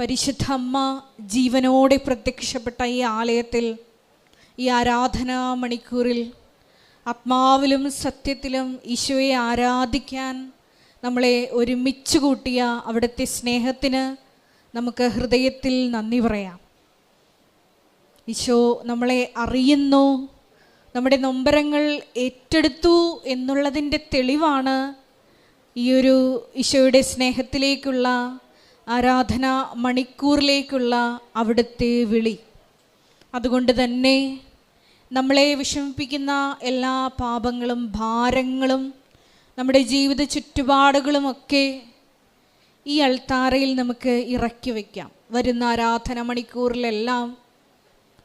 പരിശുദ്ധ അമ്മ ജീവനോടെ പ്രത്യക്ഷപ്പെട്ട ഈ ആലയത്തിൽ, ഈ ആരാധനാ മണിക്കൂറിൽ ആത്മാവിലും സത്യത്തിലും ഈശോയെ ആരാധിക്കാൻ നമ്മളെ ഒരുമിച്ച് കൂട്ടിയ അവിടുത്തെ സ്നേഹത്തിന് നമുക്ക് ഹൃദയത്തിൽ നന്ദി പറയാം. ഈശോ നമ്മളെ അറിയുന്നു, നമ്മുടെ നൊമ്പരങ്ങൾ ഏറ്റെടുത്തു എന്നുള്ളതിൻ്റെ തെളിവാണ് ഈ ഒരു ഈശോയുടെ സ്നേഹത്തിലേക്കുള്ള ആരാധന മണിക്കൂറിലേക്കുള്ള അവിടുത്തെ വിളി. അതുകൊണ്ട് തന്നെ നമ്മളെ വിഷമിപ്പിക്കുന്ന എല്ലാ പാപങ്ങളും ഭാരങ്ങളും നമ്മുടെ ജീവിത ചുറ്റുപാടുകളുമൊക്കെ ഈ അൾത്താരയിൽ നമുക്ക് ഇറക്കി വയ്ക്കാം. വരുന്ന ആരാധന മണിക്കൂറിലെല്ലാം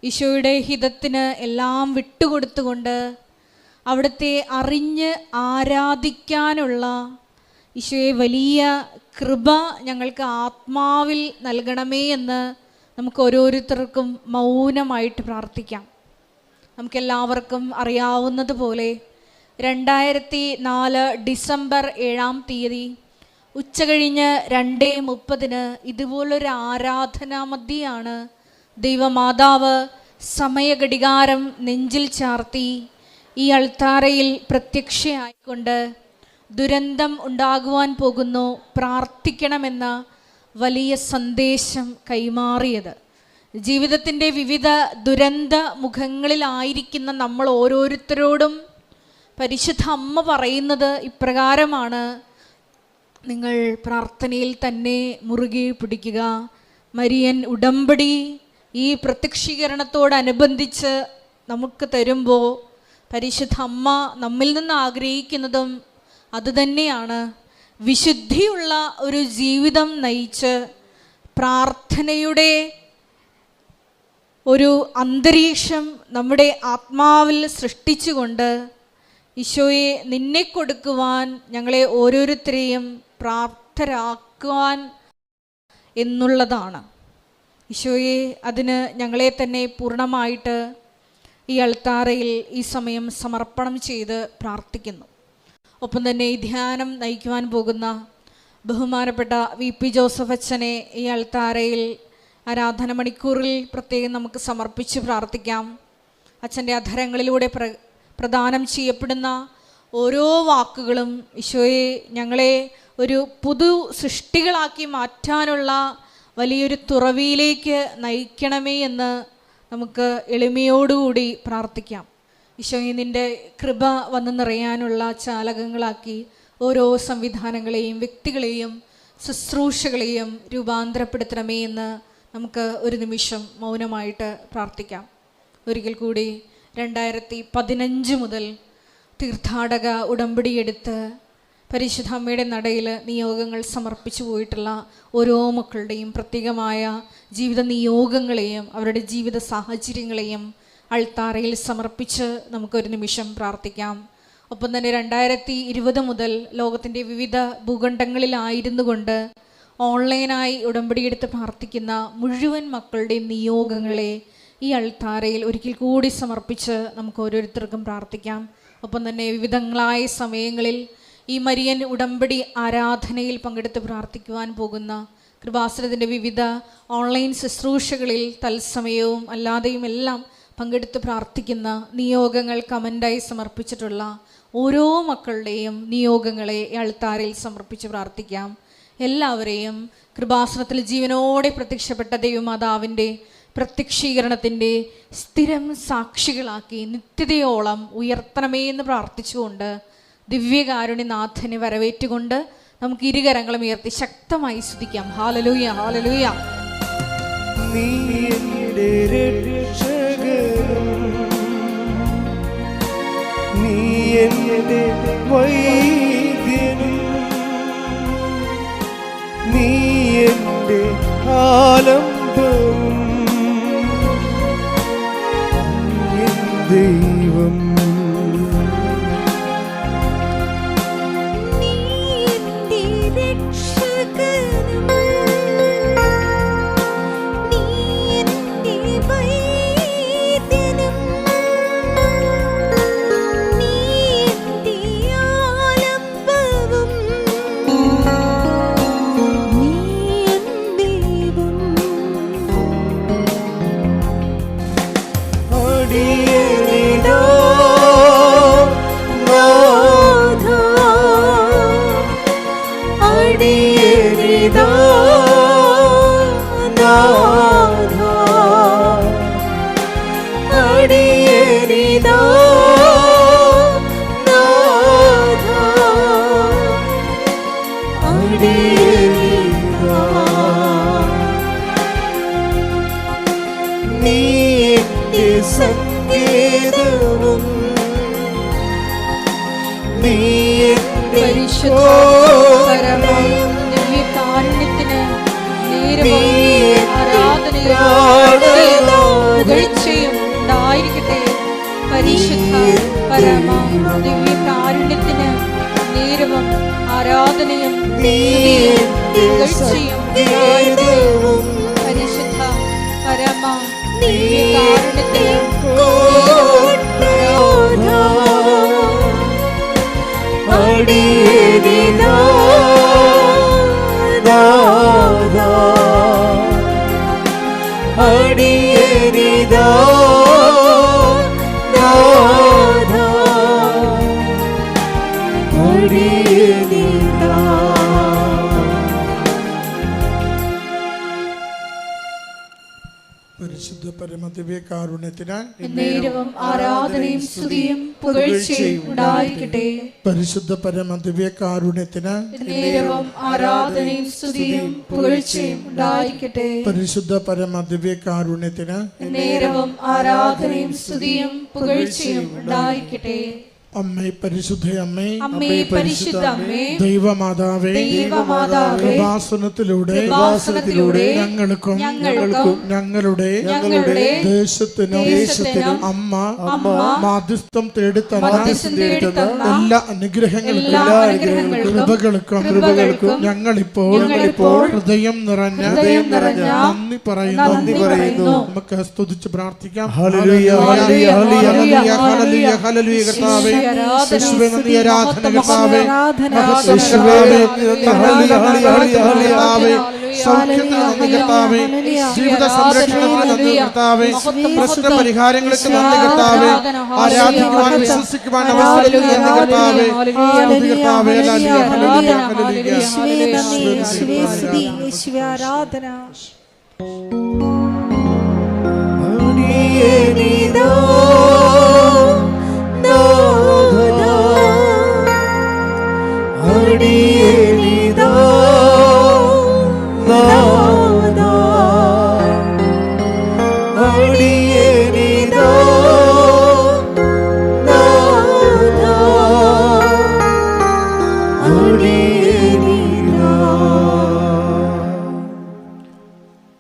ഈശോയുടെ ഹിതത്തിന് എല്ലാം വിട്ടുകൊടുത്തുകൊണ്ട് അവിടുത്തെ അറിഞ്ഞ് ആരാധിക്കാനുള്ള ഈശോയെ വലിയ കൃപ ഞങ്ങൾക്ക് ആത്മാവിൽ നൽകണമേ എന്ന് നമുക്ക് ഓരോരുത്തർക്കും മൗനമായിട്ട് പ്രാർത്ഥിക്കാം. നമുക്കെല്ലാവർക്കും അറിയാവുന്നതുപോലെ 2004 ഡിസംബർ 7 ഉച്ചകഴിഞ്ഞ് 2:30 ഇതുപോലൊരു ആരാധനാ മധ്യയാണ് ദൈവമാതാവ് സമയഘടികാരം നെഞ്ചിൽ ചാർത്തി ഈ അൾത്താരയിൽ പ്രത്യക്ഷയായിക്കൊണ്ട് ദുരന്തം ഉണ്ടാകുവാൻ പോകുന്നു, പ്രാർത്ഥിക്കണമെന്ന വലിയ സന്ദേശം കൈമാറിയത്. ജീവിതത്തിൻ്റെ വിവിധ ദുരന്ത മുഖങ്ങളിലായിരിക്കുന്ന നമ്മൾ ഓരോരുത്തരോടും പരിശുദ്ധ അമ്മ പറയുന്നത് ഇപ്രകാരമാണ്: നിങ്ങൾ പ്രാർത്ഥനയിൽ തന്നെ മുറുകെ പിടിക്കുക. മരിയൻ ഉടമ്പടി ഈ പ്രത്യക്ഷീകരണത്തോടനുബന്ധിച്ച് നമുക്ക് തരുമ്പോൾ പരിശുദ്ധ അമ്മ നമ്മിൽ നിന്ന് ആഗ്രഹിക്കുന്നതും അതുതന്നെയാണ്. വിശുദ്ധിയുള്ള ഒരു ജീവിതം നയിച്ച് പ്രാർത്ഥനയുടെ ഒരു അന്തരീക്ഷം നമ്മുടെ ആത്മാവിൽ സൃഷ്ടിച്ചുകൊണ്ട് ഈശോയെ നിന്നെ കൊടുക്കുവാൻ ഞങ്ങളെ ഓരോരുത്തരെയും പ്രാപ്തരാക്കുവാൻ എന്നുള്ളതാണ്. ഈശോയെ അതിന് ഞങ്ങളെ തന്നെ പൂർണ്ണമായിട്ട് ഈ അൾത്താരയിൽ ഈ സമയം സമർപ്പണം ചെയ്ത് പ്രാർത്ഥിക്കുന്നു. ഒപ്പം തന്നെ ഈ ധ്യാനം നയിക്കുവാൻ പോകുന്ന ബഹുമാനപ്പെട്ട VP ജോസഫ് അച്ഛനെ ഈ അൾത്താരയിൽ ആരാധന മണിക്കൂറിൽ പ്രത്യേകം നമുക്ക് സമർപ്പിച്ച് പ്രാർത്ഥിക്കാം. അച്ഛൻ്റെ അധരങ്ങളിലൂടെ പ്രദാനം ചെയ്യപ്പെടുന്ന ഓരോ വാക്കുകളും ഈശോയെ ഞങ്ങളെ ഒരു പുതു സൃഷ്ടികളാക്കി മാറ്റാനുള്ള വലിയൊരു തുറവിയിലേക്ക് നയിക്കണമേ എന്ന് നമുക്ക് എളിമയോടുകൂടി പ്രാർത്ഥിക്കാം. ഈശോയെ നിൻ്റെ കൃപ വന്ന് നിറയാനുള്ള ചാലകങ്ങളാക്കി ഓരോ സംവിധാനങ്ങളെയും വ്യക്തികളെയും ശുശ്രൂഷകളെയും രൂപാന്തരപ്പെടുത്തണമേ എന്ന് നമുക്ക് ഒരു നിമിഷം മൗനമായിട്ട് പ്രാർത്ഥിക്കാം. ഒരിക്കൽ കൂടി 2015 മുതൽ തീർത്ഥാടക ഉടമ്പടിയെടുത്ത് പരിശുദ്ധ അമ്മയുടെ നടയിൽ നിയോഗങ്ങൾ സമർപ്പിച്ചു പോയിട്ടുള്ള ഓരോ മക്കളുടെയും പ്രത്യേകമായ ജീവിത നിയോഗങ്ങളെയും അവരുടെ ജീവിത സാഹചര്യങ്ങളെയും അൾത്താരയിൽ സമർപ്പിച്ച് നമുക്കൊരു നിമിഷം പ്രാർത്ഥിക്കാം. ഒപ്പം തന്നെ 2020 മുതൽ ലോകത്തിൻ്റെ വിവിധ ഭൂഖണ്ഡങ്ങളിലായിരുന്നു കൊണ്ട് ഓൺലൈനായി ഉടമ്പടിയെടുത്ത് പ്രാർത്ഥിക്കുന്ന മുഴുവൻ മക്കളുടെയും നിയോഗങ്ങളെ ഈ അൾത്താരയിൽ ഒരിക്കൽ കൂടി സമർപ്പിച്ച് നമുക്ക് ഓരോരുത്തർക്കും പ്രാർത്ഥിക്കാം. ഒപ്പം തന്നെ വിവിധങ്ങളായ സമയങ്ങളിൽ ഈ മരിയൻ ഉടമ്പടി ആരാധനയിൽ പങ്കെടുത്ത് പ്രാർത്ഥിക്കുവാൻ പോകുന്ന കൃപാസനത്തിൻ്റെ വിവിധ ഓൺലൈൻ ശുശ്രൂഷകളിൽ തത്സമയവും അല്ലാതെയും എല്ലാം പങ്കെടുത്ത് പ്രാർത്ഥിക്കുന്ന നിയോഗങ്ങൾ കമൻ്റായി സമർപ്പിച്ചിട്ടുള്ള ഓരോ മക്കളുടെയും നിയോഗങ്ങളെ ഈ അൾത്താരയിൽ സമർപ്പിച്ച് പ്രാർത്ഥിക്കാം. എല്ലാവരെയും കൃപാസനത്തിൽ ജീവനോടെ പ്രത്യക്ഷപ്പെട്ട ദൈവമാതാവിൻ്റെ പ്രത്യക്ഷീകരണത്തിൻ്റെ സ്ഥിരം സാക്ഷികളാക്കി നിത്യതയോളം ഉയർത്തണമേ എന്ന് പ്രാർത്ഥിച്ചുകൊണ്ട് ദിവ്യകാരുണ്യനാഥനെ വരവേറ്റുകൊണ്ട് നമുക്ക് ഇരുകരങ്ങളും ഉയർത്തി ശക്തമായി സ്തുതിക്കാം. Hallelujah, hallelujah. നീ എൻ്റെ രക്ഷകനും നീ എൻ്റെ വൈദ്യനും നീ എൻ്റെ ആലംബവും എൻ ദൈവം. ദൈവം നാഥാ അടിയനിതാ നാഥാ അടിയനിതാ നീ എന്റെ സങ്കേതവും നീ എന്റെ പരിശുദ്ധപരമം ദിവ്യകാരുണ്യത്തിന് നേരവും ആരാധനയും പുകഴ്ചയും ഉണ്ടായിരിക്കട്ടെ. പരിശുദ്ധ പരമ ദിവ്യകാരുണ്യത്തിന് നേരവും ആരാധനയും പുകഴ്ചയും ഉണ്ടായിരിക്കട്ടെ. പരിശുദ്ധ പരമ ദിവ്യകാരുണ്യത്തിന് അടിയനിതാ നാഥാ അടിയനിതാ നാഥാ അടിയനിതാ. പരിശുദ്ധ പരമദിവ്യകാരുണ്യത്തിന് നേരവും ആരാധനയും സ്തുതിയും പുകഴ്ചയും ഉണ്ടായിരിക്കട്ടെ. പരിശുദ്ധ പരമദിവ്യകാരുണ്യത്തിന് നേരവും ആരാധനയും സ്തുതിയും പുകഴ്ചയും ഉണ്ടായിരിക്കട്ടെ. പരിശുദ്ധ പരമദിവ്യകാരുണ്യത്തിന് നേരവും ആരാധനയും സ്തുതിയും പുകഴ്ചയും ഉണ്ടായിരിക്കട്ടെ. അമ്മേ പരിശുദ്ധ അമ്മേ അമ്മേ പരിശുദ്ധ അമ്മേ ദൈവമാതാവേ ദൈവമാതാവേ കൃപാസനത്തിലൂടെ ഞങ്ങൾക്കും ഞങ്ങളുടെ ദേശത്തിനും അമ്മ മാധ്യസ്ഥം തേടിത്തന്ന എല്ലാ അനുഗ്രഹങ്ങൾക്കും കൃപകൾക്കും ഞങ്ങളിപ്പോൾ ഹൃദയം നിറഞ്ഞ നന്ദി പറയുന്നു. നമുക്ക് സ്തുതിച്ച് പ്രാർത്ഥിക്കാം. Hallelujah hallelujah hallelujah hallelujah hallelujah കർത്താവേ യേശുവേ നന്ദി ആരാധന കർത്താവേ സൗഖ്യത്തിന് നന്ദി കർത്താവേ ജീവിത സംരക്ഷണത്തിന് നന്ദി കർത്താവേ പ്രശ്ന പരിഹാരങ്ങൾക്ക് നന്ദി കർത്താവേ ആരാധിക്കുവാൻ വിശ്വസിക്കുവാൻ അവസരം നന്ദി കർത്താവേ സ്തുതി കർത്താവേ ഹല്ലേലൂയ ഹല്ലേലൂയ യേശുവേ ആരാധന. അടിയനിതാ നാഥാ അടിയനിതാ നാഥാ അടിയനിതാ നാഥാ അടിയനിതാ.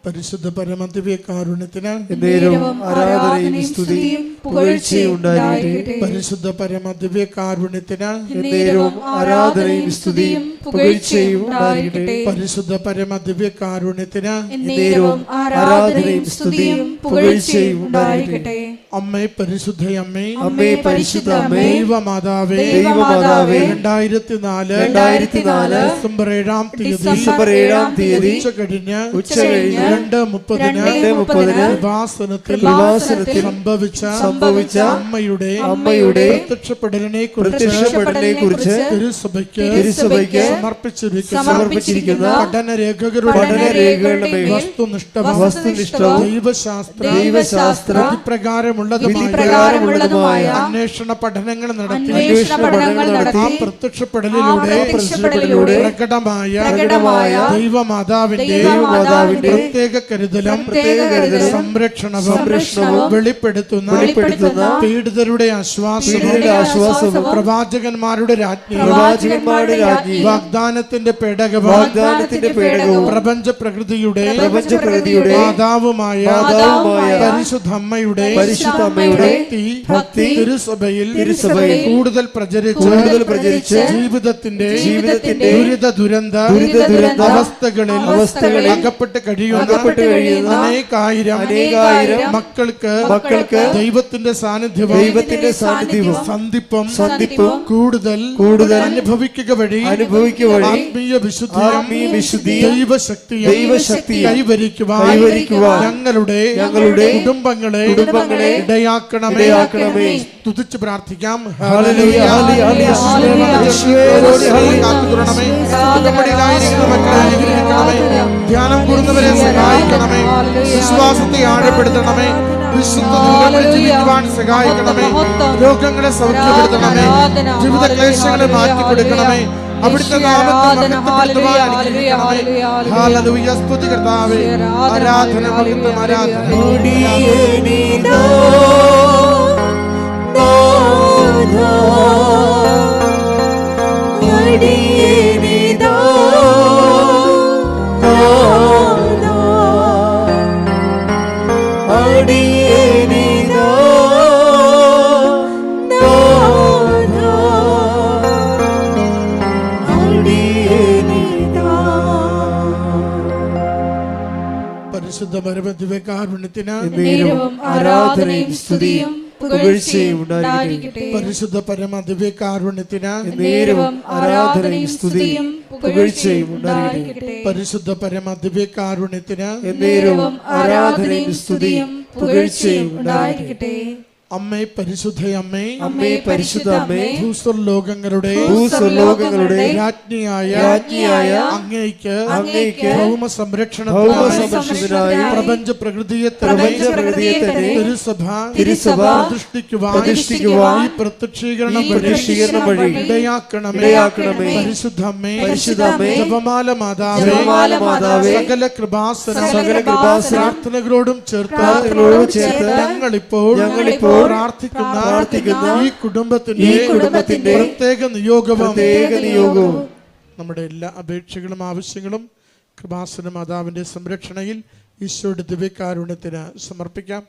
പരിശുദ്ധ പരമദിവ്യകാരുണ്യത്തിന് നേരവും ആരാധനയും സ്തുതിയും പുകഴ്ചയും ഉണ്ടായിരിക്കട്ടെ. പരിശുദ്ധ പരമദിവ്യകാരുണ്യത്തിന് നേരവും ആരാധനയും സ്തുതിയും പുകഴ്ചയും ഉണ്ടായിരിക്കട്ടെ. പരിശുദ്ധ പരമദിവ്യകാരുണ്യത്തിന് നേരവും ആരാധനയും സ്തുതിയും പുകഴ്ചയും ഉണ്ടായിരിക്കട്ടെ. അമ്മേ പരിശുദ്ധ അമ്മേ അമ്മേ പരിശുദ്ധ അമ്മേ ദൈവമാതാവേ ദൈവമാതാവേ 2004 ഡിസംബർ 7 തീയതി ഉച്ചകഴിഞ്ഞ് 2:30 കൃപാസനത്തിൽ സംഭവിച്ച അമ്മയുടെ പ്രത്യക്ഷപ്പെടലിനെ കുറിച്ച് തിരുസഭയ്ക്ക് സമർപ്പിച്ചിരിക്കുന്ന പഠനരേഖകളുടെ വസ്തുനിഷ്ഠവും ദൈവശാസ്ത്ര പ്രതിപ്രകാരമുള്ളതുമായ അന്വേഷണ പഠനങ്ങൾ നടത്തി ആ പ്രത്യക്ഷപ്പെടലിലൂടെ പ്രകടമായ ദൈവമാതാവിന്റെ പ്രത്യേക കരുതലും സംരക്ഷണവും വെളിപ്പെടുത്തുന്ന പീഡിതരുടെ ആശ്വാസവും പ്രവാചകന്മാരുടെ രാജ്ഞി വാഗ്ദാനത്തിന്റെ പേടകവും പ്രപഞ്ച പ്രകൃതിയുടെ മാതാവുമായ പരിശുദ്ധ അമ്മയുടെ ഭക്തി തിരുസഭയിൽ കൂടുതൽ പ്രചരിച്ച് ജീവിതത്തിന്റെ ദുരിത അവസ്ഥകളിൽ അകപ്പെട്ട് കഴിയുന്ന അനേകായിരം മക്കൾക്ക് ദൈവത്തിന്റെ സാന്നിധ്യവും സന്ധിപ്പും കൂടുതൽ അനുഭവിക്കുക വഴി ആത്മീയ വിശുദ്ധി ദൈവശക്തി കൈവരിക്കുവാൻ ഞങ്ങളുടെ കുടുംബങ്ങളെ ഇടയാക്കണമേ. സ്തുതിച്ച് പ്രാർത്ഥിക്കാം. Hallelujah, hallelujah, hallelujah. കാത്തുകൊള്ളണമേ. കുടുംബങ്ങളിലായിരിക്കുന്ന മക്കളെ അനുഗ്രഹിക്കണമേ. ധ്യാനം കൂടുന്നവരെ സഹായിക്കണമേ. വിശ്വാസത്തെ ആഴപ്പെടുത്തണമേ. വിശുദ്ധ ജീവിക്കുവാൻ സഹായിക്കണമേ. രോഗങ്ങളെ സൗഖ്യപ്പെടുത്തണമേ. ജീവിത ക്ലേശങ്ങളെ മാറ്റിക്കൊടുക്കണമേ. അവിടുത്തെ നാമത്തിൽ മഹത്വപ്പെടുത്തുവാൻ അനുഗ്രഹിക്കണമേ. ഹല്ലേലൂയ. സ്തുതി കർത്താവേ. ആരാധന മഹത്വം ആരാധന. പരിശുദ്ധ പരമദിവ്യകാരുണ്യത്തിന് ആരാധനയും സ്തുതിയും പുകഴ്ചയും ഉണ്ടായിരിക്കട്ടെ. പരിശുദ്ധ പരമദിവ്യകാരുണ്യത്തിന് ആരാധനയും സ്തുതിയും പുകഴ്ചയും ഉണ്ടായിരിക്കട്ടെ. പരിശുദ്ധ പരമദിവ്യകാരുണ്യത്തിന് ആരാധനയും സ്തുതിയും പുകഴ്ചയും ഉണ്ടായിരിക്കട്ടെ. അമ്മേ പരിശുദ്ധയമ്മേ, അമ്മേ പരിശുദ്ധ അമ്മേ, ഭൂസ്വർലോകങ്ങളുടെ രാജ്ഞിയായ അങ്ങേയ്ക്ക് ഭൗമ സംരക്ഷണത്തിനായി പ്രപഞ്ച പ്രകൃതിയെ തിരുസഭ പ്രതിഷ്ഠിക്കുവാൻ ഈ പ്രത്യക്ഷീകരണം വഴി ഇടയാക്കണമേ. പരിശുദ്ധമ്മേ, ജപമാല മാതാവേ, സകല കൃപാസന പ്രാർത്ഥനകളോടും ചേർത്ത് ഞങ്ങളിപ്പോൾ പ്രാർത്ഥിക്കുന്ന ഈ കുടുംബത്തിന്റെ പ്രത്യേക നിയോഗവും നമ്മുടെ എല്ലാ അപേക്ഷകളും ആവശ്യങ്ങളും കൃപാസന മാതാവിന്റെ സംരക്ഷണയിൽ ഈശോയുടെ ദിവ്യകാരുണ്യത്തിന് സമർപ്പിക്കാം.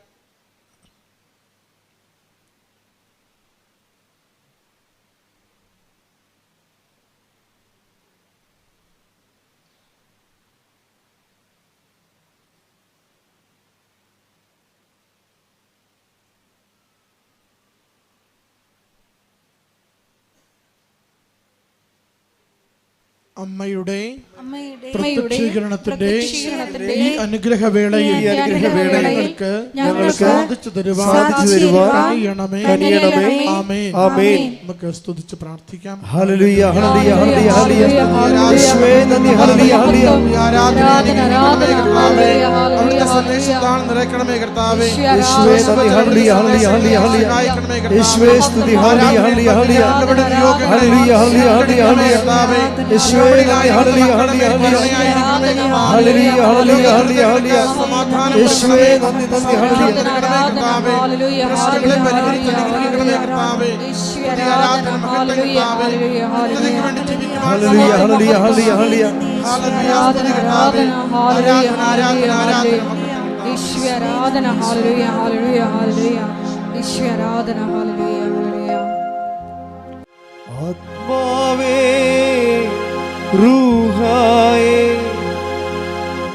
അമ്മയുടെ പ്രത്യക്ഷീകരണത്തിന്റെ ഈ അനുഗ്രഹവേളയിൽ ഞങ്ങൾക്ക് സാധിച്ചു തരുവാൻ ആമേൻ. നമുക്ക് സ്തുതിച്ച് പ്രാർത്ഥിക്കാം. Hallelujah, hallelujah, hallelujah, hallelujah. യേശുവേ നന്ദി. Hallelujah, hallelujah. അവിടുത്തെ സന്ദേശത്താൽ നിറയ്ക്കണമേ കർത്താവേ. യേശുവേ നന്ദി. Hallelujah, hallelujah, hallelujah. യേശുവേ സ്തുതി. Hallelujah, hallelujah, hallelujah. Hallelujah, hallelujah, hallelujah. യേശുവേ നന്ദി. Hallelujah, hallelujah, hallelujah. Hallelujah, hallelujah, hallelujah, hallelujah. യേശുവേ നന്ദി, നന്ദി. Hallelujah. Hallelujah, hallelujah, hallelujah, hallelujah. ആത്മാവേ റൂഹായേ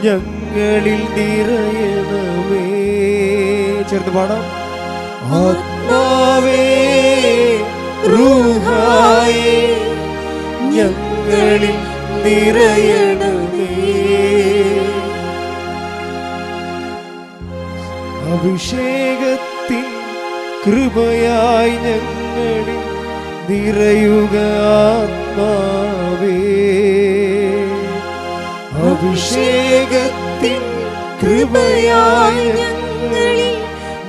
ഞങ്ങളിൽ നിറയണമേ. ചേർത്ത് പാടാം. ആത്മാവേ റൂഹായേ ഞങ്ങളിൽ നിറയണമേ. അഭിഷേകത്തിൻ കൃപയായി ഞങ്ങളിൽ നിറയുക ആത്മാവേ. അഭിഷേകത്തിൻ കൃപയായി ഞങ്ങളിൽ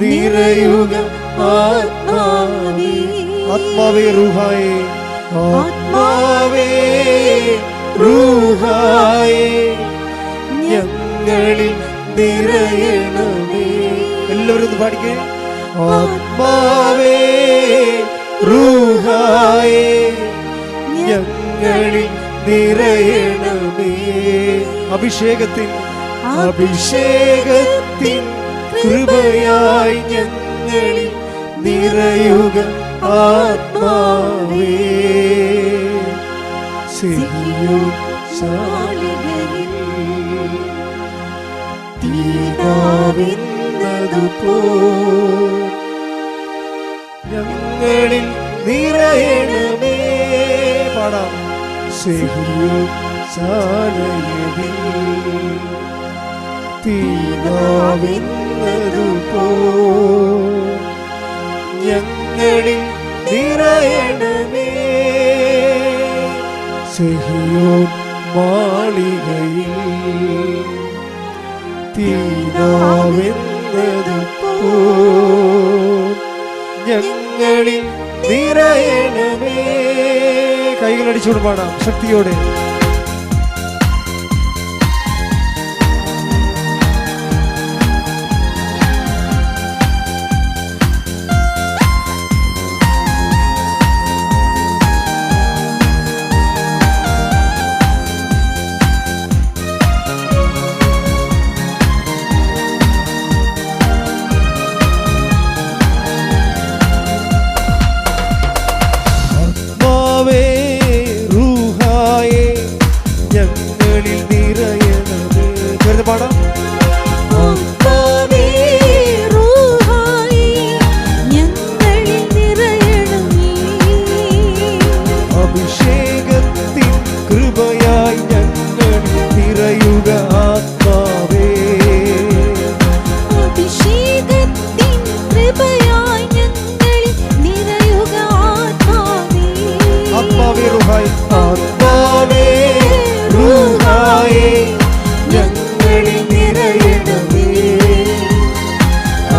നിറയുക ആത്മാവേ. ആത്മാവേ റൂഹായേ, ആത്മാവേ റൂഹായേ ഞങ്ങളിൽ നിറയണമേ. എല്ലാവരും ഒന്ന് പാടിക്കേ. ആത്മാവേ റൂഹായേ ഞങ്ങളിൽ നിറയണമേ. അഭിഷേകത്തിൻ കൃപയായി ഞങ്ങളിൽ നിറയുക ആത്മാവേ. സിയോൻ ശാലിനിയിൽ തീനാവിന്നതുപോൽ ഞങ്ങളിൽ നിറയണമേ. പാടാം. സിയോൻ ശാലിനിയിൽ തീനാവിന്നതുപോ ഞങ്ങളിൽ നിറയണമേ. സിഹിയോൻ മാളികയിൽ തീനാവിന്നതുപോ ഞങ്ങളിൽ നിറയണമേ. കൈകളടിച്ചുകൊണ്ട് പാടാം ശക്തിയോടെ.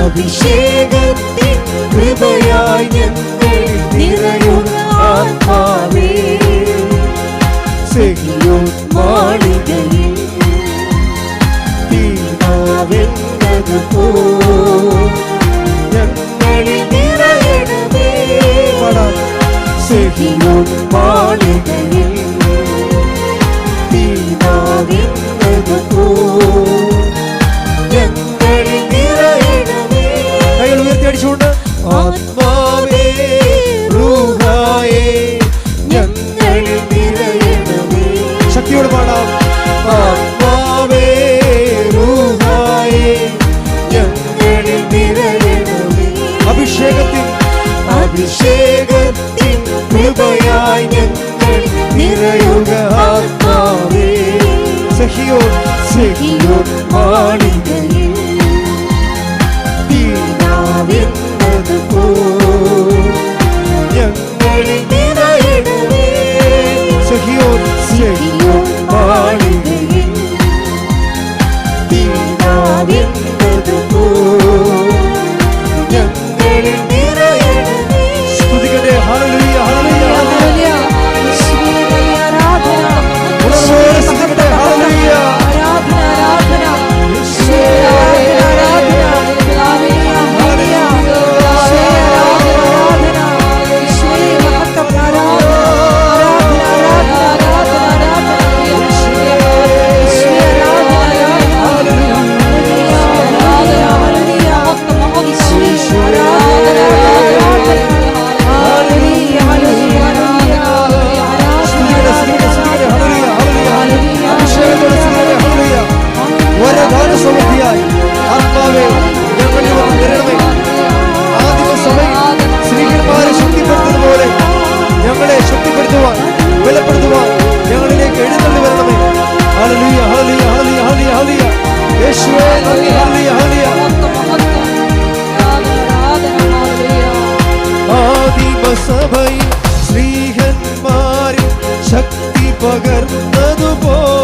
അഭിഷേകത്തിൻ കൃപയായി ഞങ്ങളിൽ നിറയുക ആത്മാവേ. സിഹിയോൻ മാളികയിൽ തീനാവെന്നതുപോൽ ഞങ്ങളിൽ നിറയണമേ. സിഹിയോൻ മാളികയിൽ തീനാവെന്നതുപോൽ ഞങ്ങളിൽ നിറയണമേ. കൈകൾ ഉയർത്തിയടിച്ചുകൊണ്ട് ആത്മാവേ റൂഹായേ ഞങ്ങളിൽ നിറയണമേ. ശക്തിയോട് പാടാം. ആത്മാവേ റൂഹായേ ഞങ്ങളിൽ നിറയണമേ. അഭിഷേകത്തിൻ കൃപയായി ഞങ്ങൾ നിറയുക ആത്മാവേ. സിഹിയോൻ മാളികയിൽ തീനാവെന്നതുപോൽ ഞങ്ങളിൽ നിറയണമേ. സിഹിയോൻ മാളികയിൽ തീനാവെന്നതുപോൽ ഞങ്ങളിൽ നിറയണമേ. സ്തുതിക്കട്ടെ. Hallelujah hallelujah hallelujah. യേശുവേ ആരാധന. ഉണർവോടെ സ്തുതിക്കട്ടെ. ഹല്ലേലൂയ ആരാധന ആരാധന. യേശുവേ ആരാധന. ഹല്ലേലൂയ. യേശുവേ ആരാധന. യേശുവേ മഹത്വം ആരാധന. ആരാധന ആരാധന ആരാധന. യേശുവേ ആരാധന. ഹല്ലേലൂയ. ഹല്ലേലൂയ. യേശുവേ ആരാധന. ഹല്ലേലൂയ. ഹല്ലേലൂയ. സമൃദ്ധിയായി ആത്മാവേ ഞങ്ങളിൽ വന്ന് നിറയണമേ. ആദിമ സഭയിൽ സ്ത്രീകന്മാരെ ശക്തിപ്പെടുത്തുന്നതുപോലെ ഞങ്ങളെ ശക്തിപ്പെടുത്തുവാൻ ബലപ്പെടുത്തുവാൻ ഞങ്ങളിലേക്ക് എഴുന്നള്ളി വരണമേ. Hallelujah hallelujah hallelujah hallelujah hallelujah. യേശുവേ നന്ദി. Hallelujah hallelujah. ആദിമ സഭയിൽ സ്ത്രീഹന്മാരിൽ ശക്തി പകർന്നതുപോൽ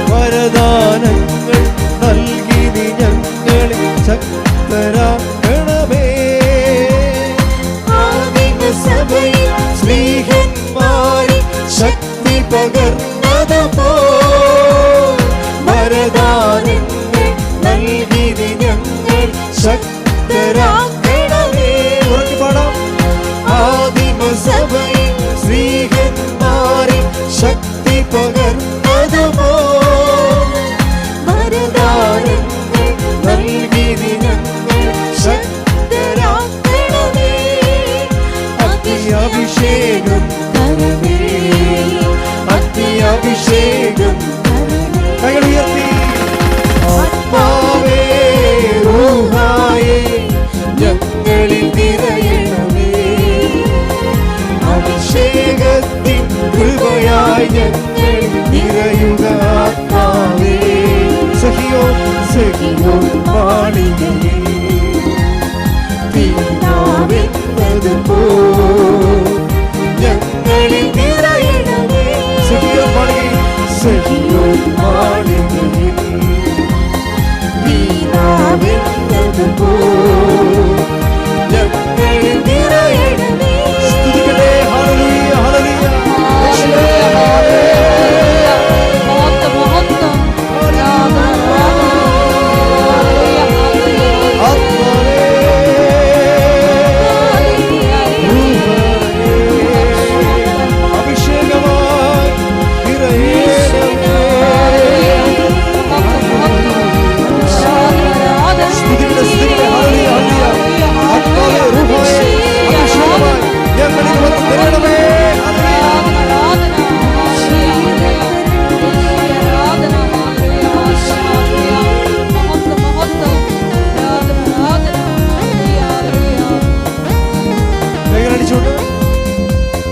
വരദാനങ്ങൾ നൽകി നീ ഞങ്ങളിൽ ശക്തരാക്കണമേ. ആദിമസഭയിൽ സ്നേഹന്മാരിൽ ശക്തി പകർന്നതുപോൽ വരദാനങ്ങൾ നൽകി നീ ഞങ്ങൾ ശക്തരാക്കണമേ. ഉറക്കെ പാടാം. ആദിമസഭയിൽ സ്നേഹന്മാരിൽ ശക്തി പകർന്നതുപോൽ വരദാനങ്ങൾ നൽകി നീ ഞങ്ങൾ ശക്തരാക്കണമേ. അഗ്നിയഭിഷേകം തരണമേ. അഗ്നിയഭിഷേകം തരണമേ. കൈകൾ ഉയർത്തി. ആത്മാവേ റൂഹായേ സെഹിയോൻ മാളികയിൽ തീനാവെന്നതുപോ ഞങ്ങളിൽ നിറയണമേ. സെഹിയോൻ മാളികയിൽ സെഹിയോൻ മാളികയിൽ തീനാവെന്നതുപോ ഞങ്ങളിൽ നിറയണമേ. സ്തുതിക്കട്ടെ. ഹല്ലേലൂയ ഹല്ലേലൂയ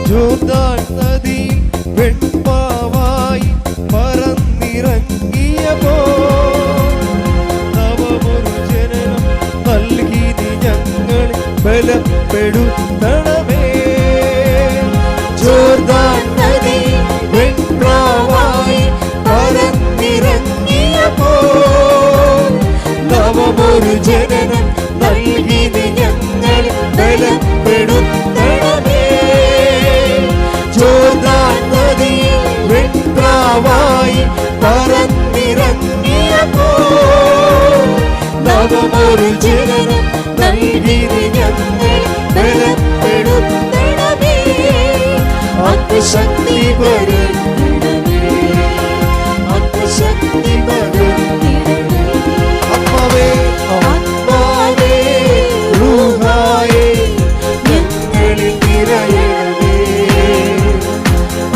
ജോർദാൻ നദിയിൽ വെണ്പാവായി പറന്നിറങ്ങിയപ്പോൾ നവമൊരു ജനനം നൽകി നീ ഞങ്ങളെ ബലപ്പെടുത്തണമേ. ജോർദാൻ നദിയിൽ വെണ്പാവായി പറന്നിറങ്ങിയപ്പോൾ നവമൊരു ജനനം നൽകി നീ ഞങ്ങളെ ബലപ്പെടുത്തണമേ. ജോർദാൻ നദിയിൽ വെണ്പ്രാവായി പറന്നിറങ്ങിയപ്പോൾ നവമൊരു ജനനം നൽകി ഞങ്ങൾ ബലപ്പെടുത്തണമേ. ആത്മശക്തി പകർന്നിടണമേ. ആത്മശക്തി പകർന്നിടണേ. ആത്മാവേ ആത്മാവേ റൂഹായേ ഞങ്ങളിൽ നിറയണമേ.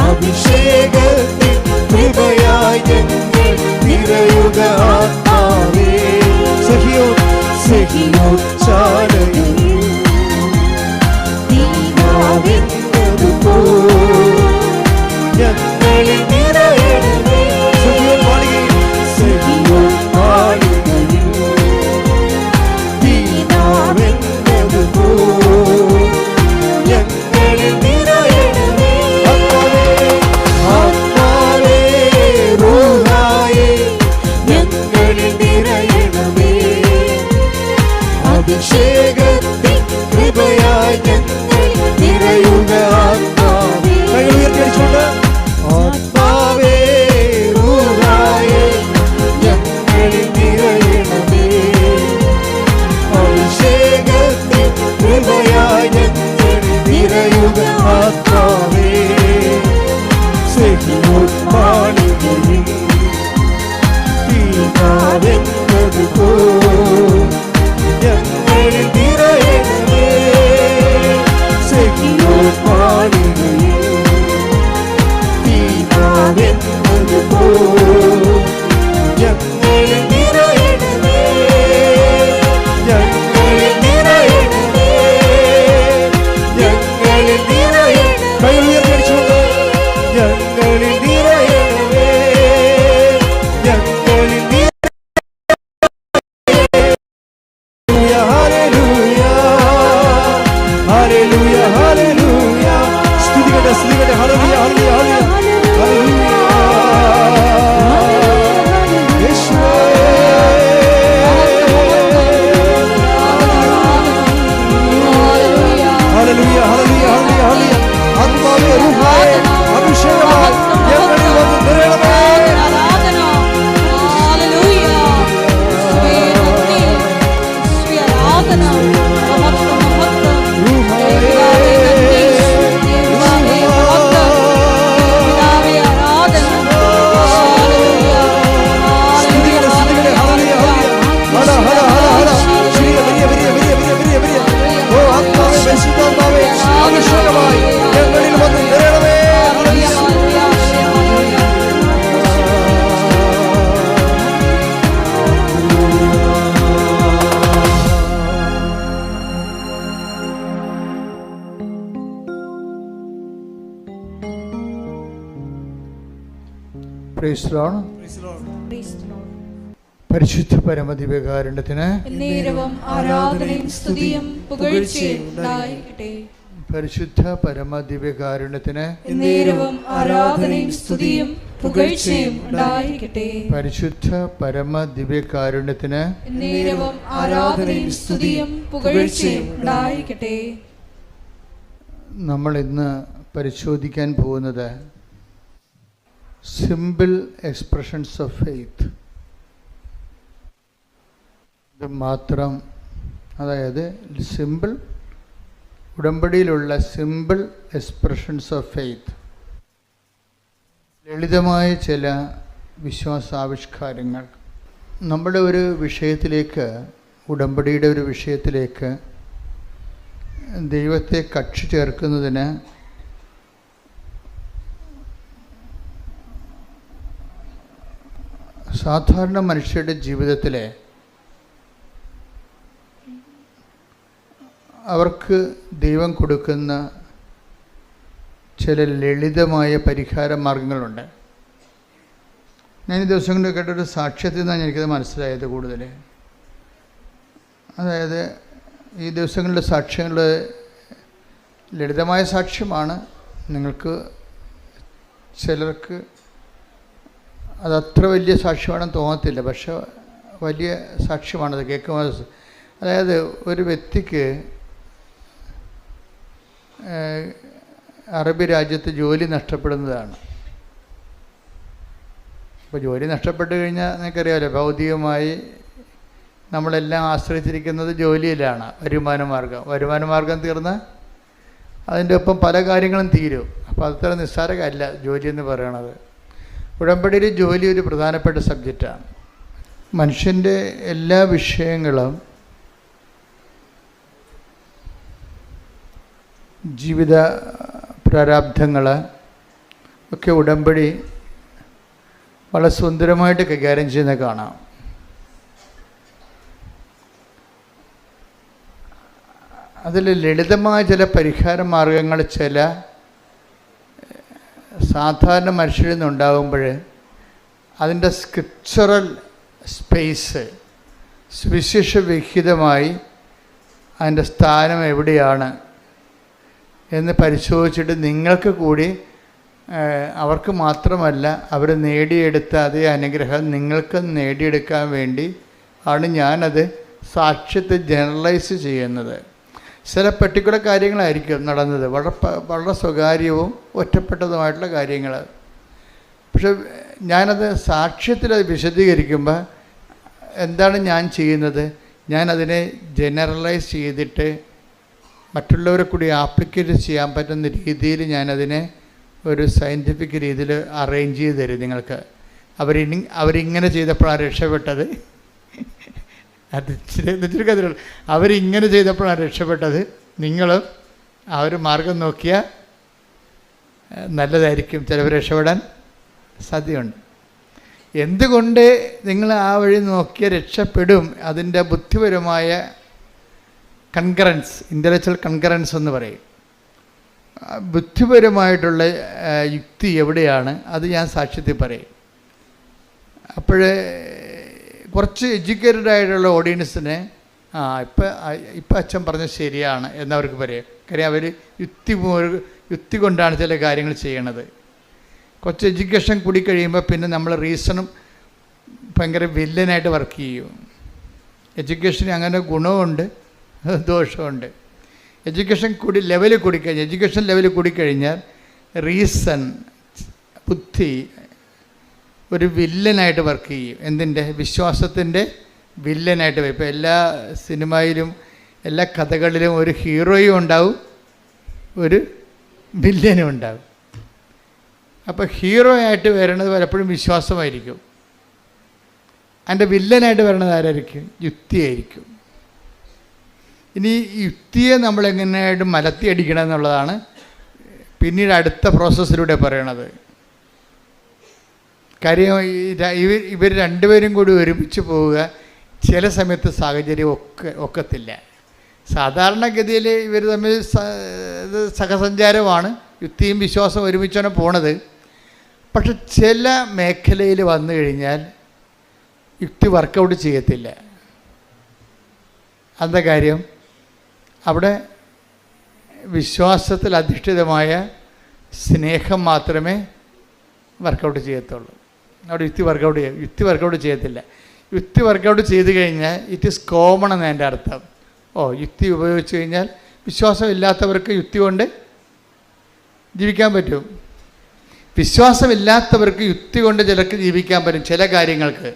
അഭിഷേകത്തിൻ കൃപയായി ഞങ്ങൾ നിറയുക ആത്മാവേ. സെഹിയോൻ സെഹിയോൻ ചാലയിൽ തീനാവെന്നതുപോൽ ഞങ്ങളിൽ നിറയണമേ. സെഹിയോൻ മാളികയിൽ സെഹിയോൻ മാളികയിൽ തീനാവെന്നതുപോൽ ഞങ്ങളിൽ നിറയണമേ. ആത്മാവേ റൂഹായേ ഞങ്ങളിൽ നിറയണമേ. അഭിഷേകത്തിൻ കൃപയായി ഞങ്ങൾ നിറയുക ആത്മാവേ. കൈകൾ ഉയർത്തിയടിച്ചുകൊണ്ട് ആത്മാവേ റൂഹായേ ഞങ്ങളിൽ നിറയണമേ. അഭിഷേകത്തിൻ കൃപയായി ഞങ്ങൾ നിറയുക ആത്മാവേ. സെഹിയോൻ മാളികയിൽ തീനാവെന്നതുപോൽ ഞങ്ങളിൽ നിറയണമേ. സെഹിയോൻ മാളികയിൽ തീനാവെന്നതുപോൽ ഞങ്ങളിൽ നിറയണമേ. ഞങ്ങളിൽ നിറയണമേ. ഞങ്ങളിൽ നിറയണമേ. കൈകൾ ഉയർത്തിയടിച്ചുകൊണ്ട് ഞങ്ങളിൽ നിറയണമേ. ഞങ്ങളിൽ ഹല്ലേലൂയ ഹല്ലേലൂയ ഹല്ലേലൂയ. സ്തുതിക്കട്ടെ സ്തുതിക്കട്ടെ. Hallelujah hallelujah hallelujah. യേശുവേ ഹല്ലേലൂയ ഹല്ലേലൂയ ഹല്ലേലൂയ. ആത്മാവേ റൂഹായേ അഭിഷേകമായി ഞങ്ങളിൽ വന്ന് നിറയണമേ. സ്തുതിക്കട്ടെ സ്തുതിക്കട്ടെ. Hallelujah hallelujah. ഹല ഹല ഹല ഹല. ശരിയ വരിയ വരിയ വരിയ വരിയ വരിയ വരിയ. ഓ ആത്മാവേ പരിശുദ്ധാത്മാവേ അഭിഷേകമായി ഞങ്ങളിൽ വന്ന് നിറയണമേ. Praise the Lord. പരിശുദ്ധ പരമദിവ്യകാരുണ്യത്തിന് എന്നേരവും ആരാധനയും സ്തുതിയും പുകഴ്ചയും ഉണ്ടായിരിക്കട്ടെ. പരിശുദ്ധ പരമദിവ്യകാരുണ്യത്തിന് എന്നേരവും ആരാധനയും സ്തുതിയും പുകഴ്ചയും ഉണ്ടായിരിക്കട്ടെ. പരിശുദ്ധ പരമദിവ്യകാരുണ്യത്തിന് എന്നേരവും ആരാധനയും സ്തുതിയും പുകഴ്ചയും ഉണ്ടായിരിക്കട്ടെ. നമ്മൾ ഇന്ന് പരിശോധിക്കാൻ പോകുന്നത് സിമ്പിൾ എക്സ്പ്രഷൻസ് ഓഫ് ഫെയ്ത്ത്. ഇത് മാത്രം, അതായത് സിമ്പിൾ ഉടമ്പടിയിലുള്ള സിമ്പിൾ എക്സ്പ്രഷൻസ് ഓഫ് ഫെയ്ത്ത്, ലളിതമായ ചില വിശ്വാസാവിഷ്കാരങ്ങൾ. നമ്മുടെ ഒരു വിഷയത്തിലേക്ക്, ഉടമ്പടിയുടെ ഒരു വിഷയത്തിലേക്ക് ദൈവത്തെ കക്ഷി ചേർക്കുന്നതിന് സാധാരണ മനുഷ്യരുടെ ജീവിതത്തിലെ അവർക്ക് ദൈവം കൊടുക്കുന്ന ചില ലളിതമായ പരിഹാര മാർഗങ്ങളുണ്ട്. ഞാൻ ഈ ദിവസങ്ങളിൽ കേട്ടൊരു സാക്ഷ്യത്തിൽ നിന്നാണ് എനിക്കത് മനസ്സിലായത് കൂടുതൽ. അതായത് ഈ ദിവസങ്ങളിലെ സാക്ഷ്യങ്ങൾ ലളിതമായ സാക്ഷ്യമാണ്. നിങ്ങൾക്ക് ചിലർക്ക് അതത്ര വലിയ സാക്ഷ്യമാണെന്ന് തോന്നത്തില്ല, പക്ഷെ വലിയ സാക്ഷ്യമാണത് കേൾക്കുമ്പോൾ. അതായത് ഒരു വ്യക്തിക്ക് അറബി രാജ്യത്ത് ജോലി നഷ്ടപ്പെടുന്നതാണ്. അപ്പോൾ ജോലി നഷ്ടപ്പെട്ട് കഴിഞ്ഞാൽ നിങ്ങൾക്കറിയാമല്ലോ, ഭൗതികമായി നമ്മളെല്ലാം ആശ്രയിച്ചിരിക്കുന്നത് ജോലിയിലാണ്. വരുമാന മാർഗം തീർന്നാൽ അതിൻ്റെ ഒപ്പം പല കാര്യങ്ങളും തീരും. അപ്പോൾ അത്ര നിസ്സാരമല്ല ജോലി എന്ന് പറയണത്. ഉടമ്പടിയിൽ ജോലി ഒരു പ്രധാനപ്പെട്ട സബ്ജക്റ്റാണ്. മനുഷ്യൻ്റെ എല്ലാ വിഷയങ്ങളും, ജീവിത പ്രാരാബ്ധങ്ങൾ ഒക്കെ ഉടമ്പടി വളരെ സുന്ദരമായിട്ട് കൈകാര്യം ചെയ്യുന്നത് കാണാം. അതിൽ ലളിതമായ ചില പരിഹാര മാർഗങ്ങൾ ചില സാധാരണ മനുഷ്യരിൽ നിന്നുണ്ടാകുമ്പോൾ അതിൻ്റെ സ്ക്രിപ്ചറൽ സ്പേസ് സുവിശേഷവിഹിതമായി അതിൻ്റെ സ്ഥാനം എവിടെയാണ് എന്ന് പരിശോധിച്ചിട്ട് നിങ്ങൾക്ക് കൂടി, അവർക്ക് മാത്രമല്ല അവർ നേടിയെടുത്ത അതേ അനുഗ്രഹം നിങ്ങൾക്ക് നേടിയെടുക്കാൻ വേണ്ടി ആണ് ഞാനത് സാക്ഷ്യത്തെ ജനറലൈസ് ചെയ്യുന്നത്. ചില പെർട്ടിക്കുലർ കാര്യങ്ങളായിരിക്കും നടന്നത്, വളരെ സ്വകാര്യവും ഒറ്റപ്പെട്ടതുമായിട്ടുള്ള കാര്യങ്ങൾ. പക്ഷെ ഞാനത് സാക്ഷ്യത്തിൽ അത് വിശദീകരിക്കുമ്പോൾ എന്താണ് ഞാൻ ചെയ്യുന്നത്? ഞാനതിനെ ജനറലൈസ് ചെയ്തിട്ട് മറ്റുള്ളവരെ കൂടി ആപ്ലിക്കേറ്റ് ചെയ്യാൻ പറ്റുന്ന രീതിയിൽ ഞാനതിനെ ഒരു സയൻറ്റിഫിക് രീതിയിൽ അറേഞ്ച് ചെയ്ത് തരും നിങ്ങൾക്ക്. അവരിങ്ങനെ ചെയ്തപ്പോഴാണ് രക്ഷപ്പെട്ടത്. അത് ഇച്ചിരി കഥയുള്ളൂ. അവരിങ്ങനെ ചെയ്തപ്പോഴാണ് രക്ഷപ്പെട്ടത്. നിങ്ങളും ആ ഒരു മാർഗം നോക്കിയാൽ നല്ലതായിരിക്കും, ചിലവർ രക്ഷപ്പെടാൻ സാധ്യതയുണ്ട്. എന്തുകൊണ്ട് നിങ്ങൾ ആ വഴി നോക്കിയാൽ രക്ഷപ്പെടും? അതിൻ്റെ ബുദ്ധിപരമായ കൺകറൻസ്, ഇൻ്റലക്ച്വൽ കൺകറൻസ് എന്ന് പറയും. ബുദ്ധിപരമായിട്ടുള്ള യുക്തി എവിടെയാണ് അത് ഞാൻ സാക്ഷ്യത്തിൽ പറയും. അപ്പോഴേ കുറച്ച് എഡ്യൂക്കേറ്റഡ് ആയിട്ടുള്ള ഓഡിയൻസിനെ ഇപ്പം അച്ഛൻ പറഞ്ഞത് ശരിയാണ് എന്നവർക്ക് പറയും. കാര്യം അവർ യുക്തി കൊണ്ടാണ് ചില കാര്യങ്ങൾ ചെയ്യണത്. കുറച്ച് എഡ്യൂക്കേഷൻ കൂടി കഴിയുമ്പോൾ പിന്നെ നമ്മൾ റീസണും ഭയങ്കര വില്ലനായിട്ട് വർക്ക് ചെയ്യും. എഡ്യൂക്കേഷന് അങ്ങനെ ഗുണമുണ്ട് ദോഷമുണ്ട്. എഡ്യൂക്കേഷൻ ലെവൽ കൂടിക്കഴിഞ്ഞാൽ റീസൺ, ബുദ്ധി ഒരു വില്ലനായിട്ട് വർക്ക് ചെയ്യും. എന്തിൻ്റെ? വിശ്വാസത്തിൻ്റെ വില്ലനായിട്ട് വരും. ഇപ്പോൾ എല്ലാ സിനിമയിലും എല്ലാ കഥകളിലും ഒരു ഹീറോയും ഉണ്ടാവും, ഒരു വില്ലനും ഉണ്ടാവും. അപ്പോൾ ഹീറോ ആയിട്ട് വരണത് പലപ്പോഴും വിശ്വാസമായിരിക്കും. അതിൻ്റെ വില്ലനായിട്ട് വരണത് ആരായിരിക്കും? യുക്തിയായിരിക്കും. ഇനി യുക്തിയെ നമ്മളെങ്ങനെയായിട്ട് മലത്തി അടിക്കണം എന്നുള്ളതാണ് പിന്നീട് അടുത്ത പ്രോസസ്സിലൂടെ പറയണത്. കാര്യം ഇവർ രണ്ടുപേരും കൂടി ഒരുമിച്ച് പോവുക ചില സമയത്ത് സാഹചര്യം ഒക്കത്തില്ല. സാധാരണഗതിയിൽ ഇവർ തമ്മിൽ സഹസഞ്ചാരമാണ്, യുക്തിയും വിശ്വാസവും ഒരുമിച്ചാണ് പോണത്. പക്ഷെ ചില മേഖലയിൽ വന്നു കഴിഞ്ഞാൽ യുക്തി വർക്കൗട്ട് ചെയ്യത്തില്ല. എന്താ കാര്യം? അവിടെ വിശ്വാസത്തിൽ അധിഷ്ഠിതമായ സ്നേഹം മാത്രമേ വർക്കൗട്ട് ചെയ്യത്തുള്ളൂ. അവിടെ യുക്തി വർക്കൗട്ട് ചെയ്യത്തില്ല. യുക്തി വർക്കൗട്ട് ചെയ്ത് കഴിഞ്ഞാൽ ഇറ്റ് ഈസ് കോമൺ എന്ന് എൻ്റെ അർത്ഥം. യുക്തി ഉപയോഗിച്ച് കഴിഞ്ഞാൽ വിശ്വാസമില്ലാത്തവർക്ക് യുക്തി കൊണ്ട് ജീവിക്കാൻ പറ്റും. വിശ്വാസമില്ലാത്തവർക്ക് യുക്തി കൊണ്ട് ചിലർക്ക് ജീവിക്കാൻ പറ്റും ചില കാര്യങ്ങൾക്ക്.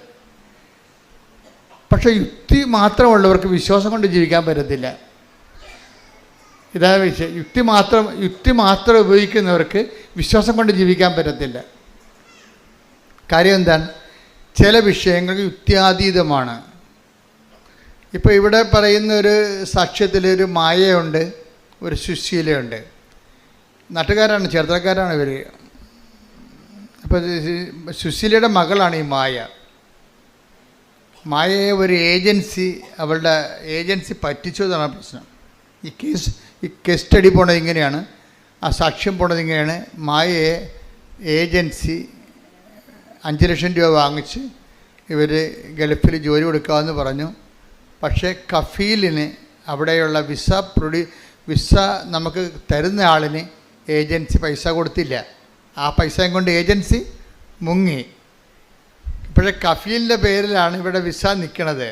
പക്ഷേ യുക്തി മാത്രമുള്ളവർക്ക് വിശ്വാസം കൊണ്ട് ജീവിക്കാൻ പറ്റത്തില്ല. ഇതാണ് വിഷയം. യുക്തി മാത്രം ഉപയോഗിക്കുന്നവർക്ക് വിശ്വാസം കൊണ്ട് ജീവിക്കാൻ പറ്റത്തില്ല. കാര്യം എന്താണ്? ചില വിഷയങ്ങൾ യുക്തിയാതീതമാണ്. ഇപ്പോൾ ഇവിടെ പറയുന്ന ഒരു സാക്ഷ്യത്തിൽ ഒരു മായയുണ്ട്, ഒരു സുശീലയുണ്ട്. നാട്ടുകാരാണ്, ചേർത്തലക്കാരാണ് ഇവർ. അപ്പോൾ സുശീലയുടെ മകളാണ് ഈ മായ. മായയെ ഒരു അവളുടെ ഏജൻസി പറ്റിച്ചു എന്നാണ് പ്രശ്നം. ഈ കേസ് സ്റ്റഡി പോണത് ഇങ്ങനെയാണ്, ആ സാക്ഷ്യം പോണത് ഇങ്ങനെയാണ്. മായയെ ഏജൻസി 5 ലക്ഷം രൂപ വാങ്ങിച്ച് ഇവർ ഗൾഫിൽ ജോലി കൊടുക്കാമെന്ന് പറഞ്ഞു. പക്ഷേ കഫീലിന് അവിടെയുള്ള വിസ നമുക്ക് തരുന്ന ആളിന് ഏജൻസി പൈസ കൊടുത്തില്ല. ആ പൈസയും കൊണ്ട് ഏജൻസി മുങ്ങി. ഇപ്പോഴേ കഫീലിൻ്റെ പേരിലാണ് ഇവിടെ വിസ നിൽക്കണത്.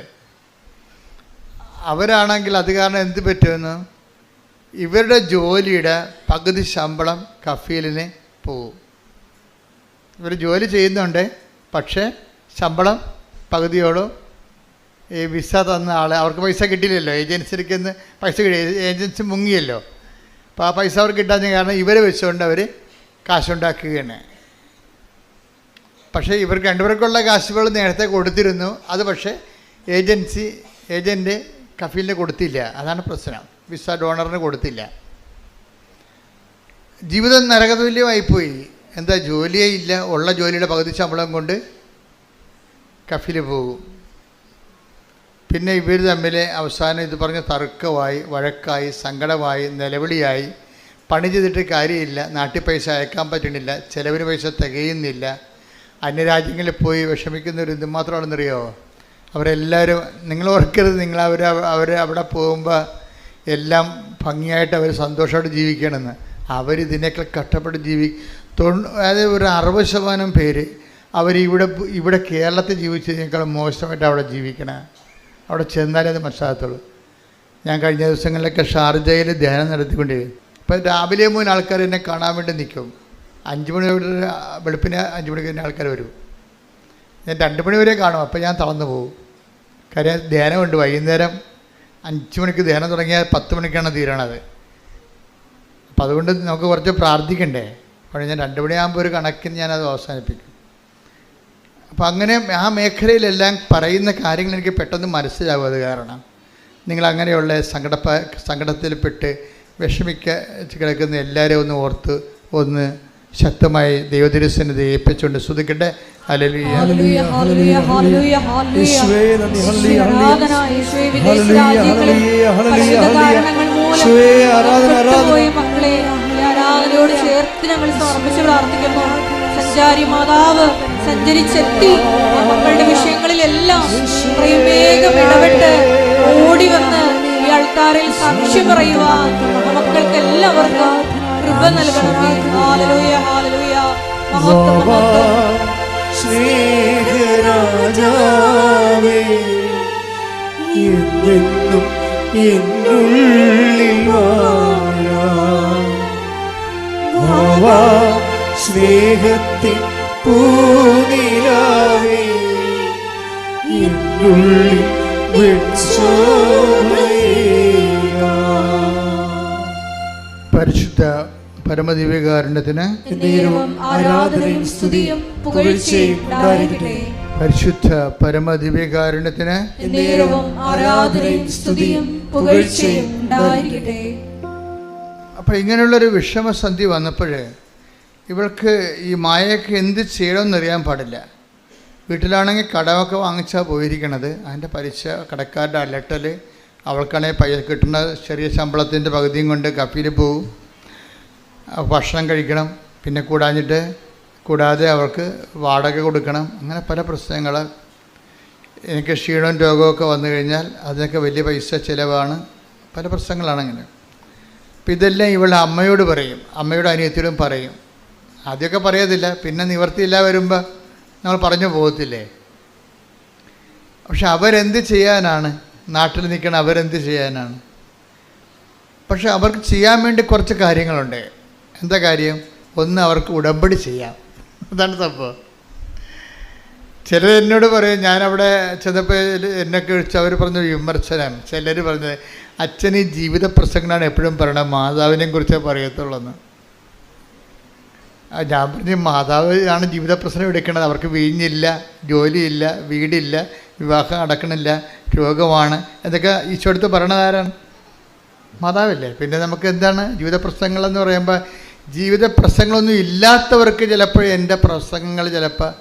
അവരാണെങ്കിൽ അത് കാരണം എന്ത് പറ്റുമെന്ന്, ഇവരുടെ ജോലിയുടെ പകുതി ശമ്പളം കഫീലിന് പോവും. ഇവർ ജോലി ചെയ്യുന്നുണ്ട്, പക്ഷേ ശമ്പളം പകുതിയോളം ഈ വിസ തന്ന ആൾ, അവർക്ക് പൈസ കിട്ടിയില്ലല്ലോ, ഏജൻസിക്ക് പൈസ കിട്ടി, ഏജൻസി മുങ്ങിയല്ലോ. അപ്പോൾ ആ പൈസ അവർക്ക് കിട്ടാത്ത കാരണം ഇവരെ വെച്ചുകൊണ്ട് അവർ കാശുണ്ടാക്കുകയാണ്. പക്ഷേ ഇവർക്ക് രണ്ടുപേർക്കുള്ള കാശുകൾ നേരത്തെ കൊടുത്തിരുന്നു. അത് പക്ഷേ ഏജൻറ്റ് കഫീലിന് കൊടുത്തില്ല. അതാണ് പ്രശ്നം. വിസ ഡോണറിന് കൊടുത്തില്ല. ജീവിതം നരകതുല്യമായിപ്പോയി. എന്താ, ജോലിയേ ഇല്ല. ഉള്ള ജോലിയുടെ പകുതി ശമ്പളം കൊണ്ട് കഫീൽ പോകും. പിന്നെ ഇവർ തമ്മിൽ അവസാനം ഇത് പറഞ്ഞ് തർക്കമായി, വഴക്കായി, സങ്കടമായി, നിലവിളിയായി. പണി ചെയ്തിട്ട് കാര്യമില്ല, നാട്ടിൽ പൈസ അയക്കാൻ പറ്റണില്ല, ചിലവിന് പൈസ തികയുന്നില്ല. അന്യരാജ്യങ്ങളിൽ പോയി വിഷമിക്കുന്നവർ എന്തുമാത്രമാണെന്നറിയോ? അവരെല്ലാവരും, നിങ്ങൾ ഓർക്കരുത്, നിങ്ങൾ അവിടെ പോകുമ്പോൾ എല്ലാം ഭംഗിയായിട്ട് അവർ സന്തോഷമായിട്ട് ജീവിക്കണമെന്ന്. അവരിതിനേക്കാൾ കഷ്ടപ്പെട്ട് അതായത് ഒരു 60% പേര് ഇവിടെ കേരളത്തിൽ ജീവിച്ചതിനേക്കാൾ മോശമായിട്ട് അവിടെ ജീവിക്കണം. അവിടെ ചെന്നാലേ അത് മനസ്സിലാകത്തുള്ളൂ. ഞാൻ കഴിഞ്ഞ ദിവസങ്ങളിലൊക്കെ ഷാർജയിൽ ധ്യാനം നടത്തിക്കൊണ്ടിരിക്കും. ഇപ്പം രാവിലെ മുതൽ ആൾക്കാർ എന്നെ കാണാൻ വേണ്ടി നിൽക്കും. 5 മണി വെളുപ്പിന് 5 മണിക്ക് തന്നെ ആൾക്കാർ വരും. ഞാൻ 2 മണി വരെ കാണും. അപ്പോൾ ഞാൻ തളർന്നു പോകും. കാര്യം ധ്യാനമുണ്ട്. വൈകുന്നേരം 5 മണിക്ക് ധ്യാനം തുടങ്ങിയാൽ 10 മണിക്കാണ് തീരണത്. അപ്പം അതുകൊണ്ട് നമുക്ക് കുറച്ച് പ്രാർത്ഥിക്കണ്ടേ. അപ്പോൾ ഞാൻ 2 മണിയാകുമ്പോൾ ഒരു കണക്കിന് ഞാനത് അവസാനിപ്പിക്കും. അപ്പം അങ്ങനെ ആ മേഖലയിലെല്ലാം പറയുന്ന കാര്യങ്ങൾ എനിക്ക് പെട്ടെന്ന് മനസ്സിലാവും. അത് കാരണം നിങ്ങളങ്ങനെയുള്ള സങ്കടത്തിൽപ്പെട്ട് കിടക്കുന്ന എല്ലാവരെയും ഒന്ന് ഓർത്ത് ഒന്ന് ശക്തമായി ദൈവതിരുസന്നിധി ഏൽപ്പിച്ചുകൊണ്ട് സ്തുതിക്കട്ടെ. Hallelujah, hallelujah, hallelujah, hallelujah, hallelujah. യേശുവേ നന്ദി, ഹല്ലേലൂയ, ആരാധന യേശുവേ. വിദേശ ഹല്ലേലൂയ, രാജ്യങ്ങളിൽ ഹല്ലേലൂയ, ഹല്ലേലൂയ, പരിശുദ്ധ ഹല്ലേലൂയ. കാരണങ്ങൾ മൂലം യേശുവേ ആരാധന, ആരാധന. പോയ മക്കളെ ഈ ആരാധനയോട് ചേർത്ത് ഞങ്ങൾ സമർപ്പിച്ച് പ്രാർത്ഥിക്കുന്നു. സഞ്ചാരി മാതാവ് സഞ്ചരിച്ചെത്തി ആ മക്കളുടെ വിഷയങ്ങളിലെല്ലാം എത്രയും വേഗം ഇടപെട്ട് ഓടി വന്ന് ഈ ആൾക്കാരിൽ സാക്ഷ്യം പറയുവാൻ ആ മക്കൾക്ക് എല്ലാവർക്കും കൃപ നൽകണമേ. Hallelujah, hallelujah. മഹത്വം, മഹത്വം. സ്നേഹരാജാവേ, എന്നെന്നും എന്നുള്ളിൽ വാഴാം. സ്നേഹത്തിൻ പൂനിലാവേ, എന്നുള്ളിൽ പരിശുദ്ധ പരമദിവ്യകാരുണ്യത്തിന് എന്നേരവും ആരാധനയും സ്തുതിയും പുകഴ്ചയും ഉണ്ടായിരിക്കട്ടെ. പരിശുദ്ധ പരമദിവ്യകാരുണ്യത്തിന് എന്നേരവും ആരാധനയും സ്തുതിയും പുകഴ്ചയും ഉണ്ടായിരിക്കട്ടെ. അപ്പോൾ ഇങ്ങനെയുള്ളൊരു വിഷമസന്ധി വന്നപ്പോൾ ഇവൾക്ക് ഈ മായയ്ക്ക് എന്ത് ചെയ്യണമെന്നറിയാൻ പാടില്ല. വീട്ടിലാണെങ്കിൽ കടമൊക്കെ വാങ്ങിച്ചാൽ പോയിരിക്കണത്. അതിൻ്റെ പലിശ കടക്കാരുടെ അലട്ടൽ, അവൾക്കാണെങ്കിൽ പൈസ കിട്ടുന്ന ചെറിയ ശമ്പളത്തിൻ്റെ പകുതിയും കൊണ്ട് കഫീൽ പോവും. ഭക്ഷണം കഴിക്കണം, പിന്നെ കൂടാതെ അവർക്ക് വാടക കൊടുക്കണം. അങ്ങനെ പല പ്രശ്നങ്ങൾ. എനിക്ക് ക്ഷീണവും രോഗമൊക്കെ വന്നു കഴിഞ്ഞാൽ അതിനൊക്കെ വലിയ പൈസ ചിലവാണ്, പല പ്രശ്നങ്ങളാണ് അങ്ങനെ. അപ്പം ഇതെല്ലാം ഇവളുടെ അമ്മയോട് പറയും, അമ്മയുടെ അനിയത്തിയോടും പറയും. ആദ്യമൊക്കെ പറയത്തില്ല, പിന്നെ നിവർത്തിയില്ല വരുമ്പോൾ നമ്മൾ പറഞ്ഞു പോകത്തില്ലേ. പക്ഷെ അവരെന്ത് ചെയ്യാനാണ്, നാട്ടിൽ നിൽക്കണം, അവരെന്ത് ചെയ്യാനാണ്? പക്ഷെ അവർക്ക് ചെയ്യാൻ വേണ്ടി കുറച്ച് കാര്യങ്ങളുണ്ട്. എന്താ കാര്യം? ഒന്ന്, അവർക്ക് ഉടമ്പടി ചെയ്യാം. അതാണ് സംഭവം. ചിലർ എന്നോട് പറയും, ഞാനവിടെ ചെന്നപ്പോൾ എന്നൊക്കെ വിളിച്ച് അവർ പറഞ്ഞ വിമർശനം, ചിലർ പറഞ്ഞത് അച്ഛൻ ഈ ജീവിത പ്രസംഗങ്ങളാണ് എപ്പോഴും പറയണത്, മാതാവിനെയും കുറിച്ചേ പറയത്തുള്ളൂ. ഞാൻ പറഞ്ഞു, മാതാവ് ആണ് ജീവിത പ്രശ്നം എടുക്കുന്നത്. അവർക്ക് വീഞ്ഞില്ല, ജോലിയില്ല, വീടില്ല, വിവാഹം നടക്കണില്ല, രോഗമാണ്, എന്തൊക്കെ ഈശോ അടുത്ത് പറയണത് ആരാണ്? മാതാവല്ലേ. പിന്നെ നമുക്ക് എന്താണ് ജീവിത പ്രശ്നങ്ങളെന്ന് പറയുമ്പോൾ? ജീവിത പ്രശ്നങ്ങളൊന്നും ഇല്ലാത്തവർക്ക് ചിലപ്പോൾ എൻ്റെ പ്രസംഗങ്ങൾ ചിലപ്പോൾ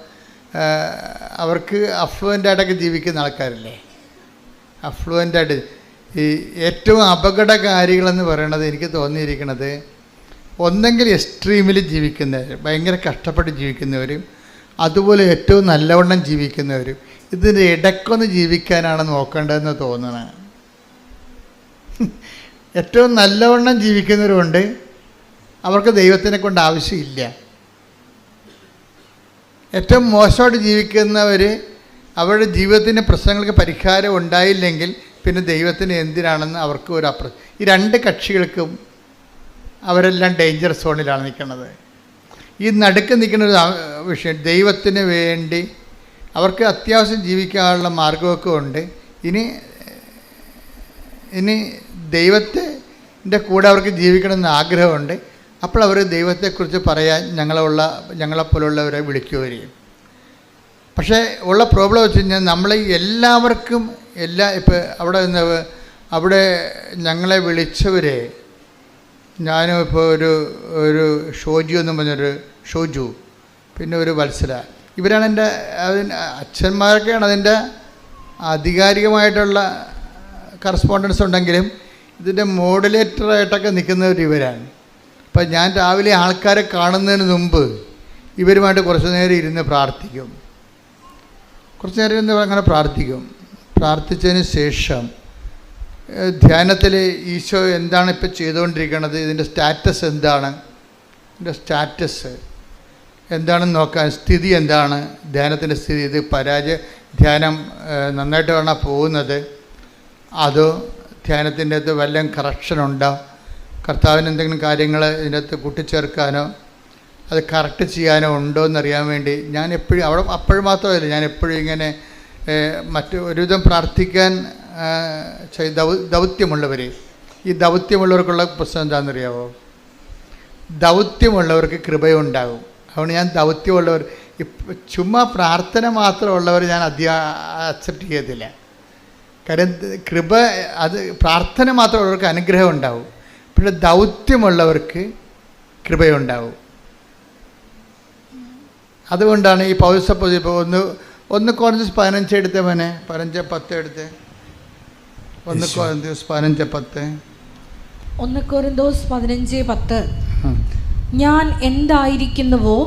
അവർക്ക് അഫ്ലുവൻ്റായിട്ടൊക്കെ ജീവിക്കുന്ന ആൾക്കാരില്ലേ, അഫ്ലുവൻ്റായിട്ട്. ഈ ഏറ്റവും അപകടകാരികളെന്ന് പറയുന്നത് എനിക്ക് തോന്നിയിരിക്കുന്നത്, ഒന്നെങ്കിൽ എക്സ്ട്രീമിൽ ജീവിക്കുന്നവർ, ഭയങ്കര കഷ്ടപ്പെട്ട് ജീവിക്കുന്നവരും, അതുപോലെ ഏറ്റവും നല്ലവണ്ണം ജീവിക്കുന്നവരും. ഇതിൻ്റെ ഇടയ്ക്കൊന്ന് ജീവിക്കാനാണ് നോക്കേണ്ടതെന്ന് തോന്നണേ. ഏറ്റവും നല്ലവണ്ണം ജീവിക്കുന്നവരുണ്ട്, അവർക്ക് ദൈവത്തിനെ കൊണ്ട് ആവശ്യമില്ല. ഏറ്റവും മോശമായിട്ട് ജീവിക്കുന്നവർ, അവരുടെ ജീവിതത്തിൻ്റെ പ്രശ്നങ്ങൾക്ക് പരിഹാരം ഉണ്ടായില്ലെങ്കിൽ പിന്നെ ദൈവത്തിന് എന്തിനാണെന്ന് അവർക്ക് ഒരു ഈ രണ്ട് കക്ഷികൾക്കും അവരെല്ലാം ഡേഞ്ചർ സോണിലാണ് നിൽക്കുന്നത്. ഈ നടുക്ക് നിൽക്കുന്ന ഒരു വിഷയം, ദൈവത്തിന് വേണ്ടി അവർക്ക് അത്യാവശ്യം ജീവിക്കാനുള്ള മാർഗമൊക്കെ ഉണ്ട്. ഇനി ദൈവത്തിൻ്റെ കൂടെ അവർക്ക് ജീവിക്കണമെന്ന് ആഗ്രഹമുണ്ട്. അപ്പോൾ അവർ ദൈവത്തെക്കുറിച്ച് പറയാൻ ഞങ്ങളെപ്പോലുള്ളവരെ വിളിക്കുകയും. പക്ഷേ ഉള്ള പ്രോബ്ലം വെച്ച് കഴിഞ്ഞാൽ, നമ്മൾ എല്ലാവർക്കും ഇപ്പോൾ അവിടെ ഞങ്ങളെ വിളിച്ചവരെ, ഞാനും ഇപ്പോൾ ഒരു ഷോജു എന്നും പറഞ്ഞൊരു ഷോജു, പിന്നെ ഒരു വത്സല, ഇവരാണ് എൻ്റെ അച്ഛന്മാരൊക്കെയാണ് അതിൻ്റെ ആധികാരികമായിട്ടുള്ള കറസ്പോണ്ടൻസ് ഉണ്ടെങ്കിലും ഇതിൻ്റെ മോഡുലേറ്ററായിട്ടൊക്കെ നിൽക്കുന്നവർ ഇവരാണ്. അപ്പം ഞാൻ രാവിലെ ആൾക്കാരെ കാണുന്നതിന് മുമ്പ് ഇവരുമായിട്ട് കുറച്ച് നേരം ഇരുന്ന് പ്രാർത്ഥിക്കും. കുറച്ച് നേരം ഇരുന്ന് അങ്ങനെ പ്രാർത്ഥിച്ചതിന് ശേഷം ധ്യാനത്തിൽ ഈശോ എന്താണ് ഇപ്പോൾ ചെയ്തുകൊണ്ടിരിക്കുന്നത്, ഇതിൻ്റെ സ്റ്റാറ്റസ് എന്താണ്, ഇതിൻ്റെ സ്റ്റാറ്റസ് എന്താണെന്ന് നോക്കാൻ, സ്ഥിതി എന്താണ്, ധ്യാനത്തിൻ്റെ സ്ഥിതി, ഇത് ധ്യാനം നന്നായിട്ട് വേണം പോകുന്നത്, അതോ ധ്യാനത്തിൻ്റെ അകത്ത് വല്ലതും കറക്ഷനുണ്ടോ, കർത്താവിന് എന്തെങ്കിലും കാര്യങ്ങൾ ഇതിൻ്റെ അകത്ത് കൂട്ടിച്ചേർക്കാനോ അത് കറക്റ്റ് ചെയ്യാനോ ഉണ്ടോ എന്നറിയാൻ വേണ്ടി ഞാൻ എപ്പോഴും അപ്പോഴും മാത്രമല്ല, ഞാൻ എപ്പോഴും ഇങ്ങനെ ഒരുവിധം പ്രാർത്ഥിക്കാൻ ദൗത്യമുള്ളവർ, ഈ ദൗത്യമുള്ളവർക്കുള്ള പ്രശ്നം എന്താണെന്നറിയാമോ? ദൗത്യമുള്ളവർക്ക് കൃപയുണ്ടാകും. അതുകൊണ്ട് ഞാൻ ദൗത്യമുള്ളവർ, ചുമ്മാ പ്രാർത്ഥന മാത്രമുള്ളവർ ഞാൻ അക്സെപ്റ്റ് ചെയ്യത്തില്ല. കാര്യം കൃപ, അത് പ്രാർത്ഥന മാത്രമുള്ളവർക്ക് അനുഗ്രഹം ഉണ്ടാവും, പക്ഷേ ദൗത്യമുള്ളവർക്ക് കൃപയുണ്ടാവും. അതുകൊണ്ടാണ് ഈ പൗരസപ്പോ ഒന്ന് കോറിന്തോസ് 15 എടുത്തേ മോനെ, 15:10 എടുത്തേ. 1 കോറിന്തോസ് 15:10. 1 കോറിന്തോസ് 15:10. ഞാൻ എന്തായിരിക്കുന്നുവോ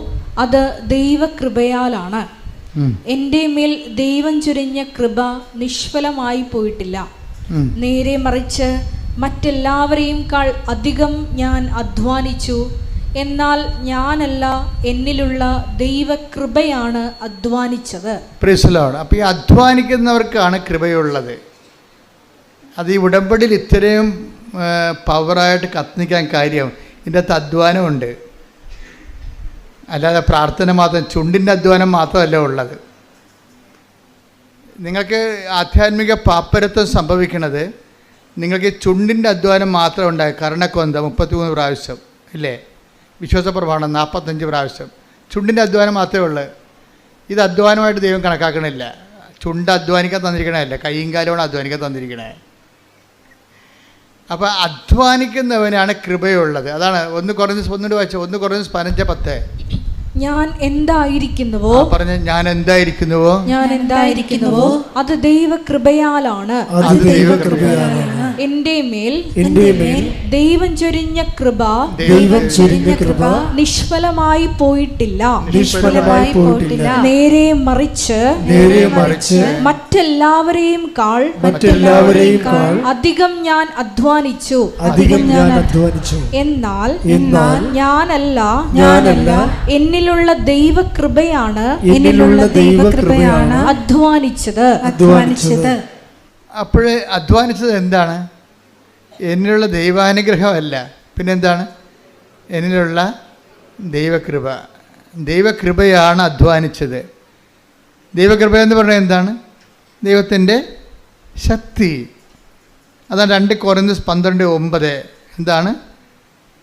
അത് ദൈവകൃപയാലാണ്. എൻ്റെ മേൽ ദൈവം ചൊരിഞ്ഞ കൃപ നിഷ്ഫലമായി പോയിട്ടില്ല. നേരെ മറിച്ച് മറ്റെല്ലാവരെയുംക്കാൾ അധികം ഞാൻ അധ്വാനിച്ചു. എന്നാൽ ഞാനല്ല, എന്നിലുള്ള ദൈവകൃപയാണ് അധ്വാനിച്ചത്. Praise the Lord. അപ്പോൾ ഈ അധ്വാനിക്കുന്നവർക്കാണ് കൃപയുള്ളത്. അത് ഈ ഉടമ്പടിയിൽ ഇത്രയും പവറായിട്ട് കത്തിക്കാൻ കാര്യം ഇതിൻ്റെ അകത്ത് അധ്വാനമുണ്ട്. അല്ലാതെ പ്രാർത്ഥന മാത്രം, ചുണ്ടിൻ്റെ അധ്വാനം മാത്രമല്ല ഉള്ളത്. നിങ്ങൾക്ക് ആധ്യാത്മിക പാപ്പരത്വം സംഭവിക്കുന്നത് നിങ്ങൾക്ക് ചുണ്ടിൻ്റെ അധ്വാനം മാത്രം ഉണ്ടായി. കർണക്കൊന്ത 33 പ്രാവശ്യം ഇല്ലേ, വിശ്വാസപ്രമാണം 45 പ്രാവശ്യം, ചുണ്ടിൻ്റെ അധ്വാനം മാത്രമേ ഉള്ളൂ. ഇത് അധ്വാനമായിട്ട് ദൈവം കണക്കാക്കണില്ല. ചുണ്ട് അധ്വാനിക്കാൻ തന്നിരിക്കണമല്ല, കൈയും കാലമാണ് അധ്വാനിക്കാൻ തന്നിരിക്കണേ. അപ്പോൾ അധ്വാനിക്കുന്നവനാണ് കൃപയുള്ളത്. അതാണ് 1 കോറിന്തോസ് 15:10. ഞാൻ എന്തായിരിക്കുന്നുവോ, പറഞ്ഞ ഞാൻ എന്തായിരിക്കുന്നുവോ അത് ദൈവകൃപയാലാണ്. എന്റെ മേൽ ദൈവം ചൊരിഞ്ഞ കൃപ നിഷ്ഫലമായി പോയിട്ടില്ല. നേരെ മറിച്ച് മറ്റെല്ലാവരെയും കാൾ അധികം ഞാൻ അധ്വാനിച്ചു. എന്നാൽ ഞാനല്ല, എന്നിലുള്ള ദൈവകൃപയാണ് അധ്വാനിച്ചത്. അപ്പോഴേ അധ്വാനിച്ചത് എന്താണ്? എന്നിലുള്ള ദൈവാനുഗ്രഹമല്ല, പിന്നെന്താണ്? എന്നിലുള്ള ദൈവകൃപ. ദൈവകൃപയാണ് അധ്വാനിച്ചത്. ദൈവകൃപ എന്ന് പറഞ്ഞാൽ എന്താണ്? ദൈവത്തിൻ്റെ ശക്തി. അതാണ് 2 കൊരിന്ത്യർ 12:9. എന്താണ്?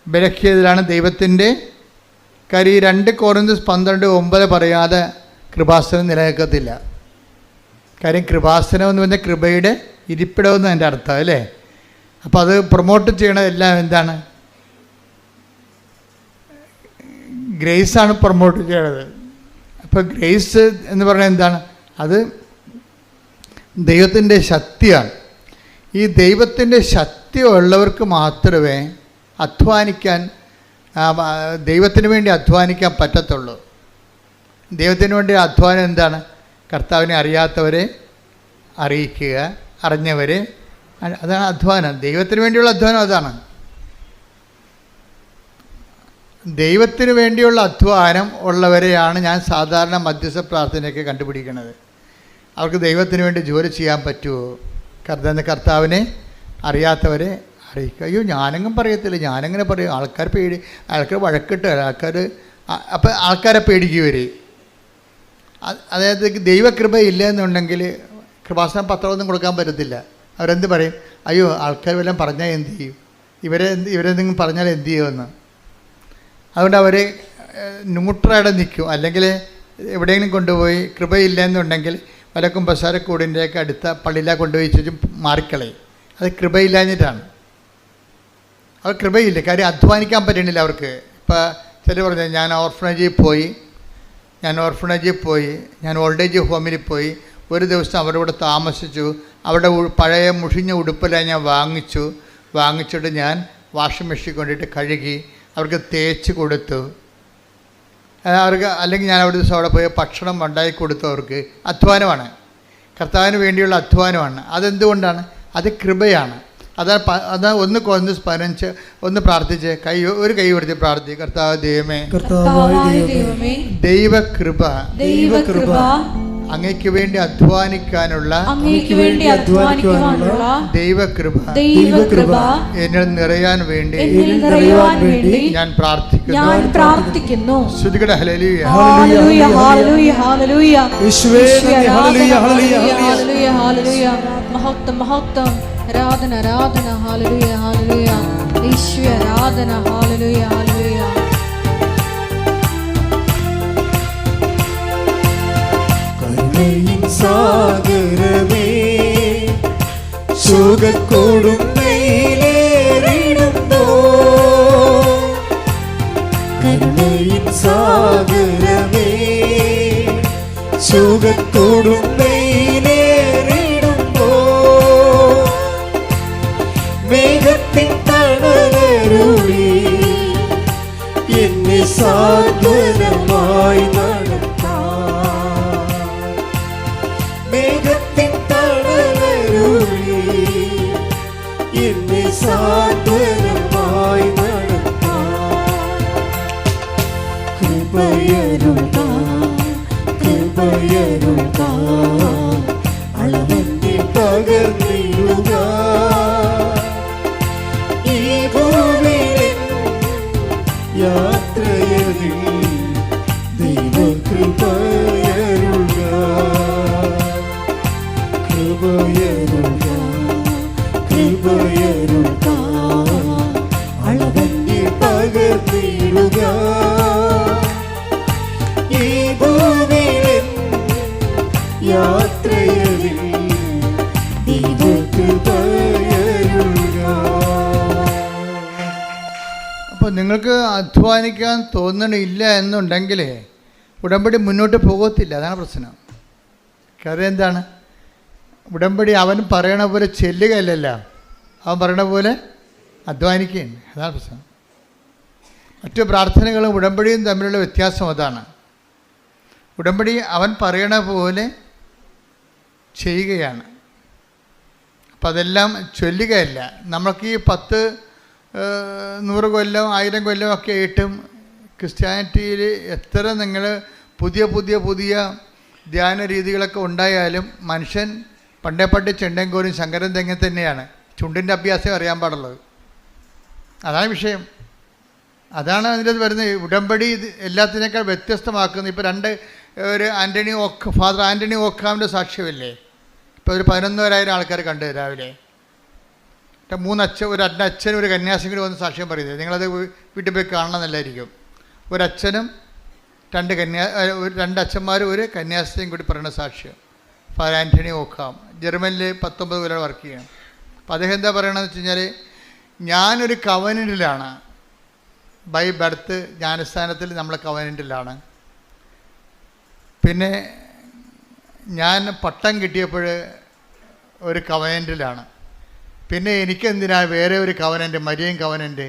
ബലഹീനതയിലാണ് ദൈവത്തിൻ്റെ കാര്യം. 2 കൊരിന്ത്യർ 12:9 പറയാതെ കൃപാസനം നിലനിൽക്കത്തില്ല. കാര്യം കൃപാസനം എന്ന് പറഞ്ഞാൽ കൃപയുടെ ഇരിപ്പിടമെന്ന് എൻ്റെ അർത്ഥം അല്ലേ. അപ്പോൾ അത് പ്രൊമോട്ട് ചെയ്യണതെല്ലാം എന്താണ്? ഗ്രേസാണ് പ്രൊമോട്ട് ചെയ്യണത്. അപ്പോൾ ഗ്രേസ് എന്ന് പറഞ്ഞാൽ എന്താണ്? അത് ദൈവത്തിൻ്റെ ശക്തിയാണ്. ഈ ദൈവത്തിൻ്റെ ശക്തി ഉള്ളവർക്ക് മാത്രമേ അധ്വാനിക്കാൻ, ദൈവത്തിന് വേണ്ടി അധ്വാനിക്കാൻ പറ്റത്തുള്ളൂ. ദൈവത്തിന് വേണ്ടി അധ്വാനം എന്താണ്? കർത്താവിനെ അറിയാത്തവരെ അറിയിക്കുക, അറിഞ്ഞവരെ, അതാണ് അധ്വാനം. ദൈവത്തിന് വേണ്ടിയുള്ള അധ്വാനം അതാണ്. ദൈവത്തിന് വേണ്ടിയുള്ള അധ്വാനം ഉള്ളവരെയാണ് ഞാൻ സാധാരണ മധ്യസ്ഥ പ്രാർത്ഥനയൊക്കെ കണ്ടുപിടിക്കുന്നത്. അവർക്ക് ദൈവത്തിന് വേണ്ടി ജോലി ചെയ്യാൻ പറ്റുമോ? കർത്താവിനെ അറിയാത്തവരെ അറിയിക്കുക. അയ്യോ ഞാനെങ്ങും പറയത്തില്ല, ഞാനെങ്ങനെ പറയും? ആൾക്കാർ ആൾക്കാർ വഴക്കിട്ട് അപ്പം ആൾക്കാരെ പേടിക്കും. അതായത് ദൈവകൃപ ഇല്ല എന്നുണ്ടെങ്കിൽ കൃപാസനം പത്രമൊന്നും കൊടുക്കാൻ പറ്റത്തില്ല. അവരെന്ത് പറയും? അയ്യോ ആൾക്കാർ വല്ലതും പറഞ്ഞാൽ എന്ത് ചെയ്യും? ഇവരെന്തെങ്കിലും പറഞ്ഞാൽ എന്ത് ചെയ്യുമെന്ന്. അതുകൊണ്ട് അവർ ന്യൂട്രലായിട്ട് നിൽക്കും. അല്ലെങ്കിൽ എവിടെയെങ്കിലും കൊണ്ടുപോയി കൃപയില്ല എന്നുണ്ടെങ്കിൽ വല്ല കുമ്പസാരക്കൂടിൻ്റെയൊക്കെ അടുത്ത പള്ളിയിലാണ് കൊണ്ടുപോയി വെച്ചും മാറിക്കളയും. അത് കൃപയില്ലാഞ്ഞിട്ടാണ്. അവർ കൃപയില്ല, കാര്യം അധ്വാനിക്കാൻ പറ്റണില്ല അവർക്ക്. ഇപ്പോൾ ചിലർ പറഞ്ഞു ഞാൻ ഓർഫനേജിൽ പോയി, ഞാൻ ഓൾഡ് ഏജ് ഹോമിൽ പോയി, ഒരു ദിവസം അവരുടെ കൂടെ താമസിച്ചു. അവിടെ പഴയ മുഷിഞ്ഞ ഉടുപ്പെല്ലാം ഞാൻ വാങ്ങിച്ചിട്ട് ഞാൻ വാഷിംഗ് മെഷീൻ കൊണ്ടിട്ട് കഴുകി അവർക്ക് തേച്ച് കൊടുത്തു. അവർക്ക് അല്ലെങ്കിൽ ഞാൻ ഒരു ദിവസം അവിടെ പോയി ഭക്ഷണം ഉണ്ടാക്കി കൊടുത്തു. അവർക്ക് അധ്വാനമാണ്, കർത്താവിന് വേണ്ടിയുള്ള അധ്വാനമാണ്. അതെന്തുകൊണ്ടാണ്? അത് കൃപയാണ്. അതാ 1 കൊരിന്ത്യർ 15 ഒന്ന് പ്രാർത്ഥിച്ച് ഒരു കൈ ഉയർത്തി പ്രാർത്ഥി. കർത്താവ് ദൈവമേ, ദൈവകൃപ അങ്ങയ്ക്ക് വേണ്ടി അധ്വാനിക്കാനുള്ള ദൈവകൃപ എന്നിൽ നിറയാൻ വേണ്ടി ഞാൻ പ്രാർത്ഥിക്കുന്നു. ശ്രുതികട ഹല്ലേലൂയ, ഹല്ലേലൂയ, ഹല്ലേലൂയ, ഹല്ലേലൂയ, യേശുവേ ഹല്ലേലൂയ, ഹല്ലേലൂയ, ഹല്ലേലൂയ, മഹത്വം, മഹത്വം, ആരാധന, ആരാധന, ഹല്ലേലൂയ, ഹല്ലേലൂയ, യേശുവേ ആരാധന, ഹല്ലേലൂയ, ഹല്ലേലൂയ. സാഗരമേ സുഖക്കൊടുമയിലേറിടുന്നോ, കരുണയിൻ സാഗരമേ സുഖക്കൊടുമയിലേറിടുന്നോ, മേഘത്തിൻ തണലരുളി എന്നെ സാന്ത്വനമായി സാന്ത്വനമായി കൃപയരുൾക അളവന്റെ പകർന്നിടുക ഈ ഭൂമിയിലെ യാത്രയിൽ ദൈവകൃപയരുൾക, കൃപയരുൾക, കൃപയരുൾക അളവന്റെ പകർന്നിടുക ഈ ഭൂമിയിലെ യാത്രയിൽ ദൈവകൃപയരുൾക. അപ്പോൾ നിങ്ങൾക്ക് അധ്വാനിക്കാൻ തോന്നണില്ല എന്നുണ്ടെങ്കിൽ ഉടമ്പടി മുന്നോട്ട് പോകത്തില്ല. അതാണ് പ്രശ്നം. കാര്യം എന്താണ്? ഉടമ്പടി അവൻ പറയണ പോലെ ചെല്ലുകയല്ലല്ല, അവൻ പറയണ പോലെ അധ്വാനിക്കുകയാണ്. അതാണ് പ്രശ്നം. മറ്റു പ്രാർത്ഥനകളും ഉടമ്പടിയും തമ്മിലുള്ള വ്യത്യാസം അതാണ്. ഉടമ്പടി അവൻ പറയണ പോലെ ചെയ്യുകയാണ്. അപ്പം അതെല്ലാം ചൊല്ലുകയല്ല. നമ്മൾക്ക് ഈ 10, 100 കൊല്ലം 1000 കൊല്ലം ഒക്കെ ആയിട്ടും ക്രിസ്ത്യാനിറ്റിയിൽ എത്ര നിങ്ങൾ പുതിയ പുതിയ പുതിയ ധ്യാന രീതികളൊക്കെ ഉണ്ടായാലും മനുഷ്യൻ പണ്ടേ ചെണ്ടയും കോരും ശങ്കരൻ തെങ്ങ തന്നെയാണ്. ചുണ്ടിൻ്റെ അഭ്യാസം അറിയാൻ പാടുള്ളത്. അതാണ് വിഷയം. അതാണ് അതിൻ്റെ വരുന്നത്. ഉടമ്പടി എല്ലാത്തിനേക്കാൾ വ്യത്യസ്തമാക്കുന്നത്. ഇപ്പോൾ ഫാദർ ആൻ്റണി ഓക്കാമിൻ്റെ സാക്ഷ്യമില്ലേ? ഇപ്പോൾ ഒരു 11,000 ആൾക്കാർ കണ്ടു രാവിലെ. 3 അച്ഛനും ഒരു കന്യാസിയും കൂടി വന്ന് സാക്ഷ്യം പറയുന്നത്. നിങ്ങളത് വീട്ടിൽ പോയി കാണണമെന്നല്ലായിരിക്കും. ഒരച്ഛനും 2 അച്ഛന്മാരും ഒരു കന്യാസിയും കൂടി പറയുന്ന സാക്ഷ്യം. ഫാദർ ആൻ്റണി ഓക്കാം ജർമ്മനിൽ 19 കൊല്ലം വർക്ക് ചെയ്യണം. അപ്പോൾ അദ്ദേഹം എന്താ പറയണമെന്ന് വെച്ച് കഴിഞ്ഞാൽ, ഞാനൊരു കവനൻറ്റിലാണ്. ബൈ ബർത്ത് ജ്ഞാനസ്ഥാനത്തിൽ നമ്മൾ കവനൻറ്റിലാണ്. പിന്നെ ഞാൻ പട്ടം കിട്ടിയപ്പോൾ ഒരു കവനൻറ്റിലാണ്. പിന്നെ എനിക്കെന്തിനാ വേറെ ഒരു കവനൻറ്റ്, മരിയൻ കവനൻറ്റ്?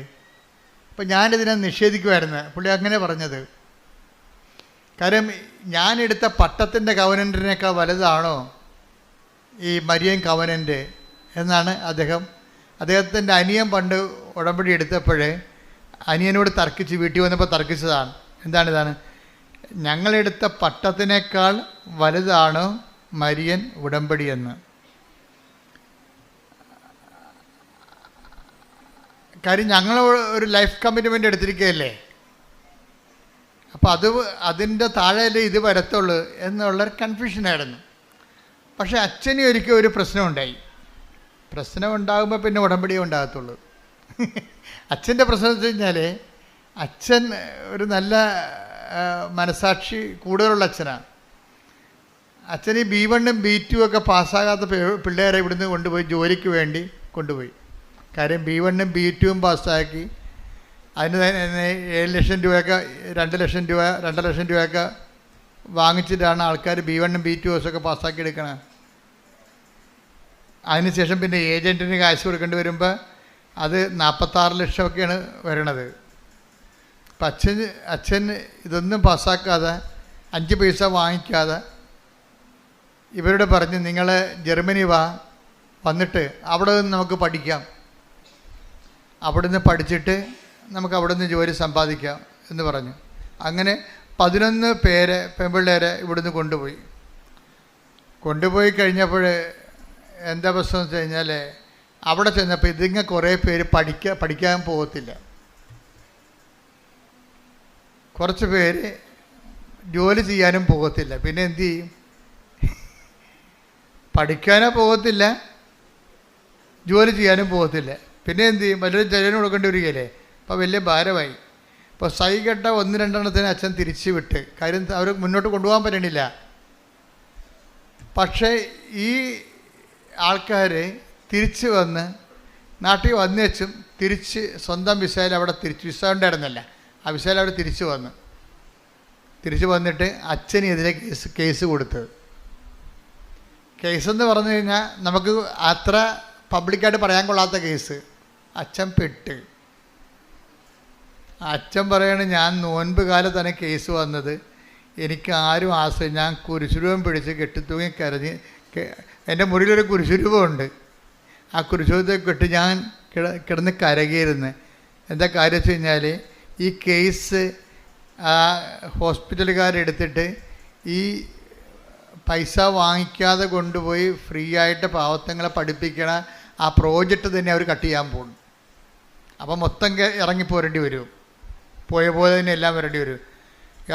അപ്പം ഞാനിതിനെ നിഷേധിക്കുമായിരുന്നു. പുള്ളി അങ്ങനെ പറഞ്ഞത്. കാര്യം ഞാനെടുത്ത പട്ടത്തിൻ്റെ കവനൻറ്റിനേക്കാൾ വലുതാണോ ഈ മരിയൻ കവനൻറ്റ് എന്നാണ് അദ്ദേഹത്തിൻ്റെ അനിയൻ പണ്ട് ഉടമ്പടി എടുത്തപ്പോഴേ അനിയനോട് തർക്കിച്ച് വീട്ടിൽ വന്നപ്പോൾ തർക്കിച്ചതാണ്. ഇതാണ്, ഞങ്ങളെടുത്ത പട്ടത്തിനേക്കാൾ വലുതാണോ മരിയൻ ഉടമ്പടി എന്ന്. കാര്യം ഞങ്ങൾ ഒരു ലൈഫ് കമ്മിറ്റ്മെൻ്റ് എടുത്തിരിക്കുകയല്ലേ. അപ്പോൾ അതിൻ്റെ താഴെയല്ലേ ഇത് വരത്തുള്ളൂ എന്നുള്ളൊരു കൺഫ്യൂഷനായിരുന്നു. പക്ഷേ അച്ഛന് ഒരിക്കലും ഒരു പ്രശ്നമുണ്ടായി. പ്രശ്നം ഉണ്ടാകുമ്പോൾ പിന്നെ ഉടമ്പടിയേ ഉണ്ടാകത്തുള്ളൂ. അച്ഛൻ്റെ പ്രശ്നം എന്ന് വെച്ച് കഴിഞ്ഞാൽ, അച്ഛൻ ഒരു നല്ല മനസാക്ഷി കൂടുതലുള്ള അച്ഛനാണ്. അച്ഛൻ ഈ B1 B2 ഒക്കെ പാസ്സാകാത്ത പിള്ളേരെ ഇവിടുന്ന് കൊണ്ടുപോയി ജോലിക്ക് വേണ്ടി കൊണ്ടുപോയി. കാര്യം B1 B2 പാസ്സാക്കി അതിന് തന്നെ 7 ലക്ഷം രൂപയൊക്കെ 2 ലക്ഷം രൂപ 2 ലക്ഷം രൂപയൊക്കെ വാങ്ങിച്ചിട്ടാണ് ആൾക്കാർ B1 B2 ഒക്കെ പാസ്സാക്കി എടുക്കണത്. അതിനുശേഷം പിന്നെ ഏജൻറ്റിന് കാശ് കൊടുക്കേണ്ടി വരുമ്പോൾ അത് 46 ലക്ഷമൊക്കെയാണ് വരണത്. അപ്പം അച്ഛൻ ഇതൊന്നും പാസ്സാക്കാതെ 5 പൈസ വാങ്ങിക്കാതെ ഇവരോട് പറഞ്ഞ്, നിങ്ങൾ ജർമ്മനി വന്നിട്ട് അവിടെ നിന്ന് നമുക്ക് പഠിക്കാം, അവിടെ നിന്ന് പഠിച്ചിട്ട് നമുക്ക് അവിടെ നിന്ന് ജോലി സമ്പാദിക്കാം എന്ന് പറഞ്ഞു. അങ്ങനെ 11 പെൺപിള്ളേരെ ഇവിടുന്ന് കൊണ്ടുപോയി കഴിഞ്ഞപ്പോൾ എന്താ പ്രശ്നം എന്ന് വെച്ച് കഴിഞ്ഞാൽ, അവിടെ ചെന്നപ്പോൾ കുറേ പേര് പഠിക്കാൻ പോകത്തില്ല. കുറച്ച് പേര് ജോലി ചെയ്യാനും പോകത്തില്ല. പിന്നെ എന്തു ചെയ്യും? പഠിക്കാനോ പോകത്തില്ല, ജോലി ചെയ്യാനും പോകത്തില്ല. പിന്നെ എന്തു ചെയ്യും? വലിയൊരു ജലന് കൊടുക്കേണ്ടി വരികയല്ലേ. അപ്പോൾ വലിയ ഭാരമായി. ഇപ്പോൾ സൈകെട്ട 1-2 എണ്ണത്തിന് അച്ഛൻ തിരിച്ചു വിട്ട്. കാര്യം അവർ മുന്നോട്ട് കൊണ്ടുപോകാൻ പറ്റണില്ല. പക്ഷേ ഈ ആൾക്കാർ തിരിച്ച് വന്ന് നാട്ടിൽ വന്നു വെച്ചും തിരിച്ച് സ്വന്തം വിസയിൽ അവിടെ വിസ ഉണ്ടായിരുന്നില്ല, ആ വിസയിൽ അവിടെ തിരിച്ച് വന്നിട്ട് അച്ഛനെതിരെ കേസ് കൊടുത്തത്. കേസെന്ന് പറഞ്ഞു കഴിഞ്ഞാൽ നമുക്ക് അത്ര പബ്ലിക്കായിട്ട് പറയാൻ കൊള്ളാത്ത കേസ്. അച്ഛൻ പെട്ട്. അച്ഛൻ പറയണ, ഞാൻ നോൻപ് കാലത്താണ് കേസ് വന്നത്, എനിക്ക് ആരും ആശ്രയം, ഞാൻ കുരിശുരൂപം പിടിച്ച് കെട്ടിത്തൂങ്ങി കരഞ്ഞ്, എൻ്റെ മുറിയിലൊരു കുരിശുരൂപമുണ്ട്, ആ കുരിശുരൂപത്തെ കെട്ടി ഞാൻ കിടന്ന് കരകിയിരുന്നു. എന്താ കാര്യം വെച്ച് കഴിഞ്ഞാൽ, ഈ കേസ് ഹോസ്പിറ്റലുകാരെടുത്തിട്ട് ഈ പൈസ വാങ്ങിക്കാതെ കൊണ്ടുപോയി ഫ്രീ ആയിട്ട് പാവത്തങ്ങളെ പഠിപ്പിക്കണ ആ പ്രോജക്റ്റ് തന്നെ അവർ കട്ട് ചെയ്യാൻ പോകുന്നു. അപ്പം മൊത്തം ഇറങ്ങിപ്പോരേണ്ടി വരും, പോയ പോലെ തന്നെ എല്ലാം വരേണ്ടി വരും.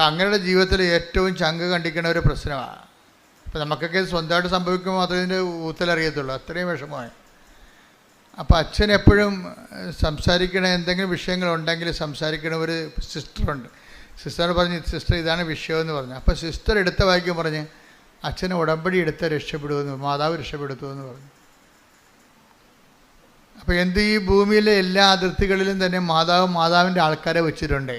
അങ്ങനെയുള്ള ജീവിതത്തിൽ ഏറ്റവും ചങ്ക് കണ്ടിക്കുന്ന ഒരു പ്രശ്നമാണ്. അപ്പം നമുക്കൊക്കെ സ്വന്തമായിട്ട് സംഭവിക്കുമ്പോൾ മാത്രമേ ഇതിൻ്റെ ഊത്തലറിയത്തുള്ളൂ, അത്രയും വിഷമമായി. അപ്പോൾ അച്ഛൻ എപ്പോഴും സംസാരിക്കണ എന്തെങ്കിലും വിഷയങ്ങളുണ്ടെങ്കിൽ സംസാരിക്കണ ഒരു സിസ്റ്ററുണ്ട്. സിസ്റ്റർ പറഞ്ഞ്, സിസ്റ്റർ ഇതാണ് വിഷയമെന്ന് പറഞ്ഞു. അപ്പോൾ സിസ്റ്റർ എടുത്ത വാക്യം പറഞ്ഞ്, അച്ഛനെ ഉടമ്പടി എടുത്ത് രക്ഷപ്പെടുമെന്ന്, മാതാവ് രക്ഷപ്പെടുത്തുമെന്ന് പറഞ്ഞു. അപ്പോൾ ഈ ഭൂമിയിലെ എല്ലാ അതിർത്തികളിലും തന്നെ മാതാവിൻ്റെ ആൾക്കാരെ വെച്ചിട്ടുണ്ട്.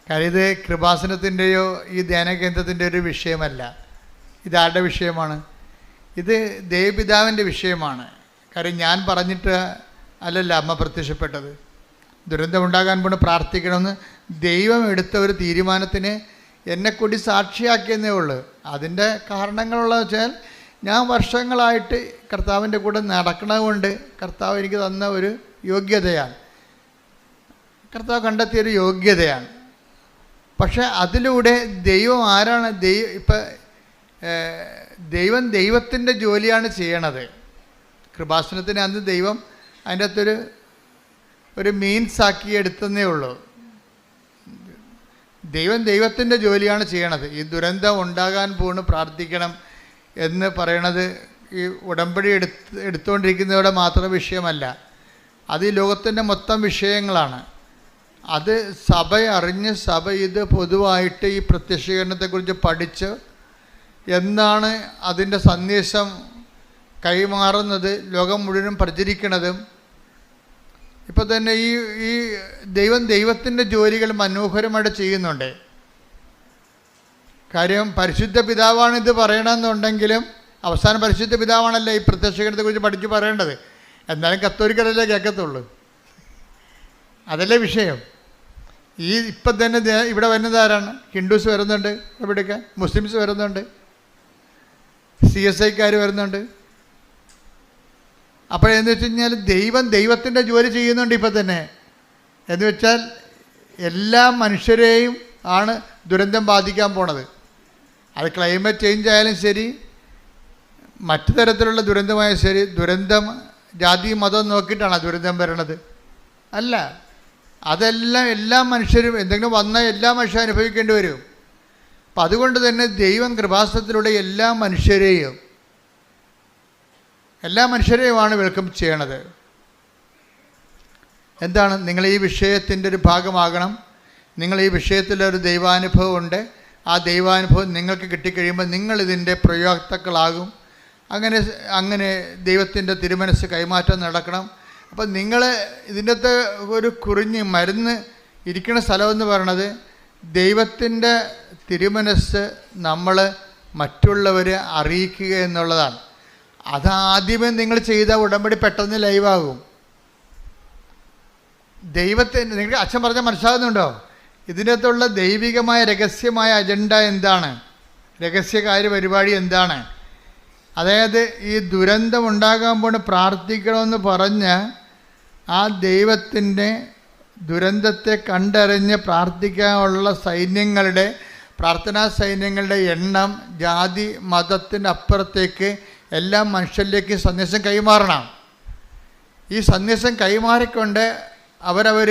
കാര്യം ഇത് കൃപാസനത്തിൻ്റെയോ ഈ ധ്യാനകേന്ദ്രത്തിൻ്റെ ഒരു വിഷയമല്ല. ഇതാരുടെ വിഷയമാണ്? ഇത് ദേവപിതാവിൻ്റെ വിഷയമാണ്. കാര്യം ഞാൻ പറഞ്ഞിട്ട് അല്ലല്ല അമ്മ പ്രത്യക്ഷപ്പെട്ടത്. ദുരന്തമുണ്ടാകാൻ പോണ് പ്രാർത്ഥിക്കണമെന്ന് ദൈവം എടുത്ത ഒരു തീരുമാനത്തിന് എന്നെക്കൂടി സാക്ഷിയാക്കിയെന്നേ ഉള്ളൂ. അതിൻ്റെ കാരണങ്ങളുള്ളത് വെച്ചാൽ ഞാൻ വർഷങ്ങളായിട്ട് കർത്താവിൻ്റെ കൂടെ നടക്കണത് കൊണ്ട് കർത്താവ് എനിക്ക് തന്ന ഒരു യോഗ്യതയാണ്, കർത്താവ് കണ്ടെത്തിയൊരു യോഗ്യതയാണ്. പക്ഷെ അതിലൂടെ ദൈവം ആരാണ്? ദൈവം ദൈവത്തിൻ്റെ ജോലിയാണ് ചെയ്യണത്. കൃപാസനത്തിന് അന്ന് ദൈവം അതിൻ്റെ അകത്തൊരു മീൻസാക്കി എടുത്തതേ ഉള്ളൂ. ദൈവം ദൈവത്തിൻ്റെ ജോലിയാണ് ചെയ്യണത്. ഈ ദുരന്തം ഉണ്ടാകാൻ പോണ് പ്രാർത്ഥിക്കണം എന്ന് പറയണത് ഈ ഉടമ്പടി എടുത്തുകൊണ്ടിരിക്കുന്നവരുടെ മാത്രം വിഷയമല്ല, അത് ഈ ലോകത്തിൻ്റെ മൊത്തം വിഷയങ്ങളാണ്. അത് സഭ അറിഞ്ഞ് സഭ ഇത് പൊതുവായിട്ട് ഈ പ്രത്യക്ഷീകരണത്തെക്കുറിച്ച് പഠിച്ച് എന്താണ് അതിൻ്റെ സന്ദേശം കൈമാറുന്നത്, ലോകം മുഴുവനും പ്രചരിക്കണതും. ഇപ്പോൾ തന്നെ ഈ ദൈവത്തിൻ്റെ ജോലികൾ മനോഹരമായിട്ട് ചെയ്യുന്നുണ്ട്. കാര്യം പരിശുദ്ധ പിതാവാണ് ഇത് പറയണമെന്നുണ്ടെങ്കിലും അവസാനം പരിശുദ്ധ പിതാവാണല്ലോ ഈ പ്രത്യക്ഷീകരണത്തെക്കുറിച്ച് പഠിച്ച് പറയേണ്ടത്. എന്നാലും കത്തോലിക്കരല്ലേ കേൾക്കത്തുള്ളൂ, അതല്ലേ വിഷയം. ഇപ്പം തന്നെ ഇവിടെ വരുന്നത് ആരാണ്? ഹിന്ദുസ് വരുന്നുണ്ട്, ഇവിടെയൊക്കെ മുസ്ലിംസ് വരുന്നുണ്ട്, CSIക്കാർ വരുന്നുണ്ട്. അപ്പോഴെന്ന് വെച്ച് കഴിഞ്ഞാൽ ദൈവത്തിൻ്റെ ജോലി ചെയ്യുന്നുണ്ട് ഇപ്പം തന്നെ. എന്ന് വെച്ചാൽ എല്ലാ മനുഷ്യരെയും ആണ് ദുരന്തം ബാധിക്കാൻ പോണത്. അത് ക്ലൈമറ്റ് ചേഞ്ച് ആയാലും ശരി, മറ്റു തരത്തിലുള്ള ദുരന്തമായാലും ശരി. ദുരന്തം ജാതി മതം നോക്കിയിട്ടാണ് ദുരന്തം വരണത്? അല്ല, അതെല്ലാം എല്ലാ മനുഷ്യരും എന്തെങ്കിലും വന്നാൽ എല്ലാ മനുഷ്യരും അനുഭവിക്കേണ്ടി വരും. അപ്പം അതുകൊണ്ട് തന്നെ ദൈവം കൃപാസനത്തിലൂടെ എല്ലാ മനുഷ്യരെയുമാണ് വെൽക്കം ചെയ്യണത്. എന്താണ്? നിങ്ങൾ ഈ വിഷയത്തിൻ്റെ ഒരു ഭാഗമാകണം. നിങ്ങൾ ഈ വിഷയത്തിലൊരു ദൈവാനുഭവം ഉണ്ട്. ആ ദൈവാനുഭവം നിങ്ങൾക്ക് കിട്ടിക്കഴിയുമ്പോൾ നിങ്ങളിതിൻ്റെ പ്രയോക്താക്കളാകും. അങ്ങനെ ദൈവത്തിൻ്റെ തിരുമനസ് കൈമാറ്റം നടക്കണം. അപ്പം നിങ്ങൾ ഇതിൻ്റെ അകത്ത് ഒരു കുറിഞ്ഞ് മരുന്ന് ഇരിക്കുന്ന സ്ഥലമെന്ന് പറയണത് ദൈവത്തിൻ്റെ തിരുമനസ് നമ്മൾ മറ്റുള്ളവരെ അറിയിക്കുക എന്നുള്ളതാണ്. അതാദ്യമേ നിങ്ങൾ ചെയ്ത ഉടമ്പടി പെട്ടെന്ന് ലൈവാകും. നിങ്ങൾക്ക് അച്ഛൻ പറഞ്ഞാൽ മനസ്സിലാകുന്നുണ്ടോ? ഇതിനകത്തുള്ള ദൈവികമായ രഹസ്യമായ അജണ്ട എന്താണ്? രഹസ്യകാര്യ പരിപാടി എന്താണ്? അതായത് ഈ ദുരന്തം ഉണ്ടാകാൻ പോണ് പ്രാർത്ഥിക്കണമെന്ന് പറഞ്ഞ് ആ ദൈവത്തിൻ്റെ ദുരന്തത്തെ കണ്ടറിഞ്ഞ് പ്രാർത്ഥിക്കാനുള്ള പ്രാർത്ഥനാ സൈന്യങ്ങളുടെ എണ്ണം ജാതി മതത്തിൻ്റെ അപ്പുറത്തേക്ക് എല്ലാ മനുഷ്യരിലേക്ക് സന്ദേശം കൈമാറണം. ഈ സന്ദേശം കൈമാറിക്കൊണ്ട് അവരവർ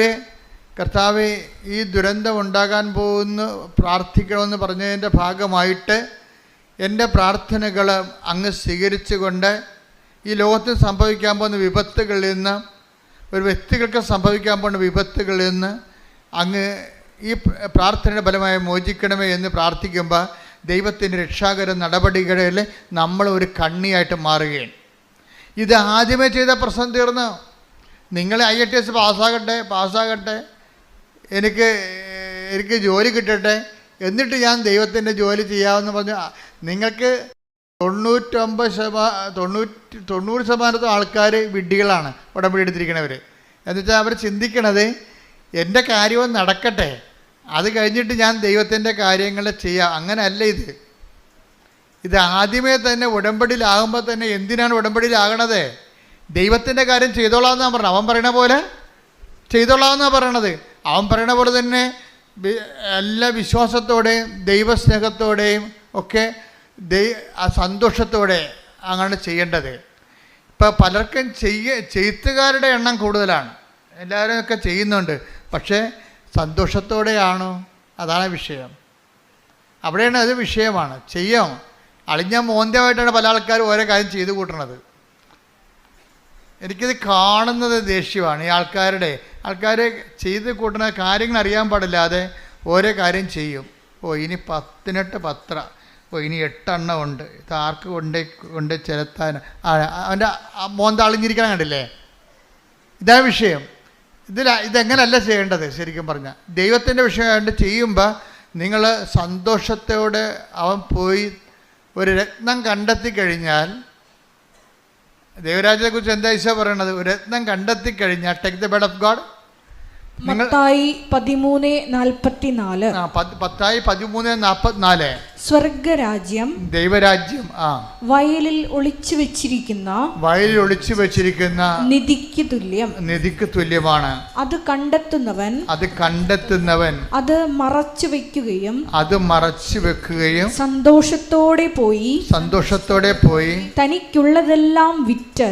കർത്താവെ ഈ ദുരന്തം ഉണ്ടാകാൻ പോകുന്നു പ്രാർത്ഥിക്കണമെന്ന് പറഞ്ഞതിൻ്റെ ഭാഗമായിട്ട് എൻ്റെ പ്രാർത്ഥനകൾ അങ്ങ് സ്വീകരിച്ചുകൊണ്ട് ഈ ലോകത്തിൽ സംഭവിക്കാൻ പോകുന്ന വിപത്തുകളിൽ നിന്ന്, ഒരു വ്യക്തികൾക്ക് സംഭവിക്കാൻ പോകുന്ന വിപത്തുകളിൽ നിന്ന് അങ്ങ് ഈ പ്രാർത്ഥനയുടെ ഫലമായി മോചിക്കണമേ എന്ന് പ്രാർത്ഥിക്കുമ്പോൾ ദൈവത്തിൻ്റെ രക്ഷാകര നടപടികളിൽ നമ്മൾ ഒരു കണ്ണിയായിട്ട് മാറുകയാണ്. ഇത് ആദ്യമേ ചെയ്ത പ്രശ്നം തീർന്നു. നിങ്ങൾ IATS പാസ്സാകട്ടെ, എനിക്ക് ജോലി കിട്ടട്ടെ, എന്നിട്ട് ഞാൻ ദൈവത്തിൻ്റെ ജോലി ചെയ്യാമെന്ന് പറഞ്ഞു. നിങ്ങൾക്ക് 90% ആൾക്കാർ വിഡ്ഢികളാണ് ഉടമ്പടി എടുത്തിരിക്കണവർ. എന്നുവെച്ചാൽ അവർ ചിന്തിക്കണത് എൻ്റെ കാര്യവും നടക്കട്ടെ, അത് കഴിഞ്ഞിട്ട് ഞാൻ ദൈവത്തിൻ്റെ കാര്യങ്ങൾ ചെയ്യാം. അങ്ങനെയല്ല ഇത് ആദ്യമേ തന്നെ ഉടമ്പടിയിലാകുമ്പോൾ തന്നെ എന്തിനാണ് ഉടമ്പടിയിലാകണത്? ദൈവത്തിൻ്റെ കാര്യം ചെയ്തോളാമെന്നാണ് പറഞ്ഞത്. അവൻ പറയണ പോലെ ചെയ്തോളാമെന്നാണ് പറയണത്. അവൻ പറയണ പോലെ തന്നെ എല്ലാ വിശ്വാസത്തോടെയും ദൈവസ്നേഹത്തോടെയും ഒക്കെ സന്തോഷത്തോടെ അങ്ങനെ ചെയ്യേണ്ടത്. ഇപ്പം പലർക്കും ചെയ്ത്തുകാരുടെ എണ്ണം കൂടുതലാണ്, എല്ലാവരും ഒക്കെ ചെയ്യുന്നുണ്ട്. പക്ഷേ സന്തോഷത്തോടെയാണോ? അതാണ് വിഷയം. അവിടെയാണ് അത് വിഷയമാണ്. ചെയ്യാം അളിഞ്ഞ മോന്തമായിട്ടാണ് പല ആൾക്കാരും ഓരോ കാര്യം ചെയ്തു കൂട്ടണത്. എനിക്കിത് കാണുന്നത് ദേഷ്യമാണ്. ഈ ആൾക്കാർ ചെയ്ത് കൂട്ടുന്ന കാര്യങ്ങൾ അറിയാൻ പാടില്ലാതെ ഓരോ കാര്യം ചെയ്യും. ഇനി 10 പത്ര, ഇനി 8 എണ്ണം ഉണ്ട്, ഇത് ആർക്ക് കൊണ്ട് ചെലുത്താൻ, അവൻ്റെ മോന്ത അളിഞ്ഞിരിക്കണം കണ്ടില്ലേ? ഇതാ വിഷയം. ഇതെങ്ങനെയല്ല ചെയ്യേണ്ടത്. ശരിക്കും പറഞ്ഞാൽ ദൈവത്തിൻ്റെ വിഷയമായിട്ട് ചെയ്യുമ്പോൾ നിങ്ങൾ സന്തോഷത്തോടെ അവൻ പോയി ഒരു രത്നം കണ്ടെത്തി കഴിഞ്ഞാൽ ദൈവരാജ്യത്തെക്കുറിച്ച് എന്താ ഈശോ പറയണത്? ഒരു രത്നം കണ്ടെത്തി കഴിഞ്ഞാൽ take the bed of God. Mathai 13:44. Mathai 13:44. സ്വർഗരാജ്യം ദൈവരാജ്യം വയലിൽ ഒളിച്ചു വെച്ചിരിക്കുന്ന നിധിക്ക് തുല്യമാണ്. അത് കണ്ടെത്തുന്നവൻ അത് മറച്ചു വെക്കുകയും സന്തോഷത്തോടെ പോയി തനിക്കുള്ളതെല്ലാം വിറ്റ്.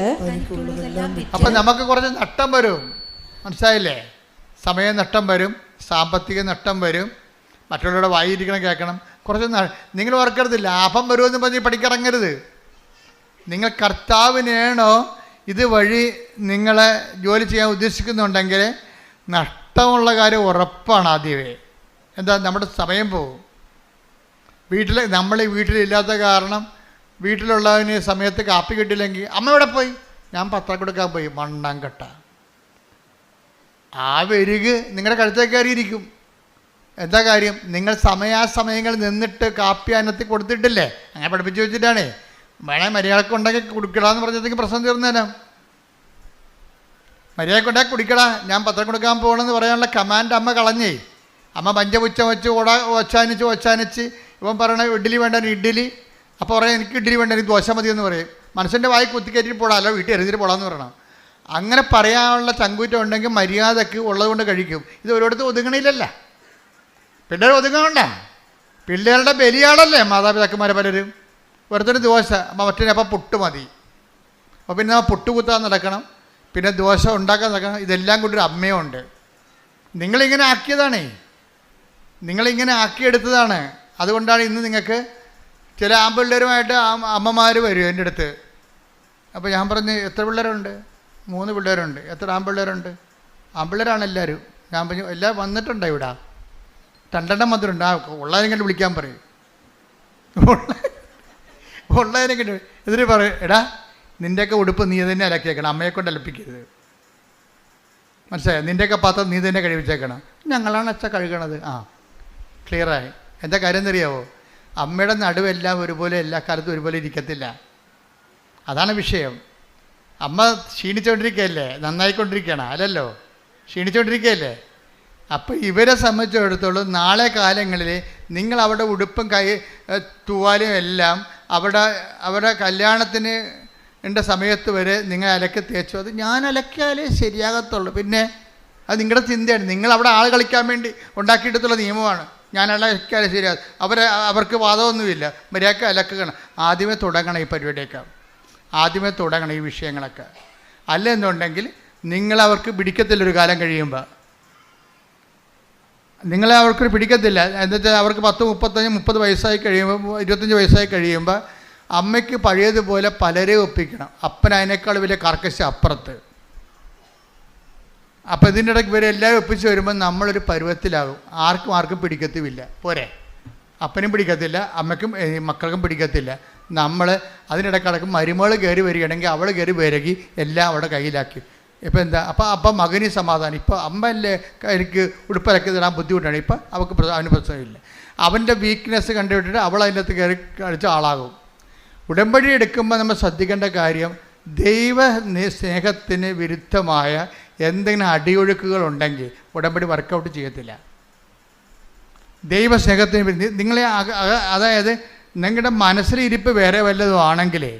അപ്പൊ നമുക്ക് കുറച്ച് നഷ്ടം വരും, മനസ്സിലായില്ലേ? സമയ നഷ്ടം വരും, സാമ്പത്തിക നഷ്ടം വരും, മറ്റുള്ളവരുടെ വായിരിക്കണം കേൾക്കണം. കുറച്ച് നിങ്ങൾ ഓർക്കരുത് ലാഭം വരുമെന്ന് പറഞ്ഞ് പഠിക്കിറങ്ങരുത്. നിങ്ങൾ കർത്താവിനാണോ ഇതുവഴി നിങ്ങളെ ജോലി ചെയ്യാൻ ഉദ്ദേശിക്കുന്നുണ്ടെങ്കിൽ നഷ്ടമുള്ള കാര്യം ഉറപ്പാണ് ആദ്യമേ. എന്താ? നമ്മുടെ സമയം പോകും. നമ്മൾ വീട്ടിലില്ലാത്ത കാരണം വീട്ടിലുള്ളതിന് സമയത്ത് കാപ്പി കിട്ടില്ലെങ്കിൽ അമ്മ എവിടെ പോയി? ഞാൻ പത്രം കൊടുക്കാൻ പോയി. മണ്ണാൻ കെട്ട ആ വെരുക് നിങ്ങളുടെ കഴുത്തേക്ക് കയറിയിരിക്കും. എന്താ കാര്യം? നിങ്ങൾ സമയാസമയങ്ങൾ നിന്നിട്ട് കാപ്പി അന്നത്തിൽ കൊടുത്തിട്ടില്ലേ? അങ്ങനെ പഠിപ്പിച്ച് വെച്ചിട്ടാണേ. വേണേൽ മര്യാദക്ക് ഉണ്ടാക്കി കുടിക്കടാന്ന് പറഞ്ഞത്തേക്ക് പ്രശ്നം തീർന്നേനാ. മര്യാദക്ക് ഉണ്ടാക്കി കുടിക്കടാ, ഞാൻ പത്രം കൊടുക്കാൻ പോകണമെന്ന് പറയാനുള്ള കമാൻഡ് അമ്മ കളഞ്ഞേ. അമ്മ പഞ്ചപുച്ച വെച്ച് ഒച്ചാനിച്ച് ഇവൻ പറയണ ഇഡ്ഡലി വേണ്ട ഇഡ്ഡലി. അപ്പോൾ പറയാം എനിക്ക് ഇഡ്ഡലി വേണ്ട എനിക്ക് ദോശ മതി എന്ന് പറയും. മനുഷ്യൻ്റെ വായി കുത്തിക്കയറ്റിട്ട് പോടാ, അല്ല വീട്ടിൽ എറിഞ്ഞിട്ട് പോടാന്ന് പറയണം. അങ്ങനെ പറയാനുള്ള ചങ്കൂറ്റം ഉണ്ടെങ്കിൽ മര്യാദക്ക് ഉള്ളതുകൊണ്ട് കഴിക്കും. ഇത് ഒരിടത്ത് ഒതുങ്ങണില്ലല്ല. പിള്ളേർ ഒതുങ്ങണ്ട. പിള്ളേരുടെ ബലിയാടല്ലേ മാതാപിതാക്കന്മാരെ പലരും. ഒരുത്തൊരു ദോശ മറ്റേ അപ്പം പുട്ട് മതി. അപ്പോൾ പിന്നെ പുട്ട് കുത്താൻ നടക്കണം, പിന്നെ ദോശ ഉണ്ടാക്കാൻ നടക്കണം. ഇതെല്ലാം കൂടി ഒരു അമ്മയുണ്ട്. നിങ്ങളിങ്ങനെ ആക്കിയതാണേ, നിങ്ങളിങ്ങനെ ആക്കിയെടുത്തതാണ്. അതുകൊണ്ടാണ് ഇന്ന് നിങ്ങൾക്ക് ചില ആൺപിള്ളേരുമായിട്ട് അമ്മമാർ വരും എൻ്റെ അടുത്ത്. അപ്പോൾ ഞാൻ പറഞ്ഞു എത്ര പിള്ളേരുണ്ട്? 3 പിള്ളേരുണ്ട്. എത്ര ആൺപിള്ളേരുണ്ട്? ആൺപിള്ളേരാണ് എല്ലാവരും. ഞാൻ പറഞ്ഞു എല്ലാം വന്നിട്ടുണ്ടോ ഇവിടെ? 2 വന്നിട്ടുണ്ട്. ഉള്ളതിനെ കണ്ട് വിളിക്കാൻ പറയും. ഉള്ളതിനെ കണ്ട് ഇതിന് പറയും എടാ നിൻ്റെയൊക്കെ ഉടുപ്പ് നീ തന്നെ അലക്കിയേക്കണം, അമ്മയെ കൊണ്ട് അലപ്പിക്കരുത്. മനസ്സിലായോ? നിൻ്റെയൊക്കെ പാത്രം നീ തന്നെ കഴിവിച്ചേക്കണം. ഞങ്ങളാണ് അച്ഛ കഴുകണത്. ക്ലിയറായി. എന്താ കാര്യം എന്നറിയാവോ? അമ്മയുടെ നടുവെല്ലാം ഒരുപോലെ എല്ലാ കാലത്തും ഒരുപോലെ ഇരിക്കത്തില്ല. അതാണ് വിഷയം. അമ്മ ക്ഷീണിച്ചുകൊണ്ടിരിക്കുകയല്ലേ, നന്നായിക്കൊണ്ടിരിക്കുകയാണ് അല്ലല്ലോ, ക്ഷീണിച്ചുകൊണ്ടിരിക്കുകയല്ലേ. അപ്പോൾ ഇവരെ സംബന്ധിച്ചിടത്തോളം നാളെ കാലങ്ങളിൽ നിങ്ങൾ അവരുടെ ഉടുപ്പും തൂവാലും എല്ലാം അവരുടെ കല്യാണത്തിന് സമയത്ത് വരെ നിങ്ങൾ അലക്കി തേച്ചു. അത് ഞാൻ അലക്കിയാലേ ശരിയാകത്തുള്ളൂ. പിന്നെ അത് നിങ്ങളുടെ ചിന്തയാണ്. നിങ്ങൾ അവിടെ ആൾ കളിക്കാൻ വേണ്ടി ഉണ്ടാക്കിയിട്ടുള്ള നിയമമാണ്. ഞാൻ അലക്കിയാലേ ശരിയാകും. അവർക്ക് വാദമൊന്നുമില്ല. മര്യാദക്ക് അലക്കണം. ആദ്യമേ തുടങ്ങണം ഈ പരിപാടിയൊക്കെ, ആദ്യമേ തുടങ്ങണം ഈ വിഷയങ്ങളൊക്കെ. അല്ലെന്നുണ്ടെങ്കിൽ നിങ്ങളവർക്ക് പിടിക്കത്തില്ല. ഒരു കാലം കഴിയുമ്പോൾ നിങ്ങളെ അവർക്ക് പിടിക്കത്തില്ല. എന്താ വെച്ചാൽ അവർക്ക് 10, 35, 30 വയസ്സായി കഴിയുമ്പോൾ, 25 വയസ്സായി കഴിയുമ്പോൾ അമ്മയ്ക്ക് പഴയതുപോലെ പലരെ ഒപ്പിക്കണം. അപ്പൻ അതിനേക്കാൾ വലിയ കർക്കശ അപ്പുറത്ത്. അപ്പോൾ ഇതിൻ്റെ ഇടയ്ക്ക് ഇവരെല്ലാവരും ഒപ്പിച്ച് വരുമ്പോൾ നമ്മളൊരു പരുവത്തിലാകും. ആർക്കും പിടിക്കത്തുമില്ല. പോരെ? അപ്പനും പിടിക്കത്തില്ല, അമ്മയ്ക്കും മക്കൾക്കും പിടിക്കത്തില്ല. നമ്മൾ അതിനിടക്കിടക്ക് മരുമകൾ കയറി വരികയാണെങ്കിൽ അവൾ കയറി വിരകി എല്ലാം അവിടെ കയ്യിലാക്കി. ഇപ്പം എന്താ? അപ്പം മകന് സമാധാനം. ഇപ്പോൾ അമ്മയല്ലേ എനിക്ക് ഉടുപ്പിലൊക്കെ തരാൻ ബുദ്ധിമുട്ടാണ്. ഇപ്പം അവന് പ്രശ്നമില്ല. അവൻ്റെ വീക്ക്നെസ് കണ്ടുവിട്ടിട്ട് അവൾ അതിൻ്റെ അകത്ത് കയറി കളിച്ച ആളാകും. ഉടമ്പടി എടുക്കുമ്പോൾ നമ്മൾ ശ്രദ്ധിക്കേണ്ട കാര്യം, ദൈവ സ്നേഹത്തിന് വിരുദ്ധമായ എന്തെങ്കിലും അടിയൊഴുക്കുകളുണ്ടെങ്കിൽ ഉടമ്പടി വർക്കൗട്ട് ചെയ്യത്തില്ല. ദൈവസ്നേഹത്തിന് നിങ്ങളെ അതായത് നിങ്ങളുടെ മനസ്സിലിരിപ്പ് വേറെ വല്ലതും ആണെങ്കിലേ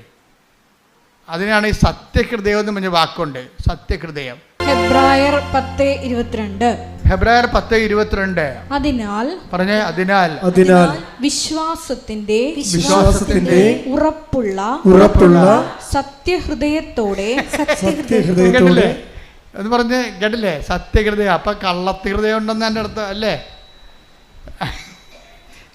അതിനാണ് ഈ സത്യഹൃദയം എന്ന് പറഞ്ഞ വാക്കുണ്ട്. സത്യഹൃദയം. ഹെബ്രായർ 10:22. ഹെബ്രായർ 10:22. അതിനാൽ വിശ്വാസത്തിന്റെ ഉറപ്പുള്ള സത്യഹൃദയത്തോടെ എന്ന് പറഞ്ഞ് കേട്ടില്ലേ? സത്യഹൃദയം. അപ്പം കള്ളഹൃദയം ഉണ്ടെന്ന് എൻ്റെ അടുത്ത് അല്ലേ?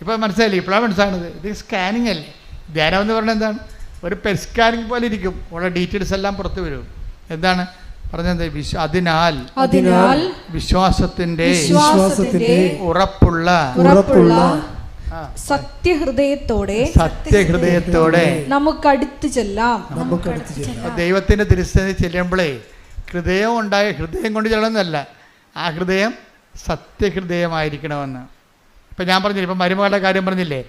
ഇപ്പം മനസ്സിലായില്ലേ? ഇപ്പോഴാണ് മനസ്സിലാകുന്നത്. ഇത് സ്കാനിങ് അല്ലേ? ധ്യാനം എന്ന് പറഞ്ഞാൽ എന്താണ്? ഒരു പെറ്റ് സ്കാനിങ് പോലെ ഇരിക്കും. ഉള്ള ഡീറ്റെയിൽസ് എല്ലാം പുറത്തു വരും. എന്താണ് പറഞ്ഞത്? അതിനാൽ വിശ്വാസത്തിന്റെ ഉറപ്പുള്ള സത്യഹൃദയത്തോടെ നമുക്കടുത്ത് ചെല്ലാം. ദൈവത്തിന്റെ തിരുസന്നിധി ചെല്ലുമ്പോഴേ ഹൃദയം ഹൃദയം കൊണ്ട് ചെല്ലണമെന്നല്ല, ആ ഹൃദയം സത്യഹൃദയമായിരിക്കണമെന്ന്. ഇപ്പം ഞാൻ പറഞ്ഞില്ലേ, ഇപ്പം മരുമകളുടെ കാര്യം പറഞ്ഞില്ലേ,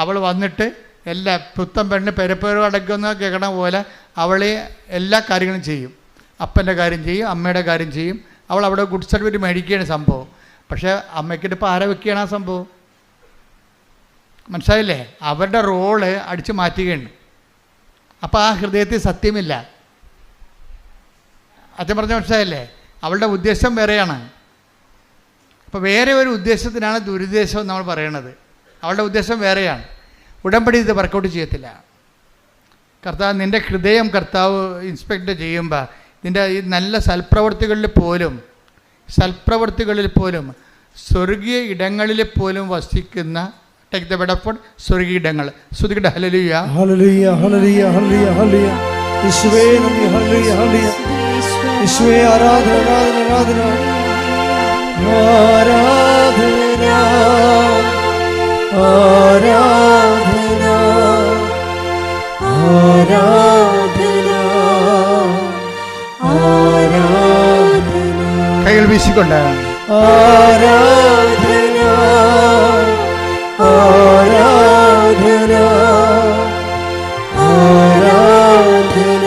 അവൾ വന്നിട്ട് എല്ലാ പുത്തൻ പെണ്ണ് പെരപ്പേരും അടയ്ക്കുന്ന കേൾക്കണ പോലെ അവളെ എല്ലാ കാര്യങ്ങളും ചെയ്യും. അപ്പൻ്റെ കാര്യം ചെയ്യും, അമ്മയുടെ കാര്യം ചെയ്യും. അവൾ അവിടെ ഗുഡ് സർട്ടിഫിക്കറ്റ് മേടിക്കുകയാണ് സംഭവം. പക്ഷേ അമ്മയ്ക്കിട്ട് ഇപ്പോൾ ആരെ വെക്കുകയാണ് ആ സംഭവം? മനസ്സിലായില്ലേ? അവരുടെ റോള് അടിച്ചു മാറ്റുകയാണ്. അപ്പോൾ ആ ഹൃദയത്തിൽ സത്യമില്ല. അച്ഛൻ പറഞ്ഞ മനസ്സിലായില്ലേ? അവളുടെ ഉദ്ദേശം വേറെയാണ്. അപ്പോൾ വേറെ ഒരു ഉദ്ദേശത്തിനാണ് ദുരുദ്ദേശം നമ്മൾ പറയണത്. അവളുടെ ഉദ്ദേശം വേറെയാണ്. ഉടമ്പടി ഇത് വർക്കൗട്ട് ചെയ്യത്തില്ല. കർത്താവ് നിൻ്റെ ഹൃദയം കർത്താവ് ഇൻസ്പെക്ട് ചെയ്യുമ്പോൾ നിൻ്റെ ഈ നല്ല സൽപ്രവൃത്തികളിൽ പോലും സ്വർഗീയ ഇടങ്ങളിൽ പോലും വസിക്കുന്ന take the bed of God സ്വർഗീയ ഇടങ്ങൾ. സ്തുതിക്കട്ടെ. Hallelujah hallelujah hallelujah hallelujah hallelujah. യേശുവേ നന്ദി. Hallelujah hallelujah. യേശുവേ ആരാധന ആരാധന ആരാധന ആരാധന ആരാധന ആരാധന. കൈകൾ വീശിക്കൊണ്ട് ആരാധന ആരാധന ആരാധന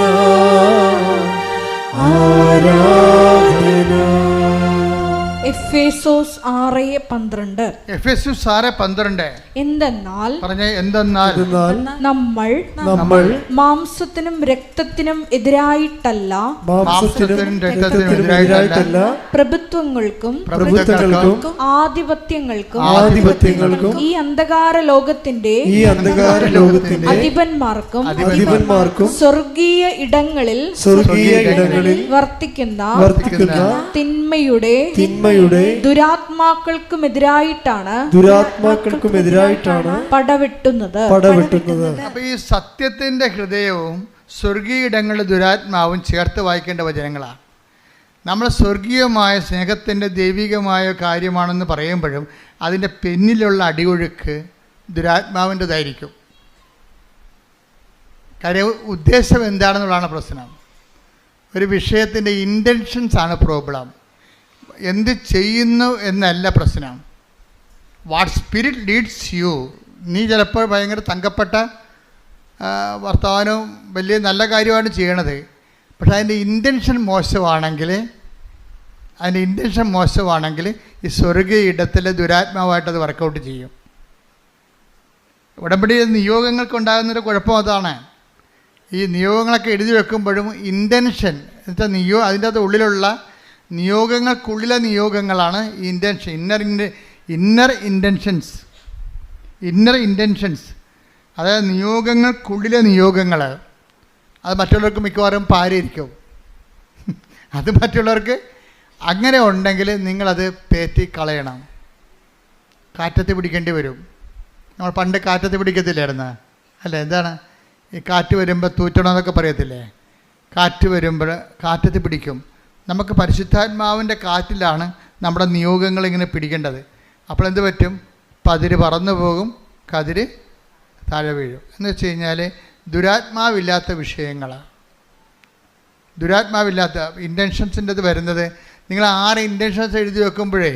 ആരാധന. എഫേസോസ് 6:12. എഫെസ്യോസ് 6:12. എന്തെന്നാൽ പറഞ്ഞ എന്തെന്നാൽ നമ്മൾ മാംസത്തിനും രക്തത്തിനും എതിരായിട്ടല്ല, മാംസത്തിനും രക്തത്തിനും എതിരായിട്ടല്ല, പ്രഭുത്വങ്ങൾക്കും ആധിപത്യങ്ങൾക്കും ഈ അന്ധകാര ലോകത്തിന്റെ അധിപന്മാർക്കും സ്വർഗീയ ഇടങ്ങളിൽ വർത്തിക്കുന്ന തിന്മയുടെ ദുരാത്മാക്കൾക്കും എതിരായിട്ടാണ് പടവെട്ടുന്നത്. അപ്പൊ ഈ സത്യത്തിന്റെ ഹൃദയവും സ്വർഗീയ ഇടങ്ങളിലെ ദുരാത്മാവും ചേർത്ത് വായിക്കേണ്ട വചനങ്ങളാണ്. നമ്മൾ സ്വർഗീയമായ സ്നേഹത്തിൻ്റെ ദൈവികമായ കാര്യമാണെന്ന് പറയുമ്പോഴും അതിൻ്റെ പിന്നിലുള്ള അടിയൊഴുക്ക് ദുരാത്മാവിൻ്റെതായിരിക്കും. കാര്യം ഉദ്ദേശം എന്താണെന്നുള്ളതാണ് പ്രശ്നം. ഒരു വിഷയത്തിൻ്റെ ഇൻറ്റൻഷൻസാണ് പ്രോബ്ലം. എന്ത് ചെയ്യുന്നു എന്നല്ല പ്രശ്നം. What spirit Leeds U. നീ ചിലപ്പോൾ ഭയങ്കര തങ്കപ്പെട്ട വർത്തമാനവും വലിയ നല്ല കാര്യമാണ് ചെയ്യണത്. പക്ഷെ അതിൻ്റെ ഇൻറ്റൻഷൻ മോശമാണെങ്കിൽ ഈ സ്വർഗീയ ഇടത്തിലെ ദുരാത്മാവായിട്ടത് വർക്കൗട്ട് ചെയ്യും. ഉടമ്പടി നിയോഗങ്ങൾക്കുണ്ടാകുന്നൊരു കുഴപ്പം അതാണ്. ഈ നിയോഗങ്ങളൊക്കെ എഴുതി വെക്കുമ്പോഴും ഇൻറ്റൻഷൻ എന്നുവെച്ചാൽ അതിൻ്റെ അത് ഉള്ളിലുള്ള നിയോഗങ്ങൾക്കുള്ളിലെ നിയോഗങ്ങളാണ് ഈ ഇൻറ്റൻഷൻ. ഇന്നർ ഇൻറ്റൻഷൻസ് അതായത് നിയോഗങ്ങൾക്കുള്ളിലെ നിയോഗങ്ങൾ. അത് മറ്റുള്ളവർക്ക് മിക്കവാറും പാരയിരിക്കും. അത് മറ്റുള്ളവർക്ക് അങ്ങനെ ഉണ്ടെങ്കിൽ നിങ്ങളത് പേറ്റി കളയണം. കാറ്റത്ത് പിടിക്കേണ്ടി വരും. നമ്മൾ പണ്ട് കാറ്റത്ത് പിടിക്കത്തില്ലായിരുന്നു അല്ലേ? എന്താണ് ഈ കാറ്റ് വരുമ്പോൾ തൂറ്റണമെന്നൊക്കെ പറയത്തില്ലേ? കാറ്റ് വരുമ്പോൾ കാറ്റത്ത് പിടിക്കും. നമുക്ക് പരിശുദ്ധാത്മാവിൻ്റെ കാറ്റിലാണ് നമ്മുടെ നിയോഗങ്ങൾ ഇങ്ങനെ പിടിക്കേണ്ടത്. അപ്പോൾ എന്ത് പറ്റും? പതിര് പറന്നു പോകും, കതിര് താഴെ വീഴും. എന്ന് വെച്ച് കഴിഞ്ഞാൽ ദുരാത്മാവില്ലാത്ത വിഷയങ്ങളാണ്. ദുരാത്മാവില്ലാത്ത ഇൻറ്റൻഷൻസിൻ്റെ അത് വരുന്നത് നിങ്ങൾ 6 ഇൻറ്റൻഷൻസ് എഴുതി വെക്കുമ്പോഴേ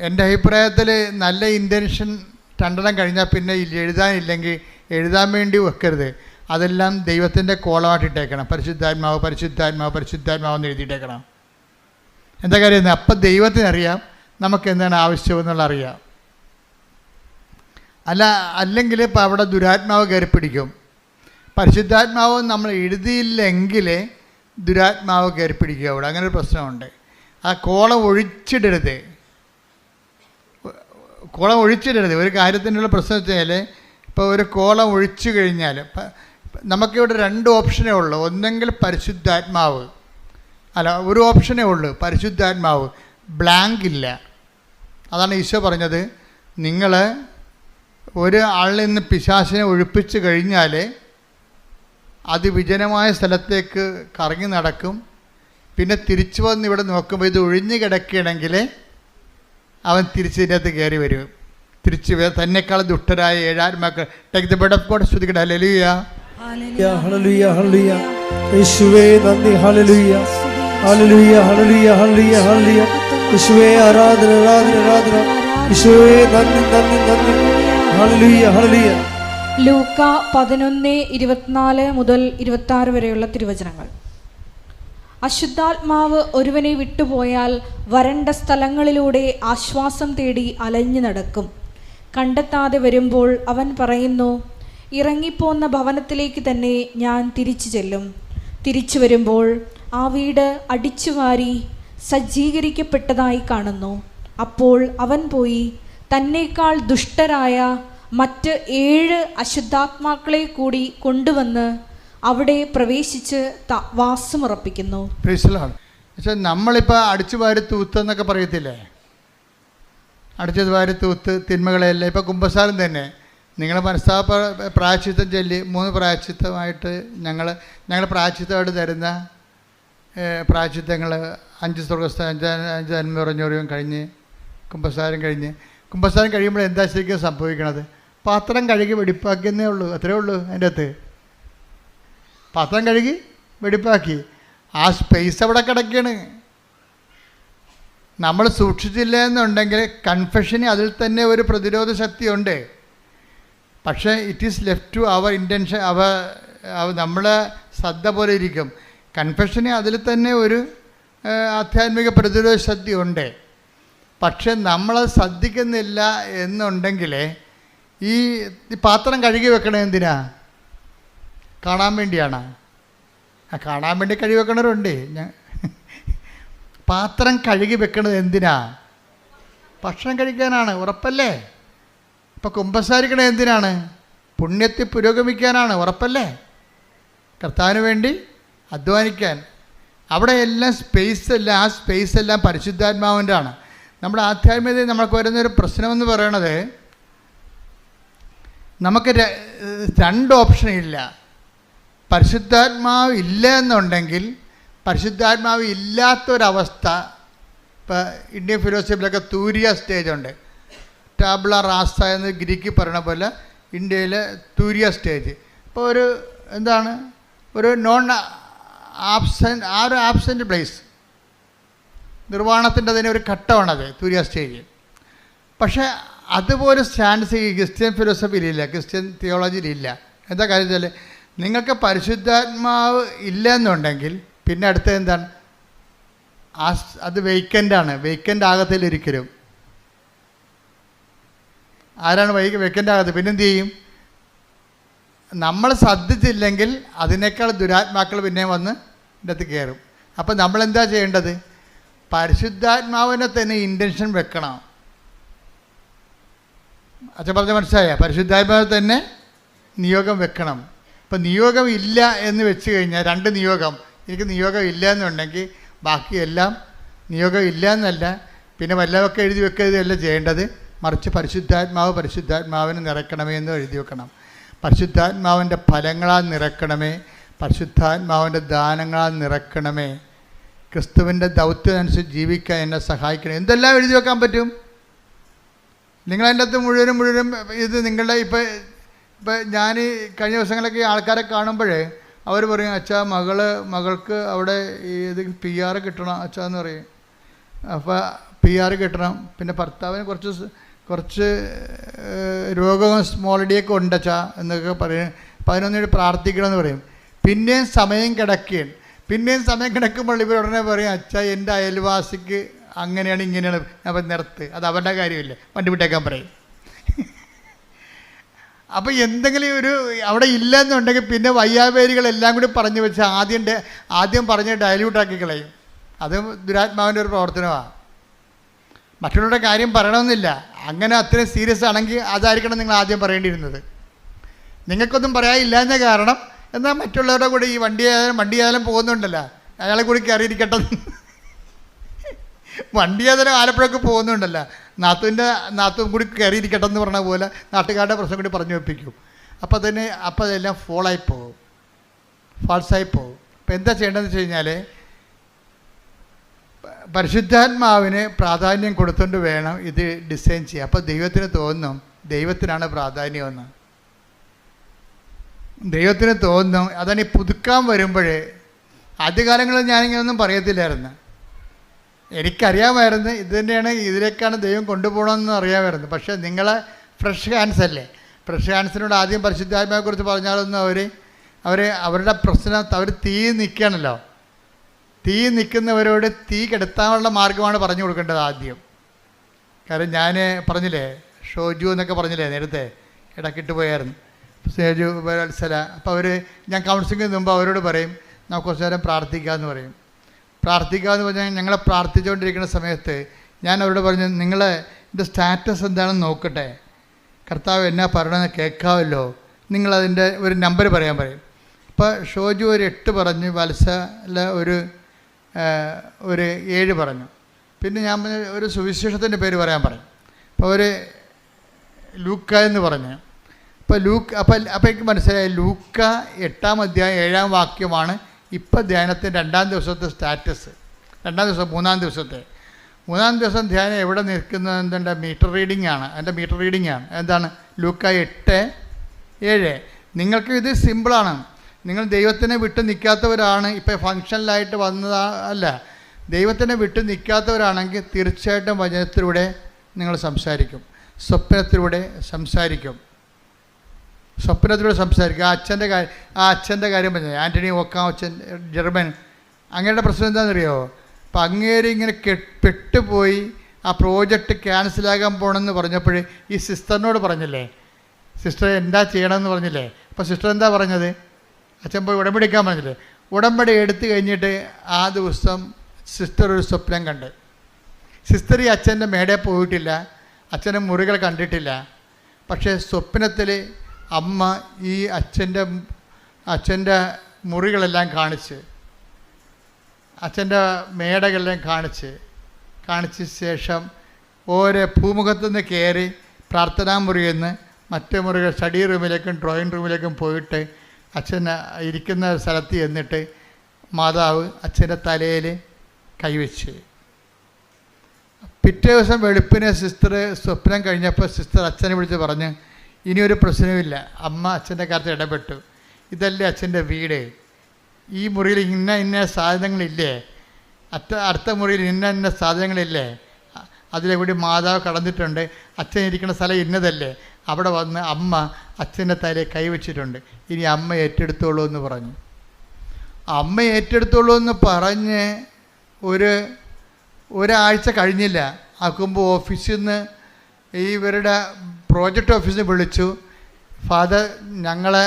എൻ്റെ അഭിപ്രായത്തിൽ നല്ല ഇൻറ്റൻഷൻ 2 കഴിഞ്ഞാൽ പിന്നെ എഴുതാനില്ലെങ്കിൽ എഴുതാൻ വേണ്ടി വെക്കരുത്. അതെല്ലാം ദൈവത്തിൻ്റെ കോളമായിട്ടിട്ടേക്കണം. പരിശുദ്ധാത്മാവെന്ന് എഴുതിയിട്ടേക്കണം. എന്താ കാര്യം? അപ്പം ദൈവത്തിനറിയാം നമുക്ക് എന്താണ് ആവശ്യമെന്നുള്ള അറിയാം. അല്ലെങ്കിൽ ഇപ്പം അവിടെ ദുരാത്മാവ് കയറി പിടിക്കും. പരിശുദ്ധാത്മാവ് നമ്മൾ എഴുതിയില്ലെങ്കിൽ ദുരാത്മാവ് കയറി പിടിക്കുക. അവിടെ അങ്ങനെ ഒരു പ്രശ്നമുണ്ട്. ആ കോളം ഒഴിച്ചിടരുത്. ഒരു കാര്യത്തിനുള്ള പ്രശ്നം വെച്ചാൽ ഇപ്പോൾ ഒരു കോളം ഒഴിച്ചു കഴിഞ്ഞാൽ നമുക്കിവിടെ 2 ഓപ്ഷനേ ഉള്ളൂ. ഒന്നെങ്കിൽ പരിശുദ്ധാത്മാവ്, ഒരു ഓപ്ഷനേ ഉള്ളൂ പരിശുദ്ധാത്മാവ്. ബ്ലാങ്ക് ഇല്ല. അതാണ് ഈശോ പറഞ്ഞത്, നിങ്ങൾ ഒരു ആളിൽ നിന്ന് പിശാചിനെ ഒഴിപ്പിച്ച് കഴിഞ്ഞാൽ അത് വിജനമായ സ്ഥലത്തേക്ക് കറങ്ങി നടക്കും. പിന്നെ തിരിച്ചു വന്ന് ഇവിടെ നോക്കുമ്പോൾ ഇത് ഒഴിഞ്ഞു കിടക്കുകയാണെങ്കിൽ അവൻ തിരിച്ചതിനകത്ത് കയറി വരും. തിരിച്ച് തന്നെക്കാൾ ദുഷ്ടരായ 7 ആത്മാക്കൾ. Take the bed of God. സ്തുതിക്കട്ടെ. Hallelujah hallelujah hallelujah. യേശുവേ നന്ദി. Hallelujah hallelujah hallelujah hallelujah hallelujah. യേശുവേ ആരാധന ആരാധന ആരാധന. യേശുവേ നന്ദി നന്ദി നന്ദി. Hallelujah hallelujah. ലൂക്ക 11:24 മുതൽ 26 വരെയുള്ള തിരുവചനങ്ങൾ. അശുദ്ധാത്മാവ് ഒരുവനെ വിട്ടുപോയാൽ വരണ്ട സ്ഥലങ്ങളിലൂടെ ആശ്വാസം തേടി അലഞ്ഞു നടക്കും. കണ്ടെത്താതെ വരുമ്പോൾ അവൻ പറയുന്നു, ഇറങ്ങിപ്പോന്ന ഭവനത്തിലേക്ക് തന്നെ ഞാൻ തിരിച്ചു ചെല്ലും. തിരിച്ചു വരുമ്പോൾ ആ വീട് അടിച്ചുവാരി സജ്ജീകരിക്കപ്പെട്ടതായി കാണുന്നു. അപ്പോൾ അവൻ പോയി തന്നേക്കാൾ ദുഷ്ടരായ മറ്റ് 7 അശുദ്ധാത്മാക്കളെ കൂടി കൊണ്ടുവന്ന് അവിടെ പ്രവേശിച്ച് വാസമുറപ്പിക്കുന്നു. നമ്മളിപ്പോൾ അടിച്ചു വാരി തൂത്തെന്നൊക്കെ പറയത്തില്ലേ? അടിച്ചത് വാരി തൂത്ത് തിന്മകളെല്ലാം. ഇപ്പോൾ കുമ്പസാരം തന്നെ നിങ്ങൾ മനസ്താപ പ്രായശ്ചിത്തം ചൊല്ലി 3 പ്രായശ്ചിത്തമായിട്ട് ഞങ്ങൾ പ്രായശ്ചിത്തമായിട്ട് തരുന്ന പ്രായശ്ചിത്തങ്ങൾ 5 സ്വർഗസ്ഥ 5 നന്മ പറഞ്ഞോറിയും കഴിഞ്ഞ് കുമ്പസാരം കഴിയുമ്പോൾ എന്താ ശരിക്കും സംഭവിക്കണത്? പാത്രം കഴുകി വെടിപ്പാക്കിയെന്നേ ഉള്ളൂ. അത്രേ ഉള്ളൂ. അതിൻ്റെ അകത്ത് പാത്രം കഴുകി വെടിപ്പാക്കി, ആ സ്പേസ് അവിടെ കിടക്കുകയാണ്. നമ്മൾ സൂക്ഷിച്ചില്ല എന്നുണ്ടെങ്കിൽ കൺഫെഷന് അതിൽ തന്നെ ഒരു പ്രതിരോധ ശക്തിയുണ്ട്. പക്ഷേ it is left to our intention. നമ്മളെ ശ്രദ്ധ പോലെ ഇരിക്കും. കൺഫെഷന് അതിൽ തന്നെ ഒരു ആധ്യാത്മിക പ്രതിരോധ ശക്തി ഉണ്ട്. പക്ഷെ നമ്മളത് ശ്രദ്ധിക്കുന്നില്ല എന്നുണ്ടെങ്കിൽ ഈ പാത്രം കഴുകി വെക്കണത് എന്തിനാ? കാണാൻ വേണ്ടിയാണ്. കാണാൻ വേണ്ടി കഴുകി വെക്കണവരുണ്ട്. പാത്രം കഴുകി വെക്കണത് എന്തിനാ? ഭക്ഷണം കഴിക്കാനാണ്, ഉറപ്പല്ലേ? ഇപ്പം കുമ്പസാരിക്കണത് എന്തിനാണ്? പുണ്യത്തിൽ പുരോഗമിക്കാനാണ്, ഉറപ്പല്ലേ? കർത്താവിന് വേണ്ടി അധ്വാനിക്കാൻ. അവിടെ എല്ലാം ആ സ്പേസ് എല്ലാം പരിശുദ്ധാത്മാവിൻ്റെ ആണ്. നമ്മുടെ ആധ്യാത്മികതയിൽ നമുക്ക് വരുന്നൊരു പ്രശ്നമെന്ന് പറയണത്, നമുക്ക് 2 ഓപ്ഷനില്ല. പരിശുദ്ധാത്മാവ് ഇല്ല എന്നുണ്ടെങ്കിൽ, പരിശുദ്ധാത്മാവ് ഇല്ലാത്തൊരവസ്ഥ. ഇപ്പോൾ ഇന്ത്യൻ ഫിലോസഫിയിലൊക്കെ തൂരിയ സ്റ്റേജുണ്ട്. ടാബ്ല റാസ എന്ന് ഗ്രീക്ക് പറയണ പോലെ ഇന്ത്യയിലെ തൂരിയ സ്റ്റേജ്. ഇപ്പോൾ ഒരു നോൺ ആബ്സെൻറ്റ്, ഒരു ആബ്സെൻറ്റ് പ്ലേസ്, നിർവ്വാണത്തിൻ്റെ തന്നെ ഒരു ഘട്ടമാണത് തൂരിയ സ്റ്റേജ്. പക്ഷേ അതുപോലെ സ്റ്റാൻഡ്സ് ഈ ക്രിസ്ത്യൻ ഫിലോസഫിയിലില്ല, ക്രിസ്ത്യൻ തിയോളജിയിലില്ല. എന്താ കാര്യം വെച്ചാൽ, നിങ്ങൾക്ക് പരിശുദ്ധാത്മാവ് ഇല്ല എന്നുണ്ടെങ്കിൽ പിന്നെ അടുത്തത് എന്താണ്? അത് വെയ്ക്കൻ്റാണ്. വെയ്ക്കൻ്റ് ആകത്തില്ലൊരിക്കലും. ആരാണ് വെയ്ക്കൻ്റ് ആകത്ത്? പിന്നെന്ത് ചെയ്യും? നമ്മൾ ശ്രദ്ധിച്ചില്ലെങ്കിൽ അതിനേക്കാൾ ദുരാത്മാക്കൾ പിന്നെ വന്ന് ഇതിൻ്റെ അകത്ത് കയറും. അപ്പം നമ്മളെന്താ ചെയ്യേണ്ടത്? പരിശുദ്ധാത്മാവിനെ തന്നെ ഇൻറ്റൻഷൻ വെക്കണം. അച്ഛൻ പറഞ്ഞ മനസ്സിലായ? പരിശുദ്ധാത്മാവ് തന്നെ നിയോഗം വെക്കണം. ഇപ്പം നിയോഗം ഇല്ല എന്ന് വെച്ച് കഴിഞ്ഞാൽ, 2 നിയോഗം, എനിക്ക് നിയോഗം ഇല്ല എന്നുണ്ടെങ്കിൽ ബാക്കിയെല്ലാം നിയോഗം ഇല്ല എന്നല്ല, പിന്നെ വല്ലതൊക്കെ എഴുതി വെക്കുകയല്ല ചെയ്യേണ്ടത്. മറിച്ച് പരിശുദ്ധാത്മാവിനെ നിറയ്ക്കണമേ എന്ന് എഴുതി വെക്കണം. പരിശുദ്ധാത്മാവിൻ്റെ ഫലങ്ങളാൽ നിറയ്ക്കണമേ, പരിശുദ്ധാത്മാവിൻ്റെ ദാനങ്ങളാൽ നിറയ്ക്കണമേ, ക്രിസ്തുവിൻ്റെ ദൗത്യമനുസരിച്ച് ജീവിക്കാൻ എന്നെ സഹായിക്കണം. എന്തെല്ലാം എഴുതി വെക്കാൻ പറ്റും? നിങ്ങളതിൻ്റെ അകത്ത് മുഴുവനും ഇത് നിങ്ങളുടെ ഇപ്പം ഞാൻ കഴിഞ്ഞ ദിവസങ്ങളൊക്കെ ആൾക്കാരെ കാണുമ്പോൾ അവർ പറയും, അച്ഛാ മകൾക്ക് അവിടെ ഇത് PR കിട്ടണം അച്ഛാ എന്ന് പറയും. അപ്പോൾ PR കിട്ടണം. പിന്നെ ഭർത്താവിന് കുറച്ച് രോഗവും സ്മോളിഡിയൊക്കെ ഉണ്ടച്ചാ എന്നൊക്കെ പറയും. അപ്പോൾ അതിനൊന്നും പ്രാർത്ഥിക്കണമെന്ന് പറയും. പിന്നെയും സമയം കിടക്കുമ്പോൾ ഇവർ ഉടനെ പറയും, അച്ഛാ എൻ്റെ അയൽവാസിക്ക് അങ്ങനെയാണ് ഇങ്ങനെയാണ്. അപ്പം നിർത്ത്, അത് അവരുടെ കാര്യമില്ല, വണ്ടി വിട്ടേക്കാൻ പറയും. അപ്പോൾ എന്തെങ്കിലും അവിടെ ഇല്ലെന്നുണ്ടെങ്കിൽ പിന്നെ വയ്യാവേരികളെല്ലാം കൂടി പറഞ്ഞു വെച്ച് ആദ്യം പറഞ്ഞ് ഡയല്യൂട്ടാക്കി കളയും. അത് ദുരാത്മാവിൻ്റെ ഒരു പ്രവർത്തനമാണ്. മറ്റുള്ളവരുടെ കാര്യം പറയണമെന്നില്ല. അങ്ങനെ അത്രയും സീരിയസ് ആണെങ്കിൽ അതായിരിക്കണം നിങ്ങൾ ആദ്യം പറയേണ്ടിയിരുന്നത്. നിങ്ങൾക്കൊന്നും പറയാനില്ലാഞ്ഞ കാരണം എന്നാൽ മറ്റുള്ളവരുടെ കൂടെ ഈ വണ്ടിയായാലും പോകുന്നുണ്ടല്ലോ, അയാളെ കൂടി കയറിയിരിക്കട്ടെ. വണ്ടിയായാലും ആലപ്പുഴക്ക് പോകുന്നുണ്ടല്ലോ, നാത്തും കൂടി കയറിയിരിക്കട്ടെ എന്ന് പറഞ്ഞ പോലെ നാട്ടുകാരുടെ പ്രശ്നം കൂടി പറഞ്ഞു വെപ്പിക്കും. അപ്പോൾ അതെല്ലാം ഫാൾസായി പോകും. അപ്പോൾ എന്താ ചെയ്യേണ്ടതെന്ന് വെച്ച് കഴിഞ്ഞാൽ, പരിശുദ്ധാത്മാവിന് പ്രാധാന്യം കൊടുത്തുകൊണ്ട് വേണം ഇത് ഡിസൈൻ ചെയ്യുക. അപ്പോൾ ദൈവത്തിന് തോന്നും ദൈവത്തിനാണ് പ്രാധാന്യമെന്ന്. ദൈവത്തിന് തോന്നും. അതാണ് ഈ പുതുക്കാൻ വരുമ്പോഴേ. ആദ്യകാലങ്ങളിൽ ഞാനിങ്ങനെയൊന്നും പറയത്തില്ലായിരുന്നു. എനിക്കറിയാമായിരുന്നു ഇത് തന്നെയാണ്, ഇതിലേക്കാണ് ദൈവം കൊണ്ടുപോകണമെന്ന് അറിയാമായിരുന്നു. പക്ഷേ നിങ്ങളെ ഫ്രഷ് ഹാൻഡ്സ് അല്ലേ, പ്രശാൻസിനോട് ആദ്യം പരിശുദ്ധാത്മാവിനെക്കുറിച്ച് പറഞ്ഞാലൊന്നും അവരുടെ പ്രശ്നം അവർ തീ നിൽക്കുകയാണല്ലോ. തീ നിൽക്കുന്നവരോട് തീ കെടുത്താനുള്ള മാർഗമാണ് പറഞ്ഞു കൊടുക്കേണ്ടത് ആദ്യം. കാരണം ഞാൻ പറഞ്ഞില്ലേ, ഷോജു എന്നൊക്കെ പറഞ്ഞില്ലേ നേരത്തെ, ഇടക്കിട്ട് പോയായിരുന്നു ഷോജു വത്സല. അപ്പോൾ ഞാൻ കൗൺസിലിങ്ങിന് മുമ്പ് അവരോട് പറയും നമുക്ക് കുറച്ച് നേരം പ്രാർത്ഥിക്കാമെന്ന് പറയും. പ്രാർത്ഥിക്കാമെന്ന് പറഞ്ഞാൽ ഞങ്ങളെ പ്രാർത്ഥിച്ചുകൊണ്ടിരിക്കുന്ന സമയത്ത് ഞാൻ അവരോട് പറഞ്ഞു, നിങ്ങളുടെ സ്റ്റാറ്റസ് എന്താണെന്ന് നോക്കട്ടെ, കർത്താവ് എന്നാ പറയണമെന്ന് കേൾക്കാമല്ലോ, നിങ്ങളതിൻ്റെ ഒരു നമ്പർ പറയാൻ പറയും. അപ്പോൾ ഷോജു ഒരു 8 പറഞ്ഞു, വത്സല ഒരു 7 പറഞ്ഞു. പിന്നെ ഞാൻ ഒരു സുവിശേഷത്തിൻ്റെ പേര് പറയാൻ പറയും. അപ്പോൾ ഒരു ലൂക്ക എന്ന് പറഞ്ഞു. അപ്പോൾ എനിക്ക് മനസ്സിലായി ലൂക്ക 8-ാം അധ്യായം 7-ാം വാക്യമാണ് ഇപ്പം ധ്യാനത്തിൻ്റെ 2-ാം ദിവസത്തെ സ്റ്റാറ്റസ്. 2-ാം ദിവസം 3-ാം ദിവസത്തെ 3-ാം ദിവസം ധ്യാനം എവിടെ നിൽക്കുന്നത് എന്തുണ്ട്, മീറ്റർ റീഡിംഗ് ആണ്. എൻ്റെ മീറ്റർ റീഡിംഗ് ആണ്. എന്താണ്? ലൂക്ക 8:7. നിങ്ങൾക്ക് ഇത് സിമ്പിളാണ്. നിങ്ങൾ ദൈവത്തിനെ വിട്ട് നിൽക്കാത്തവരാണ്, ഇപ്പം ഫങ്ഷനിലായിട്ട് വന്നതല്ല, ദൈവത്തിനെ വിട്ട് നിൽക്കാത്തവരാണെങ്കിൽ തീർച്ചയായിട്ടും വചനത്തിലൂടെ നിങ്ങൾ സംസാരിക്കും, സ്വപ്നത്തിലൂടെ സംസാരിക്കും. ആ അച്ഛൻ്റെ കാര്യം പറഞ്ഞു, ആൻ്റണി ഓക്കാമച്ചൻ, ജർമ്മൻ. അങ്ങയുടെ പ്രശ്നം എന്താണെന്നറിയോ? അപ്പം അങ്ങേര് ഇങ്ങനെ പെട്ടുപോയി ആ പ്രോജക്റ്റ് ക്യാൻസലാകാൻ പോകണമെന്ന് പറഞ്ഞപ്പോൾ ഈ സിസ്റ്ററിനോട് പറഞ്ഞില്ലേ, സിസ്റ്റർ എന്താ ചെയ്യണമെന്ന് പറഞ്ഞില്ലേ? അപ്പോൾ സിസ്റ്റർ എന്താ പറഞ്ഞത്? അച്ഛൻ പോയി ഉടമ്പടി എടുക്കാൻ പറഞ്ഞില്ലേ? ഉടമ്പടി എടുത്തു കഴിഞ്ഞിട്ട് ആ ദിവസം സിസ്റ്റർ ഒരു സ്വപ്നം കണ്ട്. സിസ്റ്റർ ഈ അച്ഛൻ്റെ മേടെ പോയിട്ടില്ല, അച്ഛൻ്റെ മുറികൾ കണ്ടിട്ടില്ല. പക്ഷേ സ്വപ്നത്തിൽ അമ്മ ഈ അച്ഛൻ്റെ മുറികളെല്ലാം കാണിച്ച്, അച്ഛൻ്റെ മേടകളെല്ലാം കാണിച്ച ശേഷം ഓരോ ഭൂമുഖത്തുനിന്ന് കയറി പ്രാർത്ഥനാ മുറിയിൽ നിന്ന് മറ്റു മുറികൾ സ്റ്റഡി റൂമിലേക്കും ഡ്രോയിങ് റൂമിലേക്കും പോയിട്ട് അച്ഛൻ ഇരിക്കുന്ന സ്ഥലത്ത് ചെന്നിട്ട് മാതാവ് അച്ഛൻ്റെ തലയിൽ കൈവച്ച്. പിറ്റേ ദിവസം വെളുപ്പിന് സിസ്റ്റർ സ്വപ്നം കഴിഞ്ഞപ്പോൾ സിസ്റ്റർ അച്ഛനെ വിളിച്ച് പറഞ്ഞ്, ഇനിയൊരു പ്രശ്നവുമില്ല, അമ്മ അച്ഛൻ്റെ കാര്യത്തിൽ ഇടപെട്ടു, ഇതല്ലേ അച്ഛൻ്റെ വീട്, ഈ മുറിയിൽ ഇന്ന സാധനങ്ങളില്ലേ, അടുത്ത മുറിയിൽ ഇന്ന സാധനങ്ങളില്ലേ, അതിലെവിടെ മാതാവ് കടന്നിട്ടുണ്ട്, അച്ഛൻ ഇരിക്കുന്ന സ്ഥലം ഇന്നതല്ലേ, അവിടെ വന്ന് അമ്മ അച്ഛൻ്റെ തലയിൽ കൈവച്ചിട്ടുണ്ട്, ഇനി അമ്മ ഏറ്റെടുത്തോളൂ എന്ന് പറഞ്ഞു. അമ്മ ഏറ്റെടുത്തോളൂ എന്ന് പറഞ്ഞ് ഒരാഴ്ച കഴിഞ്ഞില്ല. ആക്കുമ്പോൾ ഓഫീസിൽ നിന്ന് ഇവരുടെ പ്രോജക്റ്റ് ഓഫീസിൽ നിന്ന് വിളിച്ചു, ഫാദർ ഞങ്ങളെ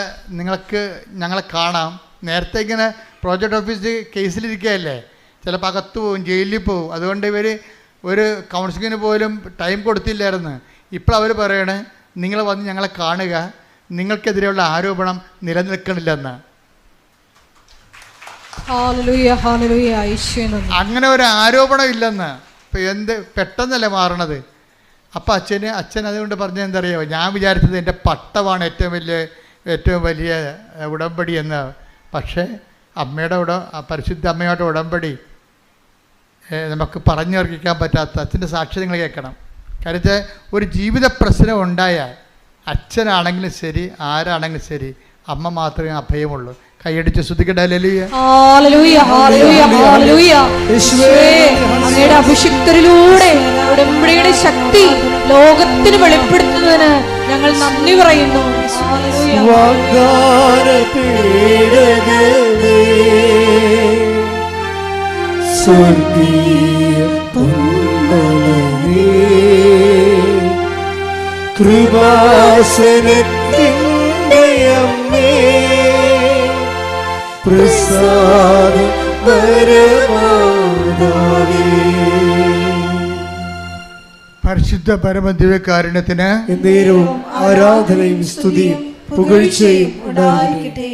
കാണാം. നേരത്തെ ഇങ്ങനെ പ്രോജക്റ്റ് ഓഫീസ് കേസിലിരിക്കുകയല്ലേ, ചിലപ്പോൾ അകത്ത് പോവും, ജയിലിൽ പോവും. അതുകൊണ്ട് ഇവർ ഒരു കൗൺസിലിങ്ങിന് പോലും ടൈം കൊടുത്തില്ലായിരുന്നു. ഇപ്പോൾ അവർ പറയണേ, നിങ്ങൾ വന്ന് ഞങ്ങളെ കാണുക, നിങ്ങൾക്കെതിരെയുള്ള ആരോപണം നിലനിൽക്കണില്ലെന്ന്. അങ്ങനെ ഒരു ആരോപണം ഇല്ലെന്ന്. ഇപ്പം പെട്ടെന്നല്ലേ മാറണത്. അപ്പം അച്ഛൻ അതുകൊണ്ട് പറഞ്ഞത് എന്താ അറിയാമോ, ഞാൻ വിചാരിച്ചത് എൻ്റെ പട്ടമാണ് ഏറ്റവും വലിയ ഉടമ്പടി എന്ന്. പക്ഷേ പരിശുദ്ധ അമ്മയുടെ ഉടമ്പടി നമുക്ക് പറഞ്ഞറിയിക്കാൻ പറ്റാത്ത അച്ഛൻ്റെ സാക്ഷ്യങ്ങൾ കേൾക്കണം. കാര്യത്തെ ഒരു ജീവിത പ്രശ്നം ഉണ്ടായാൽ അച്ഛനാണെങ്കിലും ശരി, ആരാണെങ്കിലും ശരി, അമ്മ മാത്രമേ അഭയമുള്ളൂ. കൈയടിച്ച് സ്തുതിക്കട്ടെ. അങ്ങയുടെ അഭിഷിക്തരിലൂടെ ഉടമ്പടിയുടെ ശക്തി ലോകത്തിന് വെളിപ്പെടുത്തുന്നതിന് ഞങ്ങൾ നന്ദി പറയുന്നു. കൃപാസനത്തിൻ്റെ അമ്മേ, പരിശുദ്ധ പരമദിവ്യകാരുണ്യത്തിന് എന്നേരവും ആരാധനയും സ്തുതിയും പുകഴ്ചയും ഉണ്ടായിരിക്കട്ടെ.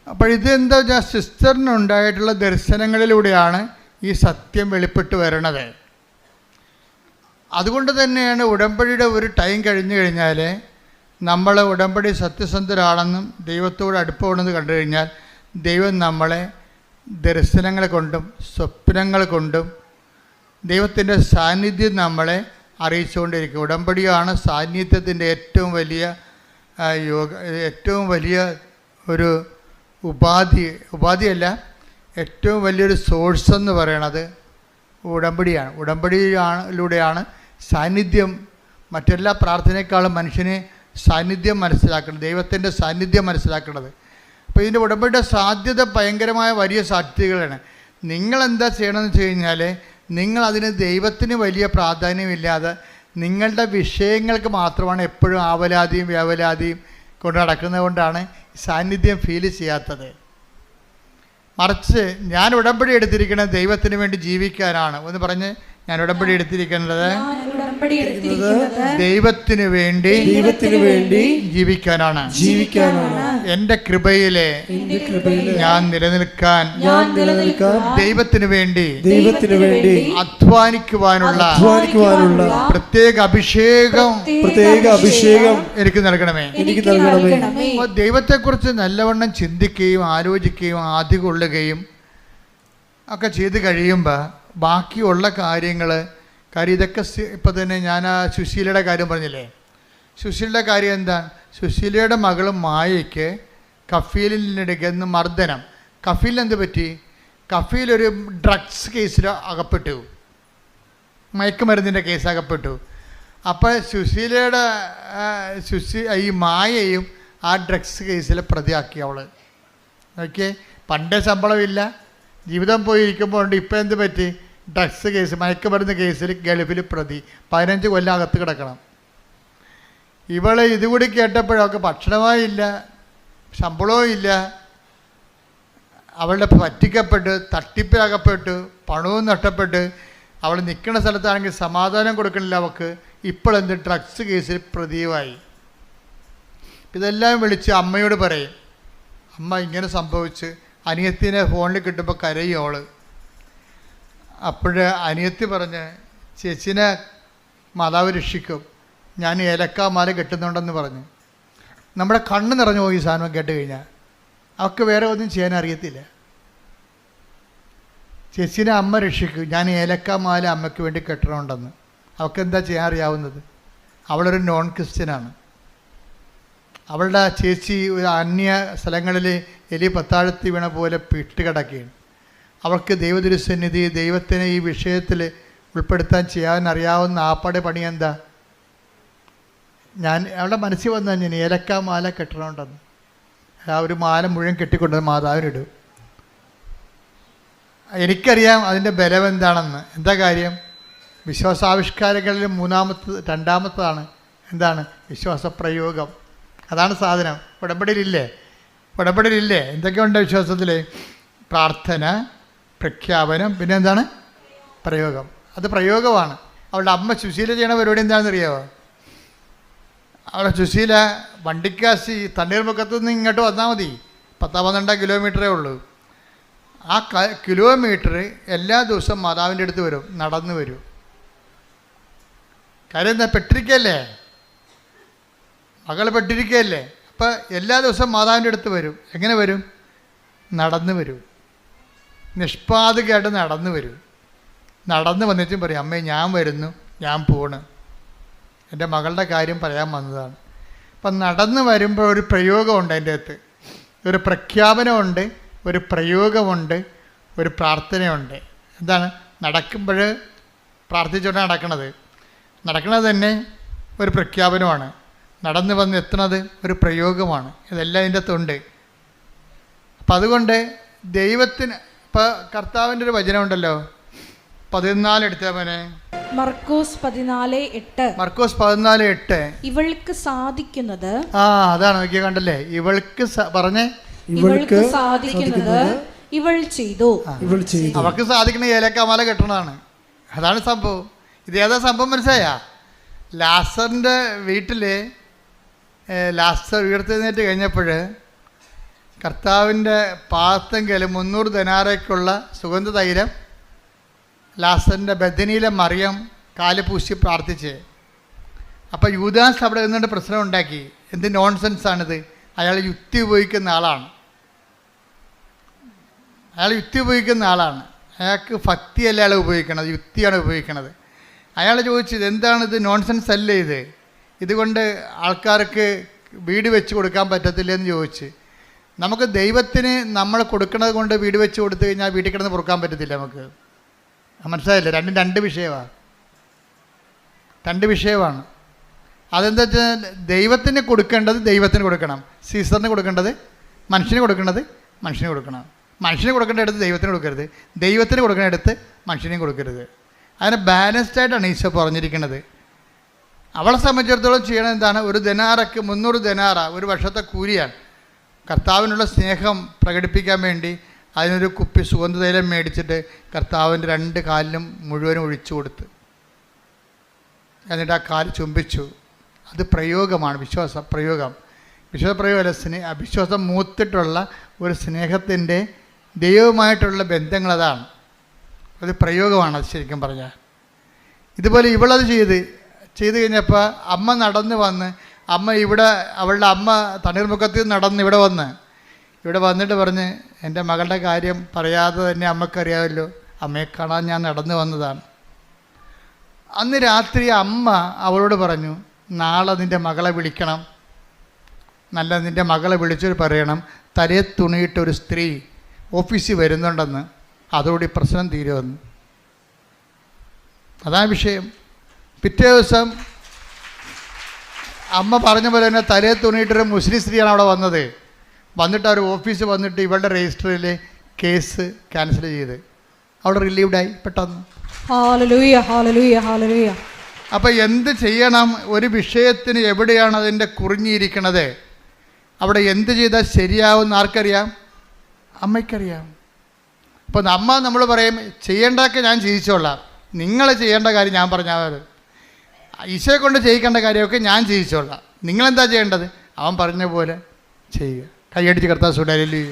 അപ്പോൾ ഇതെന്താ വെച്ചാൽ സിസ്റ്ററിനുണ്ടായിട്ടുള്ള ദർശനങ്ങളിലൂടെയാണ് ഈ സത്യം വെളിപ്പെട്ട് വരണത്. അതുകൊണ്ട് തന്നെയാണ് ഉടമ്പടിയുടെ ഒരു ടൈം കഴിഞ്ഞു കഴിഞ്ഞാൽ നമ്മൾ ഉടമ്പടി സത്യസന്ധരാണെന്നും ദൈവത്തോട് അടുപ്പമാണെന്ന് കണ്ടു കഴിഞ്ഞാൽ ദൈവം നമ്മളെ ദർശനങ്ങൾ കൊണ്ടും സ്വപ്നങ്ങൾ കൊണ്ടും ദൈവത്തിൻ്റെ സാന്നിധ്യം നമ്മളെ അറിയിച്ചുകൊണ്ടിരിക്കും. ഉടമ്പടിയാണ് സാന്നിധ്യത്തിൻ്റെ ഏറ്റവും വലിയ ഒരു ഉപാധിയല്ല, ഏറ്റവും വലിയൊരു സോഴ്സ് എന്ന് പറയണത് ഉടമ്പടിയാണ്. ഉടമ്പടിയിലൂടെയാണ് സാന്നിധ്യം മറ്റെല്ലാ പ്രാർത്ഥനയെക്കാളും മനുഷ്യന് സാന്നിധ്യം മനസ്സിലാക്കുന്നത്, ദൈവത്തിൻ്റെ സാന്നിധ്യം മനസ്സിലാക്കുന്നത്. അപ്പോൾ ഇതിൻ്റെ ഉടമ്പടിയുടെ സാധ്യത ഭയങ്കരമായ വലിയ സാധ്യതകളാണ്. നിങ്ങളെന്താ ചെയ്യണമെന്ന് വെച്ച് കഴിഞ്ഞാൽ, നിങ്ങളതിന് ദൈവത്തിന് വലിയ പ്രാധാന്യമില്ലാതെ നിങ്ങളുടെ വിഷയങ്ങൾക്ക് മാത്രമാണ് എപ്പോഴും ആവലാതിയും വ്യാവലാതിയും കൊണ്ട് നടക്കുന്നത് കൊണ്ടാണ് സാന്നിധ്യം ഫീൽ ചെയ്യാത്തത്. മറിച്ച് ഞാൻ ഉടമ്പടി എടുത്തിരിക്കുന്നത് ദൈവത്തിന് വേണ്ടി ജീവിക്കാനാണ്. ഒന്ന് പറഞ്ഞ്, ഞാൻ ഉടമ്പടി എടുത്തിരിക്കുന്നത് ദൈവത്തിന് വേണ്ടി ജീവിക്കാനാണ്. എൻ്റെ കൃപയിലെ ഞാൻ നിലനിൽക്കാൻ ദൈവത്തിന് വേണ്ടി അധ്വാനിക്കുവാനുള്ള പ്രത്യേക അഭിഷേകം എനിക്ക് നൽകണമേ. അപ്പോൾ ദൈവത്തെക്കുറിച്ച് നല്ലവണ്ണം ചിന്തിക്കുകയും ആലോചിക്കുകയും ആദ്യം കൊള്ളുകയും ഒക്കെ ചെയ്ത് കഴിയുമ്പോൾ ബാക്കിയുള്ള കാര്യങ്ങൾ, കാര്യം ഇതൊക്കെ ഇപ്പം തന്നെ ഞാൻ ആ സുശീലയുടെ കാര്യം പറഞ്ഞില്ലേ, സുശീലയുടെ കാര്യം എന്താണ്? സുശീലയുടെ മകൾ മായയ്ക്ക് കഫീലിനിടയ്ക്ക് മർദ്ദനം. കഫീലിന് എന്ത് പറ്റി? കഫീലൊരു ഡ്രഗ്സ് കേസിൽ അകപ്പെട്ടു, മയക്കുമരുന്നിൻ്റെ കേസ് അകപ്പെട്ടു. അപ്പോൾ സുശീലയുടെ ഈ മായയും ആ ഡ്രഗ്സ് കേസിൽ പ്രതിയാക്കി അവൾ. ഓക്കെ, പണ്ടേ ശമ്പളമില്ല, ജീവിതം പോയി ഇരിക്കുമ്പോൾ ഉണ്ട്. ഇപ്പം എന്ത് പറ്റി? ഡ്രഗ്സ് കേസ്, മയക്കുമരുന്ന് കേസിൽ ഗൾഫിൽ പ്രതി, 15 കൊല്ലം അകത്ത് കിടക്കണം. ഇവളെ ഇതുകൂടി കേട്ടപ്പോഴൊക്കെ ഭക്ഷണവും ഇല്ല, ശമ്പളവും ഇല്ല, അവളുടെ പറ്റിക്കപ്പെട്ട് തട്ടിപ്പിലകപ്പെട്ട് പണവും നഷ്ടപ്പെട്ട് അവൾ നിൽക്കുന്ന സ്ഥലത്താണെങ്കിൽ സമാധാനം കൊടുക്കണില്ല അവൾക്ക്. ഇപ്പോഴെന്ത്? ഡ്രഗ്സ് കേസിൽ പ്രതിയുമായി. ഇതെല്ലാം വിളിച്ച് അമ്മയോട് പറയും, അമ്മ ഇങ്ങനെ സംഭവിച്ച്. അനിയത്തിനെ ഫോണിൽ കിട്ടുമ്പോൾ കരയും അവൾ. അപ്പോഴ് അനിയത്തി പറഞ്ഞ്, ചേച്ചിനെ മാതാവ് രക്ഷിക്കും, ഞാൻ ഏലക്കാമാല കെട്ടുന്നുണ്ടെന്ന് പറഞ്ഞു. നമ്മുടെ കണ്ണ് നിറഞ്ഞു പോയി സാധനം കേട്ട് കഴിഞ്ഞാൽ. അവൾക്ക് വേറെ ഒന്നും ചെയ്യാൻ അറിയത്തില്ല. ചേച്ചിനെ അമ്മ രക്ഷിക്കും, ഞാൻ ഏലക്കാമാല അമ്മയ്ക്ക് വേണ്ടി കെട്ടണമുണ്ടെന്ന്. അവൾക്ക് എന്താ ചെയ്യാൻ അറിയാവുന്നത്? അവളൊരു നോൺ ക്രിസ്ത്യനാണ്. അവളുടെ ചേച്ചി ഒരു അന്യ സ്ഥലങ്ങളിൽ എലി പത്താഴത്തി വീണ പോലെ പിട്ടുകിടക്കുകയാണ്. അവൾക്ക് ദൈവതിരുസന്നിധി, ദൈവത്തിനെ ഈ വിഷയത്തിൽ ഉൾപ്പെടുത്താൻ ചെയ്യാൻ അറിയാവുന്ന ആപ്പാടെ പണി എന്താ? അവളുടെ മനസ്സിൽ വന്നു ഞാൻ ഏലക്കാമാല കെട്ടണമുണ്ടെന്ന്. ആ ഒരു മാല മുഴുവൻ കെട്ടിക്കൊണ്ടത് മാതാവിനിടും. എനിക്കറിയാം അതിൻ്റെ ബലം എന്താണെന്ന്. എന്താ കാര്യം? വിശ്വാസാവിഷ്കാരങ്ങളിൽ രണ്ടാമത്തതാണ് എന്താണ്? വിശ്വാസപ്രയോഗം. അതാണ് സാധനം. ഉടമ്പടിയിലില്ലേ എന്തൊക്കെയുണ്ട് വിശ്വാസത്തിൽ? പ്രാർത്ഥന, പ്രഖ്യാപനം, പിന്നെ എന്താണ്? പ്രയോഗം. അത് പ്രയോഗമാണ്. അവളുടെ അമ്മ സുശീല ചെയ്യണ പരിപാടി എന്താണെന്ന് അറിയാമോ? അവളുടെ സുശീല വണ്ടിക്കാശി തണ്ണീർമുഖത്തു നിന്ന് ഇങ്ങോട്ട് വന്നാൽ മതി, 10-12 കിലോമീറ്ററേ ഉള്ളൂ. ആ കിലോമീറ്റർ എല്ലാ ദിവസവും മാതാവിൻ്റെ അടുത്ത് വരും, നടന്നു വരും. കാര്യം എന്താ? പെട്ടിരിക്കല്ലേ, മകൾ പെട്ടിരിക്കുകയല്ലേ. അപ്പം എല്ലാ ദിവസവും മാതാവിൻ്റെ അടുത്ത് വരും. എങ്ങനെ വരും? നടന്നു വരും. നിഷ്പാതകമായിട്ട് നടന്നു വരും. നടന്ന് വന്നിട്ടും പറയും, അമ്മേ ഞാൻ വരുന്നു, ഞാൻ പോണ്, എൻ്റെ മകളുടെ കാര്യം പറയാൻ വന്നതാണ്. അപ്പം നടന്ന് വരുമ്പോൾ ഒരു പ്രയോഗമുണ്ട് അതിൻ്റെ അകത്ത്. ഒരു പ്രഖ്യാപനമുണ്ട്, ഒരു പ്രയോഗമുണ്ട്, ഒരു പ്രാർത്ഥനയുണ്ട്. എന്താണ്? നടക്കുമ്പോൾ പ്രാർത്ഥിച്ചുകൊണ്ടാണ് നടക്കണത് തന്നെ ഒരു പ്രഖ്യാപനമാണ്. നടന്നു വന്ന് എത്തുന്നത് ഒരു പ്രയോഗമാണ്. ഇതെല്ലാം ഇതിൻ്റെ അകത്തുണ്ട്. അപ്പം അതുകൊണ്ട് ദൈവത്തിന് ഇപ്പോൾ കർത്താവിൻ്റെ ഒരു വചനമുണ്ടല്ലോ, 14 എടുത്തവനെ, മർക്കോസ് 14:8 ഇവൾക്ക് സാധിക്കുന്നത്, അതാണ് നോക്കിയാൽ കണ്ടല്ലേ, ഇവൾക്ക് പറഞ്ഞേ, ഇവൾക്ക് സാധിക്കുന്നത് ഇവൾ ചെയ്തു. അവൾക്ക് സാധിക്കുന്ന ഏലക്കാമാല കെട്ടണതാണ്. അതാണ് സംഭവം. ഇതേതാ സംഭവം മനസ്സിലായ? ലാസറിൻ്റെ വീട്ടിൽ ലാസർ ഉയർത്തെഴുന്നേറ്റ് കഴിഞ്ഞപ്പോൾ കർത്താവിൻ്റെ പാദത്തെങ്കിൽ 300 ദിനാറയ്ക്കുള്ള സുഗന്ധ തൈലം ലാസറിൻ്റെ ബദനിയിലെ മറിയം കാല് പൂശി പ്രാർത്ഥിച്ച്. അപ്പോൾ യൂദാസ് അവിടെ നിന്നിട്ട് പ്രശ്നം ഉണ്ടാക്കി. എന്ത് നോൺസെൻസാണിത്? അയാൾ യുക്തി ഉപയോഗിക്കുന്ന ആളാണ്. അയാൾക്ക് ഭക്തിയല്ല അയാൾ ഉപയോഗിക്കണത്, യുക്തിയാണ് ഉപയോഗിക്കണത്. അയാൾ ചോദിച്ചത് എന്താണിത്? നോൺസെൻസ് അല്ലേ ഇത്? ഇതുകൊണ്ട് ആൾക്കാർക്ക് വീട് വെച്ച് കൊടുക്കാൻ പറ്റത്തില്ലെന്ന് ചോദിച്ച്. നമുക്ക് ദൈവത്തിന് നമ്മൾ കൊടുക്കുന്നത് കൊണ്ട് വീട് വെച്ച് കൊടുത്തു കഴിഞ്ഞാൽ വീട്ടിൽ കിടന്ന് പൊറുക്കാൻ പറ്റത്തില്ല നമുക്ക്. മനസ്സിലായില്ലേ? രണ്ട് വിഷയമാണ്. അതെന്താ വെച്ചാൽ ദൈവത്തിന് കൊടുക്കേണ്ടത് ദൈവത്തിന് കൊടുക്കണം, സീസറിന് കൊടുക്കേണ്ടത് മനുഷ്യന് കൊടുക്കേണ്ടത് മനുഷ്യന് കൊടുക്കണം. മനുഷ്യന് കൊടുക്കേണ്ട അടുത്ത് ദൈവത്തിന് കൊടുക്കരുത്, ദൈവത്തിന് കൊടുക്കേണ്ട അടുത്ത് മനുഷ്യനെയും കൊടുക്കരുത്. അതിനെ ബാലൻസ്ഡായിട്ടാണ് ഈശോ പറഞ്ഞിരിക്കുന്നത്. അവളെ സംബന്ധിച്ചിടത്തോളം ചെയ്യണത് എന്താണ്? ഒരു ദിനാറയ്ക്ക് 300 ദിനാറ ഒരു വർഷത്തെ കൂലിയാണ്. കർത്താവിനുള്ള സ്നേഹം പ്രകടിപ്പിക്കാൻ വേണ്ടി അതിനൊരു കുപ്പി സുഗന്ധതൈലം മേടിച്ചിട്ട് കർത്താവിൻ്റെ 2 കാലിലും മുഴുവനും ഒഴിച്ചു കൊടുത്ത്, എന്നിട്ട് ആ കാല് ചുംബിച്ചു. അത് പ്രയോഗമാണ്, പ്രയോഗം. വിശ്വാസപ്രയോഗമല്ല, അവിശ്വാസം മൂത്തിട്ടുള്ള ഒരു സ്നേഹത്തിൻ്റെ ദൈവവുമായിട്ടുള്ള ബന്ധങ്ങളതാണ്. അത് പ്രയോഗമാണ്. അത് ശരിക്കും പറഞ്ഞാൽ ഇതുപോലെ ഇവളത് ചെയ്ത് കഴിഞ്ഞപ്പോൾ അമ്മ നടന്ന് വന്ന്, അവളുടെ അമ്മ തണ്ണീർമുഖത്തിൽ നടന്ന് ഇവിടെ വന്നിട്ട് പറഞ്ഞ്, എൻ്റെ മകളുടെ കാര്യം പറയാതെ തന്നെ അമ്മക്കറിയാമല്ലോ, അമ്മയെ കാണാൻ ഞാൻ നടന്നു വന്നതാണ്. അന്ന് രാത്രി അമ്മ അവളോട് പറഞ്ഞു, നാളെ നിൻ്റെ മകളെ വിളിക്കണം, നിൻ്റെ മകളെ വിളിച്ചിട്ട് പറയണം തലേ തുണിയിട്ടൊരു സ്ത്രീ ഓഫീസിൽ വരുന്നുണ്ടെന്ന്, അതോടെ പ്രശ്നം തീരുമെന്ന്. അതാണ് വിഷയം. പിറ്റേ ദിവസം അമ്മ പറഞ്ഞ പോലെ തന്നെ തലേ തുണിയിട്ടൊരു മുസ്ലിം സ്ത്രീയാണ് അവിടെ വന്നിട്ട് അവർ ഓഫീസിൽ വന്നിട്ട് ഇവളുടെ രജിസ്റ്ററിൽ കേസ് ക്യാൻസൽ ചെയ്ത് അവിടെ റിലീവ്ഡായി പെട്ടെന്ന്. അപ്പോൾ എന്ത് ചെയ്യണം? ഒരു വിഷയത്തിന് എവിടെയാണ് അതിൻ്റെ കുറിഞ്ഞിരിക്കണത്, അവിടെ എന്ത് ചെയ്താൽ ശരിയാവുമെന്ന് ആർക്കറിയാം? അമ്മയ്ക്കറിയാം. അപ്പോൾ നമ്മൾ പറയും ചെയ്യേണ്ടതൊക്കെ ഞാൻ ചെയ്യിച്ചോളാം, നിങ്ങൾ ചെയ്യേണ്ട കാര്യം ഞാൻ പറഞ്ഞാൽ ഈശോയെ കൊണ്ട് ചെയ്യിക്കേണ്ട കാര്യമൊക്കെ ഞാൻ ചെയ്യിച്ചോളാം, നിങ്ങളെന്താ ചെയ്യേണ്ടത്? അവൻ പറഞ്ഞ പോലെ ചെയ്യുക. കൈയടിച്ച് കർത്താവ് സുഡാലി.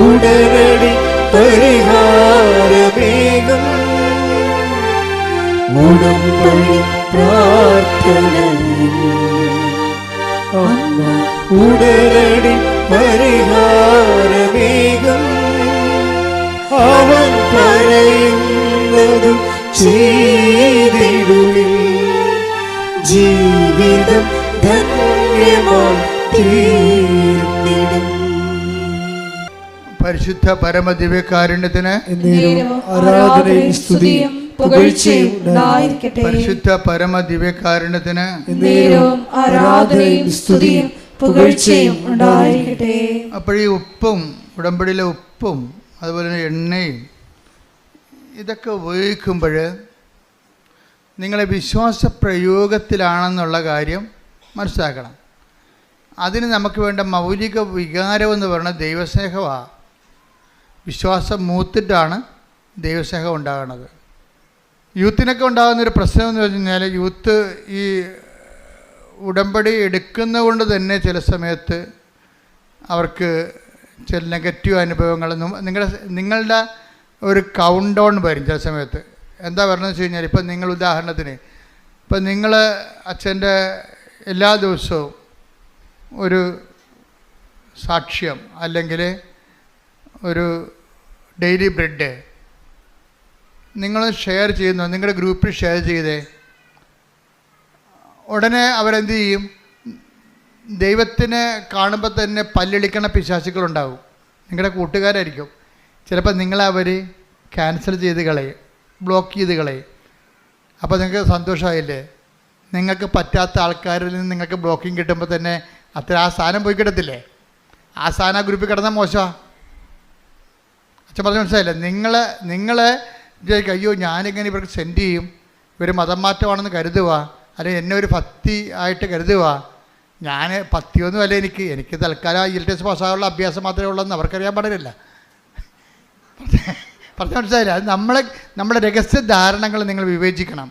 ഉടനടി പരിഹാരമേകും ഉടമ്പടി പ്രാർത്ഥനയിൽ ഉടനടി പരിഹാരമേകും അവൻ പറയുന്നതു ചെയ്തിടുവിൻ ജീവിതം ധന്യമായി തീർന്നിടും. പരിശുദ്ധ പരമദിവ്യകാരുണ്യത്തിന് ആരാധനയും സ്തുതിയും പുകഴ്ചയും ഉണ്ടായിരിക്കട്ടെ. പരിശുദ്ധ പരമദിവ്യകാരുണ്യത്തിന് ആരാധനയും സ്തുതിയും പുകഴ്ചയും ഉണ്ടായിരിക്കട്ടെ. അപ്പോൾ ഈ ഉപ്പും ഉടമ്പടിയിലെ ഉപ്പും അതുപോലെ തന്നെ എണ്ണയും ഇതൊക്കെ ഉപയോഗിക്കുമ്പോൾ നിങ്ങളെ വിശ്വാസ പ്രയോഗത്തിലാണെന്നുള്ള കാര്യം മനസ്സിലാക്കണം. അതിന് നമുക്ക് വേണ്ട മൗലിക വികാരമെന്ന് പറയുന്നത് ദൈവസ്നേഹമാണ്. വിശ്വാസം മൂത്തിട്ടാണ് ദൈവസ്നേഹം ഉണ്ടാകുന്നത്. യൂത്തിനൊക്കെ ഉണ്ടാകുന്നൊരു പ്രശ്നം എന്ന് വെച്ച് കഴിഞ്ഞാൽ യൂത്ത് ഈ ഉടമ്പടി എടുക്കുന്ന കൊണ്ട് തന്നെ ചില സമയത്ത് അവർക്ക് ചില നെഗറ്റീവ് അനുഭവങ്ങൾ നിങ്ങളുടെ ഒരു കൗണ്ട് ഡൗൺ വരും ചില സമയത്ത്. എന്താ പറയുന്നത് വെച്ച് കഴിഞ്ഞാൽ ഇപ്പം നിങ്ങൾ ഉദാഹരണത്തിന് ഇപ്പം നിങ്ങൾ അച്ഛൻ്റെ എല്ലാ ദിവസവും ഒരു സാക്ഷ്യം അല്ലെങ്കിൽ ഒരു ഡെയിലി ബ്രെഡ് നിങ്ങൾ ഷെയർ ചെയ്യുന്നു, നിങ്ങളുടെ ഗ്രൂപ്പിൽ ഷെയർ ചെയ്തേ, ഉടനെ അവരെന്ത് ചെയ്യും? ദൈവത്തിനെ കാണുമ്പോൾ തന്നെ പല്ലിളിക്കണ പിശാചുക്കളുണ്ടാവും. നിങ്ങളുടെ കൂട്ടുകാരായിരിക്കും. ചിലപ്പോൾ നിങ്ങളവർ ക്യാൻസൽ ചെയ്ത് കളയും, ബ്ലോക്ക് ചെയ്ത് കളയും. അപ്പോൾ നിങ്ങൾക്ക് സന്തോഷമായില്ലേ? നിങ്ങൾക്ക് പറ്റാത്ത ആൾക്കാരിൽ നിന്ന് നിങ്ങൾക്ക് ബ്ലോക്കിങ് കിട്ടുമ്പോൾ തന്നെ അത്ര ആ സാധനം പോയി കിടത്തില്ലേ? ആ സാധനം ആ ഗ്രൂപ്പിൽ കിടന്നാൽ മോശമാണ്. അച്ഛൻ പറഞ്ഞ് മനസ്സിലായില്ലേ? നിങ്ങളെ വിചാരിക്കും, അയ്യോ ഞാനിങ്ങനെ ഇവർക്ക് സെൻഡ് ചെയ്യും, ഇവർ മതം മാറ്റമാണെന്ന് കരുതുക, അല്ലെങ്കിൽ എന്നെ ഒരു ഭക്തി ആയിട്ട് കരുതുക. ഞാൻ ഭക്തിയൊന്നും അല്ല, എനിക്ക് തൽക്കാലം IELTS പാസ്സാകാനുള്ള അഭ്യാസം മാത്രമേ ഉള്ളതെന്ന് അവർക്കറിയാൻ പാടില്ല. പറഞ്ഞ് മനസ്സിലായില്ല? അത് നമ്മുടെ രഹസ്യ ധാരണകൾ നിങ്ങൾ വിവേചിക്കണം.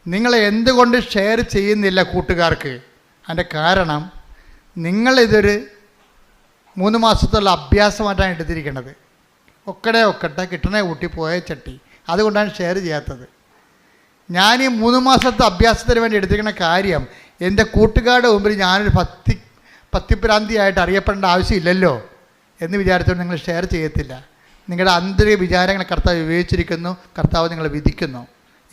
നിങ്ങൾ എന്തുകൊണ്ട് ഷെയർ ചെയ്യുന്നില്ല കൂട്ടുകാർക്ക്? അതിൻ്റെ കാരണം നിങ്ങളിതൊരു 3 മാസത്തുള്ള അഭ്യാസമായിട്ടാണ് എടുത്തിരിക്കുന്നത്. ഒക്കട്ടെ കിട്ടണേ ഊട്ടി പോയ ചട്ടി, അതുകൊണ്ടാണ് ഷെയർ ചെയ്യാത്തത്. ഞാൻ ഈ 3 മാസത്തെ അഭ്യാസത്തിന് വേണ്ടി എടുത്തിരിക്കുന്ന കാര്യം എൻ്റെ കൂട്ടുകാരുടെ മുമ്പിൽ ഞാനൊരു ഭക്തിഭ്രാന്തിയായിട്ട് അറിയപ്പെടേണ്ട ആവശ്യമില്ലല്ലോ എന്ന് വിചാരിച്ചുകൊണ്ട് നിങ്ങൾ ഷെയർ ചെയ്യത്തില്ല. നിങ്ങളുടെ ആന്തരിക വിചാരങ്ങളെ കർത്താവ് വിവേചിച്ചിരിക്കുന്നു, കർത്താവ് നിങ്ങളെ വിധിക്കുന്നു.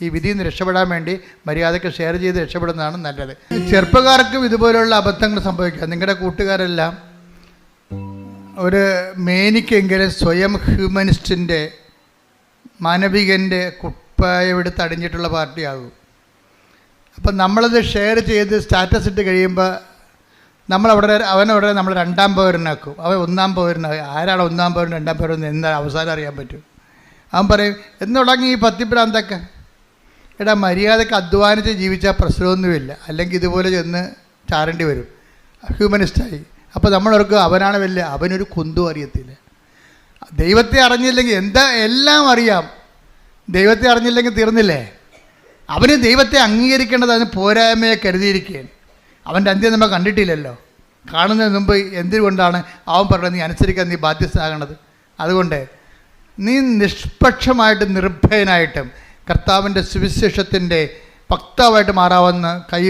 ഈ വിധിയിൽ നിന്ന് രക്ഷപ്പെടാൻ വേണ്ടി മര്യാദയ്ക്ക് ഷെയർ ചെയ്ത് രക്ഷപ്പെടുന്നതാണ് നല്ലത്. ചെറുപ്പക്കാർക്കും ഇതുപോലുള്ള അബദ്ധങ്ങൾ സംഭവിക്കാം. നിങ്ങളുടെ കൂട്ടുകാരെല്ലാം ഒരു മേനിക്കെങ്കിലും സ്വയം ഹ്യൂമനിസ്റ്റിൻ്റെ മാനവികൻ്റെ കുപ്പായമെടുത്ത് അടിഞ്ഞിട്ടുള്ള പാർട്ടിയാകും. അപ്പം നമ്മളത് ഷെയർ ചെയ്ത് സ്റ്റാറ്റസ് ഇട്ട് കഴിയുമ്പോൾ അവനവിടെ നമ്മൾ രണ്ടാം പൗരനാക്കും. അവൻ ഒന്നാം പൗരനാകും. ആരാണ് ഒന്നാം പൗരൻ രണ്ടാം പൗരൻ എന്താ അവസാനം അറിയാൻ പറ്റും. അവൻ പറയും എന്ന് തുടങ്ങി ഈ പത്തിപ്രാന്തൊക്കെ. എടാ, മര്യാദക്ക് അധ്വാനിച്ച് ജീവിച്ചാൽ പ്രശ്നമൊന്നുമില്ല, അല്ലെങ്കിൽ ഇതുപോലെ ചെന്ന് ചാരേണ്ടി വരും. ഹ്യൂമനിസ്റ്റായി. അപ്പോൾ നമ്മളവർക്ക് അവനാണ് വലിയ, അവനൊരു കുന്തും അറിയത്തില്ല. ദൈവത്തെ അറിഞ്ഞില്ലെങ്കിൽ എല്ലാം അറിയാം. ദൈവത്തെ അറിഞ്ഞില്ലെങ്കിൽ തീർന്നില്ലേ? അവന് ദൈവത്തെ അംഗീകരിക്കേണ്ടത് അതിന് പോരായ്മയെ കരുതിയിരിക്കുകയാണ്. അവൻ്റെ അന്ത്യം നമ്മൾ കണ്ടിട്ടില്ലല്ലോ. കാണുന്നതിന് മുമ്പ് എന്തുകൊണ്ടാണ് അവൻ പറഞ്ഞത് നീ അനുസരിക്കാൻ നീ ബാധ്യസ്ഥനാകണത്? അതുകൊണ്ട് നീ നിഷ്പക്ഷമായിട്ട് നിർഭയനായിട്ടും കർത്താവിൻ്റെ സുവിശേഷത്തിൻ്റെ വക്താവായിട്ട് മാറാവുന്ന കൈ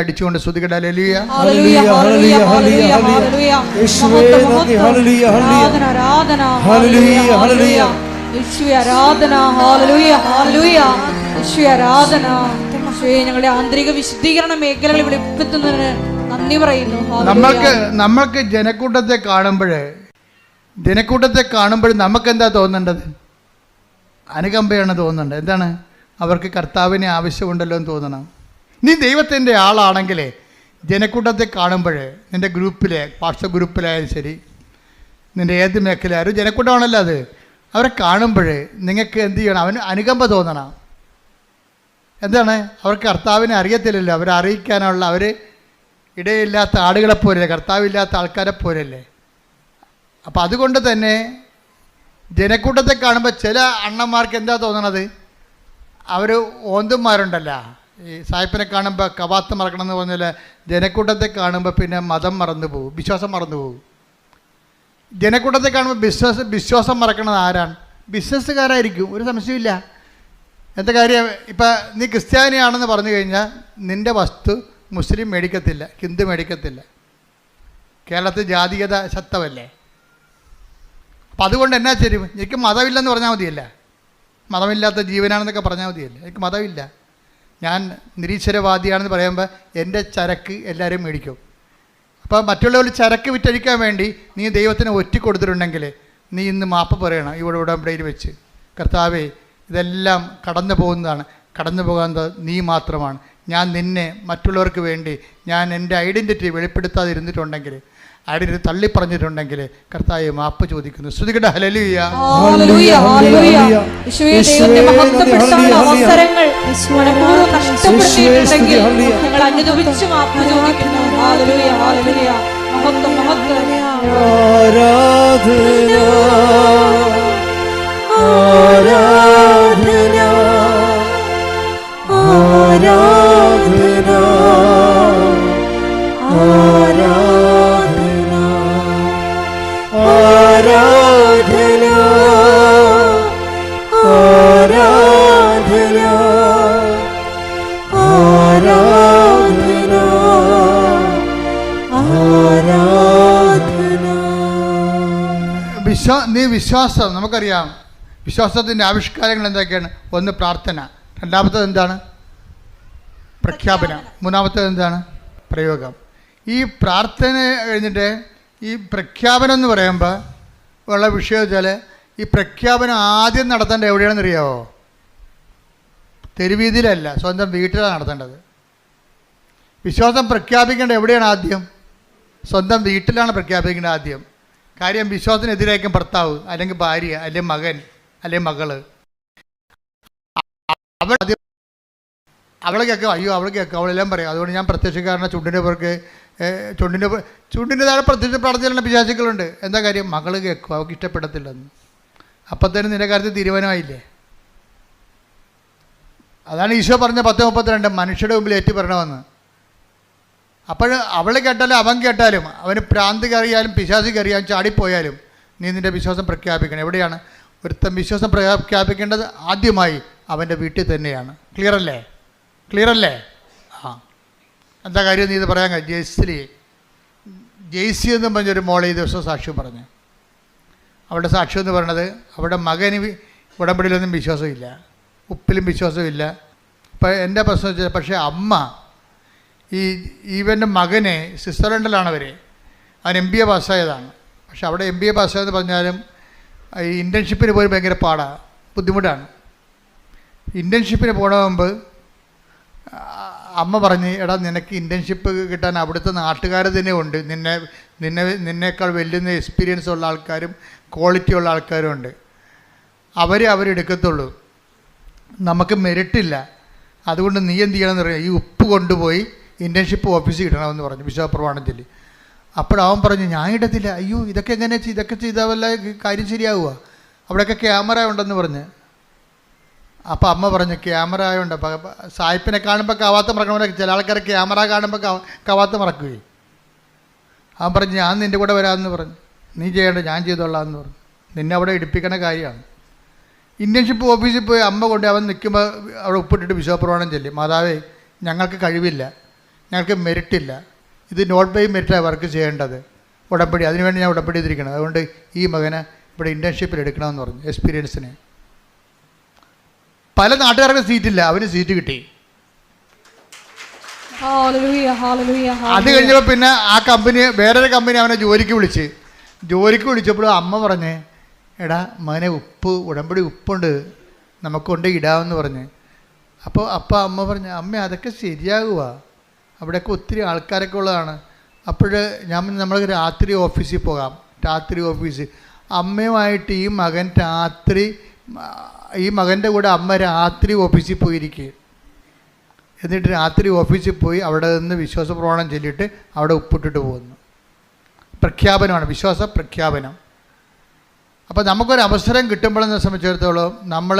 അടിച്ചുകൊണ്ട് സ്തുതിക്കട്ടെ. Hallelujah, hallelujah, hallelujah, hallelujah, hallelujah. യേശുവേ നന്ദി. ഹല്ലേലൂയ, ആരാധന, ആരാധന, ഹല്ലേലൂയ, ഹല്ലേലൂയ. യേശുവേ ആരാധന, ഹല്ലേലൂയ, ഹല്ലേലൂയ. യേശുവേ ആരാധന. യേശുവേ ഞങ്ങളുടെ ആന്തരിക വിശുദ്ധീകരണ മേഖലകൾ വെളിപ്പെടുത്തുന്നതിന് നന്ദി പറയുന്നു. നമ്മൾക്ക് ജനക്കൂട്ടത്തെ കാണുമ്പോൾ നമുക്ക് എന്താ തോന്നേണ്ടത്? അനുകമ്പയാണ് തോന്നേണ്ടത്. എന്താണ്? അവർക്ക് കർത്താവിനെ ആവശ്യമുണ്ടല്ലോ എന്ന് തോന്നണം. നീ ദൈവത്തിൻ്റെ ആളാണെങ്കിലേ ജനക്കൂട്ടത്തെ കാണുമ്പോൾ നിൻ്റെ ഗ്രൂപ്പിലെ വാട്സപ്പ് ഗ്രൂപ്പിലായാലും ശരി, നിൻ്റെ ഏത് മേഖലയായാലും ജനക്കൂട്ടമാണല്ലോ അത്. അവരെ കാണുമ്പോൾ നിങ്ങൾക്ക് എന്ത് ചെയ്യണം? അവന് അനുകമ്പ തോന്നണം. എന്താണ്? അവർക്ക് കർത്താവിനെ അറിയത്തില്ലല്ലോ. അവരെ അറിയിക്കാനുള്ള അവർ ഇടയില്ലാത്ത ആടുകളെപ്പോലല്ലേ, കർത്താവില്ലാത്ത ആൾക്കാരെ പോലല്ലേ. അപ്പം അതുകൊണ്ട് തന്നെ ജനക്കൂട്ടത്തെ കാണുമ്പോൾ ചില അണ്ണന്മാർക്ക് എന്താ തോന്നണത്? അവർ ഓന്തുമാരുണ്ടല്ലോ, ഈ സായിപ്പിനെ കാണുമ്പോൾ കവാത്ത് മറക്കണം എന്ന് പറഞ്ഞാൽ ജനക്കൂട്ടത്തെ കാണുമ്പോൾ പിന്നെ മതം മറന്നു പോകും, വിശ്വാസം മറന്നു പോകും. ജനക്കൂട്ടത്തെ കാണുമ്പോൾ വിശ്വാസം മറക്കണത് ആരാണ്? ബിസിനസ്സുകാരായിരിക്കും, ഒരു സംശയമില്ല. എന്താ കാര്യം? ഇപ്പം നീ ക്രിസ്ത്യാനിയാണെന്ന് പറഞ്ഞു കഴിഞ്ഞാൽ നിൻ്റെ വസ്തു മുസ്ലിം മേടിക്കത്തില്ല, ഹിന്ദു മേടിക്കത്തില്ല. കേരളത്തിൽ ജാതീയത ശക്തമല്ലേ. അപ്പം അതുകൊണ്ട് എന്നാ ശരി, എനിക്ക് മതമില്ലെന്ന് പറഞ്ഞാൽ മതിയല്ല. മതമില്ലാത്ത ജീവനാണെന്നൊക്കെ പറഞ്ഞാൽ മതിയല്ലേ. എനിക്ക് മതമില്ല, ഞാൻ നിരീശ്വരവാദിയാണെന്ന് പറയുമ്പോൾ എൻ്റെ ചരക്ക് എല്ലാവരും മേടിക്കും. അപ്പോൾ മറ്റുള്ളവർ ചരക്ക് വിറ്റഴിക്കാൻ വേണ്ടി നീ ദൈവത്തിന് ഒറ്റിക്കൊടുത്തിട്ടുണ്ടെങ്കിൽ നീ ഇന്ന് മാപ്പ് പറയണം. ഇവിടെ ഉടമ്പടിയിൽ വെച്ച്, കർത്താവേ ഇതെല്ലാം കടന്നു പോകുന്നതാണ്, കടന്നു പോകുന്നത് നീ മാത്രമാണ്. ഞാൻ നിന്നെ മറ്റുള്ളവർക്ക് വേണ്ടി ഞാൻ എൻ്റെ ഐഡൻറ്റിറ്റി വെളിപ്പെടുത്താതിരുന്നിട്ടുണ്ടെങ്കിൽ, ഐഡൻറ്റിറ്റി തള്ളിപ്പറഞ്ഞിട്ടുണ്ടെങ്കിൽ കർത്താവേ മാപ്പ് ചോദിക്കുന്നു. സ്തുതിക്കട്ടെ. Hallelujah, hallelujah, hallelujah. യേശുവേ ദൈവത്തെ മഹത്വപ്പെടുത്താനുള്ള അവസരങ്ങൾ മനഃപൂർവ്വം നഷ്ടപ്പെടുത്തിയിട്ടുണ്ടെങ്കിൽ ഞങ്ങൾ അനുദപിച്ച് മാപ്പ് ചോദിക്കുന്നു. Hallelujah, hallelujah. മഹത്വം, മഹത്വം. ആരാധന, ആരാധന, ആരാധന, ആരാധന, ആരാധന, ആരാധന, ആരാധന, ആരാധന. വിശ്വാസം നമുക്കറിയാം. വിശ്വാസത്തിൻ്റെ ആവിഷ്കാരങ്ങൾ എന്തൊക്കെയാണ്? ഒന്ന് പ്രാർത്ഥന, രണ്ടാമത്തത് എന്താണ്? പ്രഖ്യാപനം, മൂന്നാമത്തത് എന്താണ്? പ്രയോഗം. ഈ പ്രാർത്ഥന കഴിഞ്ഞിട്ട് ഈ പ്രഖ്യാപനം എന്ന് പറയുമ്പോൾ ഉള്ള വിഷയം വെച്ചാൽ ഈ പ്രഖ്യാപനം ആദ്യം നടത്തേണ്ടത് എവിടെയാണെന്ന് അറിയാമോ? തെരുവീതിയിലല്ല, സ്വന്തം വീട്ടിലാണ് നടത്തേണ്ടത്. വിശ്വാസം പ്രഖ്യാപിക്കേണ്ടത് എവിടെയാണ്? ആദ്യം സ്വന്തം വീട്ടിലാണ് പ്രഖ്യാപിക്കേണ്ടത് ആദ്യം. കാര്യം വിശ്വാസത്തിനെതിരായിരിക്കും ഭർത്താവ്, അല്ലെങ്കിൽ ഭാര്യ, അല്ലെങ്കിൽ മകൻ, അല്ലെങ്കിൽ മകള്. അവളെ കേൾക്കും, അയ്യോ അവളെ കേൾക്കും, അവളെല്ലാം പറയും. അതുകൊണ്ട് ഞാൻ പ്രത്യക്ഷക്കാരനെ ചുണ്ടിൻ്റെ പേർക്ക് ചുണ്ടിൻ്റെ താഴെ പ്രത്യക്ഷ പ്രാർത്ഥനയുള്ള പിശാചുക്കളുണ്ട്. എന്താ കാര്യം? മകള് കേൾക്കും, അവൾക്ക് ഇഷ്ടപ്പെടത്തില്ലെന്ന്. അപ്പം തന്നെ നിന്റെ കാര്യത്തിൽ തീരുമാനമായില്ലേ? അതാണ് ഈശോ പറഞ്ഞ 10:32 മനുഷ്യരുടെ മുമ്പിൽ ഏറ്റു പറയണമെന്ന്. അപ്പോൾ അവൾ കേട്ടാലും അവൻ കേട്ടാലും, അവന് പ്രാന്ത് കയറിയാലും പിശാച് കയറിയാലും ചാടിപ്പോയാലും നീ നിൻ്റെ വിശ്വാസം പ്രഖ്യാപിക്കണം. എവിടെയാണ്? ഒരുത്തൻ വിശ്വാസം പ്രഖ്യാപിക്കേണ്ടത് ആദ്യമായി അവൻ്റെ വീട്ടിൽ തന്നെയാണ്. ക്ലിയറല്ലേ? ക്ലിയറല്ലേ? ആ, എന്താ കാര്യം? നീ ഇത് പറയാൻ ജെയ്സി എന്നും പറഞ്ഞൊരു മോളെ ഈ ദിവസം സാക്ഷ്യം പറഞ്ഞു. അവളുടെ സാക്ഷ്യം എന്ന് പറയുന്നത് അവളുടെ മകന് ഉടമ്പടിയിലൊന്നും വിശ്വാസമില്ല, ഉപ്പിലും വിശ്വാസമില്ല, ഇപ്പം എൻ്റെ പ്രശ്നം വെച്ചാൽ, പക്ഷേ അമ്മ ഇവൻ്റെ മകനെ സ്വിറ്റ്സർലൻഡിലാണ് അവൻ MBA പാസ്സായതാണ്. പക്ഷെ അവിടെ MBA പാസ്സായെന്ന് പറഞ്ഞാലും ഈ ഇൻറ്റേൺഷിപ്പിന് പോലും ഭയങ്കര പാടാണ്, ബുദ്ധിമുട്ടാണ്. ഇൻറ്റേൺഷിപ്പിന് പോണ മുമ്പ് അമ്മ പറഞ്ഞ്, എടാ നിനക്ക് ഇൻറ്റേൺഷിപ്പ് കിട്ടാൻ അവിടുത്തെ നാട്ടുകാർ തന്നെ ഉണ്ട്, നിന്നേക്കാൾ വലിയ എക്സ്പീരിയൻസ് ഉള്ള ആൾക്കാരും ക്വാളിറ്റി ഉള്ള ആൾക്കാരും ഉണ്ട്, അവരെടുക്കത്തുള്ളൂ, നമുക്ക് മെറിറ്റില്ല, അതുകൊണ്ട് നീ എന്ത് ചെയ്യണമെന്ന് പറയാം, ഈ ഉപ്പ് കൊണ്ടുപോയി ഇൻറ്റേൺഷിപ്പ് ഓഫീസിൽ കിട്ടണമെന്ന് പറഞ്ഞു വിശ്വാസപ്രമാണം ചൊല്ലി. അപ്പോഴവൻ പറഞ്ഞു, ഞാൻ ഇടത്തില്ല, അയ്യോ ഇതൊക്കെ ഇതൊക്കെ ചെയ്താൽ വല്ല കാര്യം ശരിയാവുക, അവിടെയൊക്കെ ക്യാമറ ഉണ്ടെന്ന് പറഞ്ഞ്. അപ്പോൾ അമ്മ പറഞ്ഞു, ക്യാമറ ആയതുകൊണ്ട് സായിപ്പിനെ കാണുമ്പോൾ കവാത്ത മറക്കണ ചില ആൾക്കാരെ ക്യാമറ കാണുമ്പോൾ കവാത്ത മറക്കുകയും. അവൻ പറഞ്ഞു, ഞാൻ നിൻ്റെ കൂടെ വരാമെന്ന് പറഞ്ഞു. നീ ചെയ്യേണ്ട, ഞാൻ ചെയ്തോളാം എന്ന് പറഞ്ഞു. നിന്നെ അവിടെ ഇടിപ്പിക്കണ കാര്യമാണ്. ഇൻറ്റേൺഷിപ്പ് ഓഫീസിൽ പോയി അമ്മ കൊണ്ട് അവൻ നിൽക്കുമ്പോൾ അവിടെ ഉപ്പിട്ടിട്ട് വിശ്വാസപ്രമാണം ചൊല്ലി, മാതാവേ ഞങ്ങൾക്ക് കഴിവില്ല, ഞങ്ങൾക്ക് മെറിറ്റില്ല, ഇത് നോട്ട് ബൈ മെറിറ്റാണ് വർക്ക് ചെയ്യേണ്ടത്, ഉടമ്പടി അതിനുവേണ്ടി ഞാൻ ഉടമ്പടി ചെയ്തിരിക്കണം, അതുകൊണ്ട് ഈ മകനെ ഇവിടെ ഇൻറ്റേൺഷിപ്പിൽ എടുക്കണമെന്ന് പറഞ്ഞു എക്സ്പീരിയൻസിന്. പല നാട്ടുകാർക്ക് സീറ്റില്ല, അവന് സീറ്റ് കിട്ടി. അത് കഴിഞ്ഞപ്പോൾ പിന്നെ ആ കമ്പനി, വേറൊരു കമ്പനി അവനെ ജോലിക്ക് വിളിച്ചപ്പോൾ അമ്മ പറഞ്ഞേ, എടാ മകനെ ഉടമ്പടി ഉപ്പുണ്ട്, നമുക്ക് കൊണ്ട് ഇടാമെന്ന് പറഞ്ഞ്. അപ്പോൾ അമ്മ പറഞ്ഞു, അമ്മ അതൊക്കെ ശരിയാകുക, അവിടെയൊക്കെ ഒത്തിരി ആൾക്കാരൊക്കെ ഉള്ളതാണ്. അപ്പോൾ നമ്മൾ രാത്രി ഓഫീസിൽ പോകാം, രാത്രി ഓഫീസ് അമ്മയുമായിട്ട് ഈ മകൻ്റെ കൂടെ അമ്മ രാത്രി ഓഫീസിൽ പോയിരിക്കുക. എന്നിട്ട് രാത്രി ഓഫീസിൽ പോയി അവിടെ നിന്ന് വിശ്വാസപ്രമാണം ചൊല്ലിയിട്ട് അവിടെ ഉപ്പിട്ടിട്ട് പോകുന്നു. പ്രഖ്യാപനമാണ്, വിശ്വാസ പ്രഖ്യാപനം. അപ്പോൾ നമുക്കൊരവസരം കിട്ടുമ്പോഴെന്നെ സംബന്ധിച്ചിടത്തോളം നമ്മൾ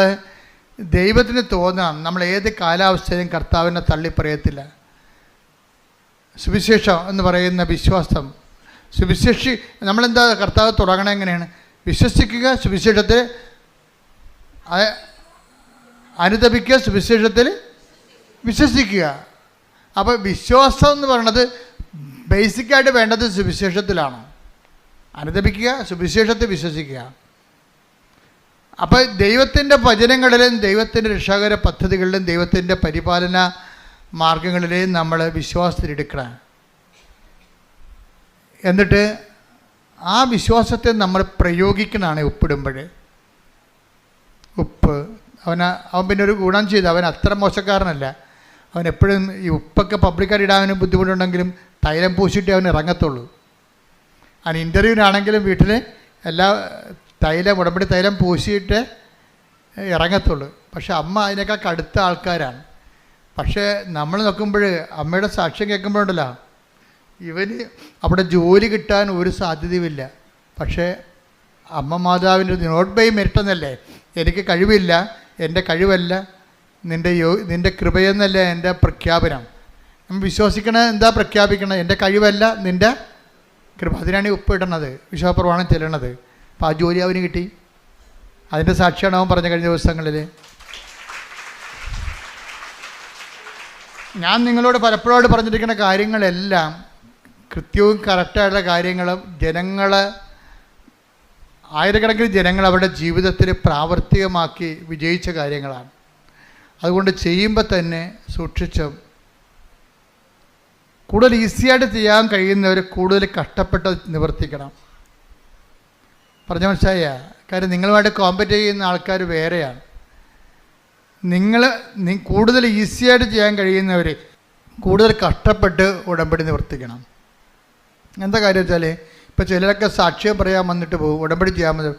ദൈവത്തിന് തോന്നാം, നമ്മൾ ഏത് കാലാവസ്ഥയിലും കർത്താവിനെ തള്ളിപ്പറയത്തില്ല. സുവിശേഷം എന്ന് പറയുന്ന വിശ്വാസം, നമ്മളെന്താ കർത്താവ് തുടങ്ങണത് എങ്ങനെയാണ്? വിശ്വസിക്കുക, സുവിശേഷത്തിൽ അനുതപിക്കുക, സുവിശേഷത്തിൽ വിശ്വസിക്കുക. അപ്പോൾ വിശ്വാസം എന്ന് പറയുന്നത് ബേസിക്കായിട്ട് വേണ്ടത് സുവിശേഷത്തിലാണ്. അനുതപിക്കുക, സുവിശേഷത്തിൽ വിശ്വസിക്കുക. അപ്പോൾ ദൈവത്തിൻ്റെ വചനങ്ങളിലും ദൈവത്തിൻ്റെ രക്ഷാകര പദ്ധതികളിലും ദൈവത്തിൻ്റെ പരിപാലന മാർഗങ്ങളിലെയും നമ്മൾ വിശ്വാസത്തിലെടുക്കണം. എന്നിട്ട് ആ വിശ്വാസത്തെ നമ്മൾ പ്രയോഗിക്കണമാണ് ഉപ്പിടുമ്പോൾ. ഉപ്പ് അവൻ പിന്നെ ഒരു ഗുണം ചെയ്തു, അവൻ അത്ര മോശക്കാരനല്ല. അവൻ എപ്പോഴും ഈ ഉപ്പൊക്കെ പബ്ലിക്കായിട്ട് ഇടാനും ബുദ്ധിമുട്ടുണ്ടെങ്കിലും തൈലം പൂശിയിട്ടേ അവൻ ഇറങ്ങത്തുള്ളൂ. അവൻ ഇൻ്റർവ്യൂവിനാണെങ്കിലും വീട്ടിൽ എല്ലാ ഉടമ്പടി തൈലം പൂശിയിട്ട് ഇറങ്ങത്തുള്ളൂ. പക്ഷെ അമ്മ അതിനേക്കാൾ കടുത്ത ആൾക്കാരാണ്. പക്ഷേ നമ്മൾ നോക്കുമ്പോൾ അമ്മയുടെ സാക്ഷ്യം കേൾക്കുമ്പോഴുണ്ടല്ലോ, ഇവന് അവിടെ ജോലി കിട്ടാൻ ഒരു സാധ്യതയുമില്ല. പക്ഷേ അമ്മ മാതാവിൻ്റെ നോട്ട് ബൈ മെറിറ്റ് എന്നല്ലേ, എനിക്ക് കഴിവില്ല, എൻ്റെ കഴിവല്ല, നിൻ്റെ കൃപയെന്നല്ല എൻ്റെ പ്രഖ്യാപനം. നമ്മൾ വിശ്വസിക്കണത് എന്താ പ്രഖ്യാപിക്കണത്? എൻ്റെ കഴിവല്ല, നിൻ്റെ കൃപ. അതിനാണ് ഈ ഉപ്പിടണത്, വിശ്വാസപ്രമാണം ചെല്ലണത്. അപ്പോൾ ആ ജോലി അവന് കിട്ടി. അതിൻ്റെ സാക്ഷിയാണ് അവൻ പറഞ്ഞ കഴിഞ്ഞ ദിവസങ്ങളിൽ. ഞാൻ നിങ്ങളോട് പലപ്പോഴും പറഞ്ഞിരിക്കുന്ന കാര്യങ്ങളെല്ലാം കൃത്യവും കറക്റ്റായിട്ടുള്ള കാര്യങ്ങളും ആയിരക്കണക്കിന് ജനങ്ങൾ അവരുടെ ജീവിതത്തിൽ പ്രാവർത്തികമാക്കി വിജയിച്ച കാര്യങ്ങളാണ്. അതുകൊണ്ട് ചെയ്യുമ്പോൾ തന്നെ സൂക്ഷിച്ചും കൂടുതൽ ഈസിയായിട്ട് ചെയ്യാൻ കഴിയുന്നവർ കൂടുതൽ കഷ്ടപ്പെട്ട് നിവർത്തിക്കണം. പറഞ്ഞ മനസ്സിലായ കാര്യം, നിങ്ങളുമായിട്ട് കോമ്പറ്റ് ചെയ്യുന്ന ആൾക്കാർ വേറെയാണ്. കൂടുതൽ ഈസിയായിട്ട് ചെയ്യാൻ കഴിയുന്നവർ കൂടുതൽ കഷ്ടപ്പെട്ട് ഉടമ്പടി നിവർത്തിക്കണം. എന്താ കാര്യം വെച്ചാൽ, ഇപ്പോൾ ചിലരൊക്കെ സാക്ഷ്യം പറയാൻ വന്നിട്ട് പോകും, ഉടമ്പടി ചെയ്യാൻ വന്നു.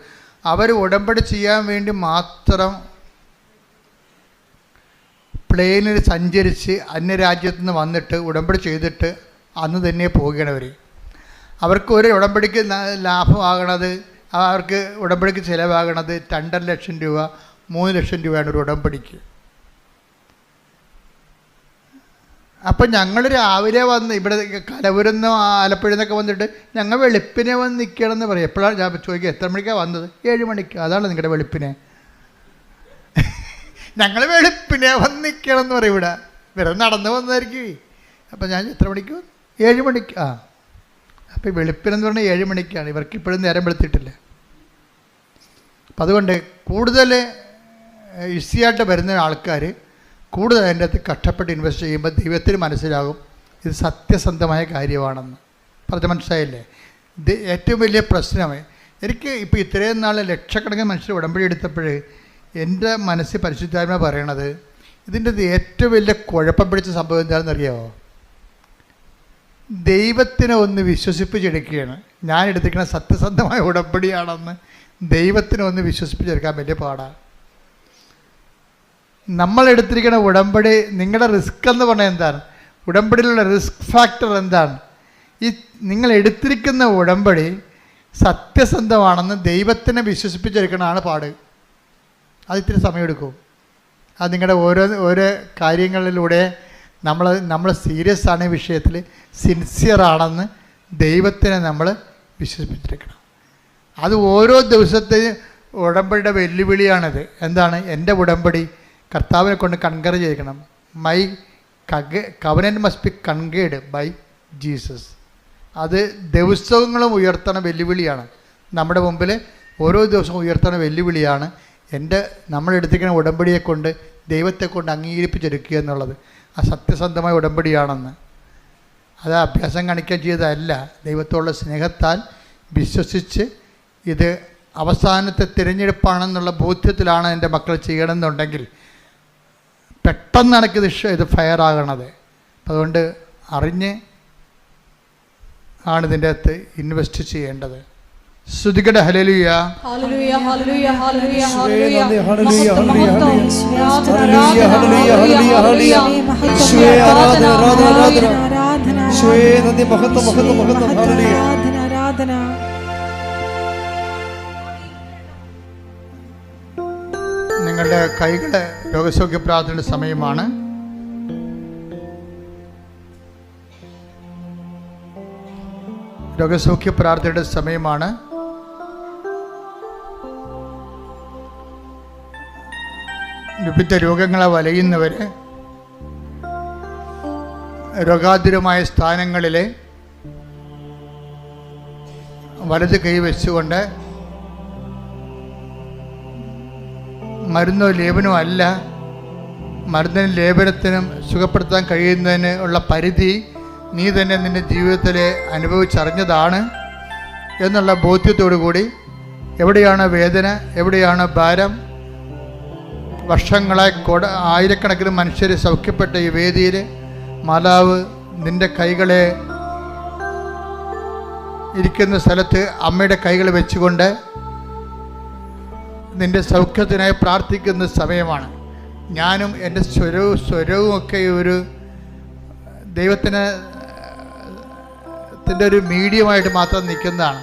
അവർ ഉടമ്പടി ചെയ്യാൻ വേണ്ടി മാത്രം പ്ലെയിനിൽ സഞ്ചരിച്ച് അന്യരാജ്യത്തു നിന്ന് വന്നിട്ട് ഉടമ്പടി ചെയ്തിട്ട് അന്ന് തന്നെ പോകുകയാണവർ. അവർക്ക് ഒരു ഉടമ്പടിക്ക് ലാഭമാകണത്, അവർക്ക് ഉടമ്പടിക്ക് ചിലവാകണത് 2.5 ലക്ഷം രൂപ 3 ലക്ഷം രൂപയാണ് ഒരു ഉടമ്പടിക്ക്. അപ്പം ഞങ്ങൾ രാവിലെ വന്ന് ഇവിടെ കലവൂരിന്ന് ആലപ്പുഴയിൽ നിന്നൊക്കെ വന്നിട്ട് ഞങ്ങൾ വെളുപ്പിനെ വന്ന് നിൽക്കണമെന്ന് പറയും. എപ്പോഴാണ് ഞാൻ ചോദിക്കുക, എത്ര മണിക്കാണ് വന്നത്? 7 മണിക്ക്. അതാണ് നിങ്ങളുടെ വെളുപ്പിനെ. ഞങ്ങൾ വെളുപ്പിനെ വന്ന് നിൽക്കണമെന്ന് പറയും. ഇവിടെ വെറുതെ നടന്നു വന്നതായിരിക്കും. അപ്പം ഞാൻ എത്ര മണിക്ക്? 7 മണിക്ക്. അപ്പോൾ വെളുപ്പിനെന്ന് പറഞ്ഞാൽ 7 മണിക്കാണ്. ഇവർക്ക് ഇപ്പോഴും നേരം വെളുത്തിട്ടില്ല. അപ്പം അതുകൊണ്ട് കൂടുതൽ ഈസിയായിട്ട് വരുന്ന ആൾക്കാർ കൂടുതൽ അതിൻ്റെ അകത്ത് കഷ്ടപ്പെട്ട് ഇൻവെസ്റ്റ് ചെയ്യുമ്പോൾ ദൈവത്തിന് മനസ്സിലാകും ഇത് സത്യസന്ധമായ കാര്യമാണെന്ന്. പറഞ്ഞ മനസ്സിലായില്ലേ? ഇത് ഏറ്റവും വലിയ പ്രശ്നമേ. എനിക്ക് ഇപ്പോൾ ഇത്രയും നാൾ ലക്ഷക്കണക്കിന് മനുഷ്യർ ഉടമ്പടി എടുത്തപ്പോൾ എൻ്റെ മനസ്സിൽ പരിശുദ്ധാത്മ പറയണത് ഇതിൻ്റെ ഏറ്റവും വലിയ കുഴപ്പം പിടിച്ച സംഭവം എന്താണെന്ന് അറിയാമോ? ദൈവത്തിനെ ഒന്ന് വിശ്വസിപ്പിച്ചെടുക്കുകയാണ്. ഞാൻ എടുത്തിരിക്കുന്ന സത്യസന്ധമായ ഉടമ്പടിയാണെന്ന് ദൈവത്തിനെ ഒന്ന് വിശ്വസിപ്പിച്ചെടുക്കാൻ വലിയ പാടാണ്. നമ്മൾ എടുത്തിരിക്കുന്ന ഉടമ്പടി, നിങ്ങളുടെ റിസ്ക് എന്ന് പറഞ്ഞാൽ എന്താണ്? ഉടമ്പടിയിലുള്ള റിസ്ക് ഫാക്ടർ എന്താണ്? ഈ നിങ്ങൾ എടുത്തിരിക്കുന്ന ഉടമ്പടി സത്യസന്ധമാണെന്ന് ദൈവത്തിനെ വിശ്വസിപ്പിച്ചെടുക്കണതാണ് പാട്. അത് ഇത്തിരി സമയമെടുക്കും. അത് നിങ്ങളുടെ ഓരോ കാര്യങ്ങളിലൂടെ നമ്മൾ സീരിയസ് ആണ് ഈ വിഷയത്തിൽ, സിൻസിയറാണെന്ന് ദൈവത്തിനെ നമ്മൾ വിശ്വസിപ്പിച്ചെടുക്കണം. അത് ഓരോ ദിവസത്തെയും ഉടമ്പടിയുടെ വെല്ലുവിളിയാണിത്. എന്താണ്? എൻ്റെ ഉടമ്പടി കർത്താവിനെ കൊണ്ട് കൺകർ ചെയ്യിക്കണം. My covenant must be conquered by Jesus. അത് ദിവസങ്ങളും ഉയർത്തണ വെല്ലുവിളിയാണ്. നമ്മുടെ മുമ്പിൽ ഓരോ ദിവസവും ഉയർത്തണ വെല്ലുവിളിയാണ് നമ്മളെടുത്തിരിക്കുന്ന ഉടമ്പടിയെ കൊണ്ട് ദൈവത്തെ കൊണ്ട് അംഗീകരിപ്പിച്ചെടുക്കുക എന്നുള്ളത്. ആ സത്യസന്ധമായ ഉടമ്പടിയാണെന്ന്. അത് അഭ്യാസം കാണിക്കാൻ ചെയ്തതല്ല, ദൈവത്തോടുള്ള സ്നേഹത്താൽ വിശ്വസിച്ച് ഇത് അവസാനത്തെ തിരഞ്ഞെടുപ്പാണെന്നുള്ള ബോധ്യത്തിലാണ് എൻ്റെ മക്കൾ ചെയ്യണമെന്നുണ്ടെങ്കിൽ പെട്ടെന്ന് എനിക്കിത് ഇത് ഫയർ ആകണത്. അതുകൊണ്ട് അറിഞ്ഞ് ആണ് ഇതിൻ്റെ അകത്ത് ഇൻവെസ്റ്റ് ചെയ്യേണ്ടത്. സ്തുതിക്കട്ടെ. Hallelujah, hallelujah, hallelujah, hallelujah, hallelujah, hallelujah, hallelujah, യേശുവേ ആരാധന, ആരാധന, ആരാധന. യേശുവേ നന്ദി, മഹത്വം, മഹത്വം, മഹത്വം. ഹല്ലേലൂയ. ആരാധന. നിങ്ങളുടെ കൈകളെ രോഗസൗഖ്യ പ്രാർത്ഥനയുടെ സമയമാണ്. രോഗസൗഖ്യ പ്രാർത്ഥനയുടെ സമയമാണ്. വിവിധ രോഗങ്ങളെ വലയുന്നവർ രോഗാതുരമായ സ്ഥാനങ്ങളിൽ വലത് കൈ വെച്ചുകൊണ്ട് മരുന്നോ ലേപനോ അല്ല, മരുന്നിനും ലേപനത്തിനും സുഖപ്പെടുത്താൻ കഴിയുന്നതിന് ഉള്ള പരിധി നീ തന്നെ നിൻ്റെ ജീവിതത്തിൽ അനുഭവിച്ചറിഞ്ഞതാണ് എന്നുള്ള ബോധ്യത്തോടു കൂടി എവിടെയാണ് വേദന, എവിടെയാണ് ഭാരം, വർഷങ്ങളായി ആയിരക്കണക്കിന് മനുഷ്യർ സൗഖ്യപ്പെട്ട ഈ വേദിയിൽ മാതാവ് നിൻ്റെ കൈകളെ ഇരിക്കുന്ന സ്ഥലത്ത് അമ്മയുടെ കൈകൾ വെച്ചുകൊണ്ട് നിൻ്റെ സൗഖ്യത്തിനായി പ്രാർത്ഥിക്കുന്ന സമയമാണ്. ഞാനും എൻ്റെ സ്വരവും ഒക്കെ ഒരു ദൈവത്തിൻ്റെ ഒരു മീഡിയമായിട്ട് മാത്രം നിൽക്കുന്നതാണ്.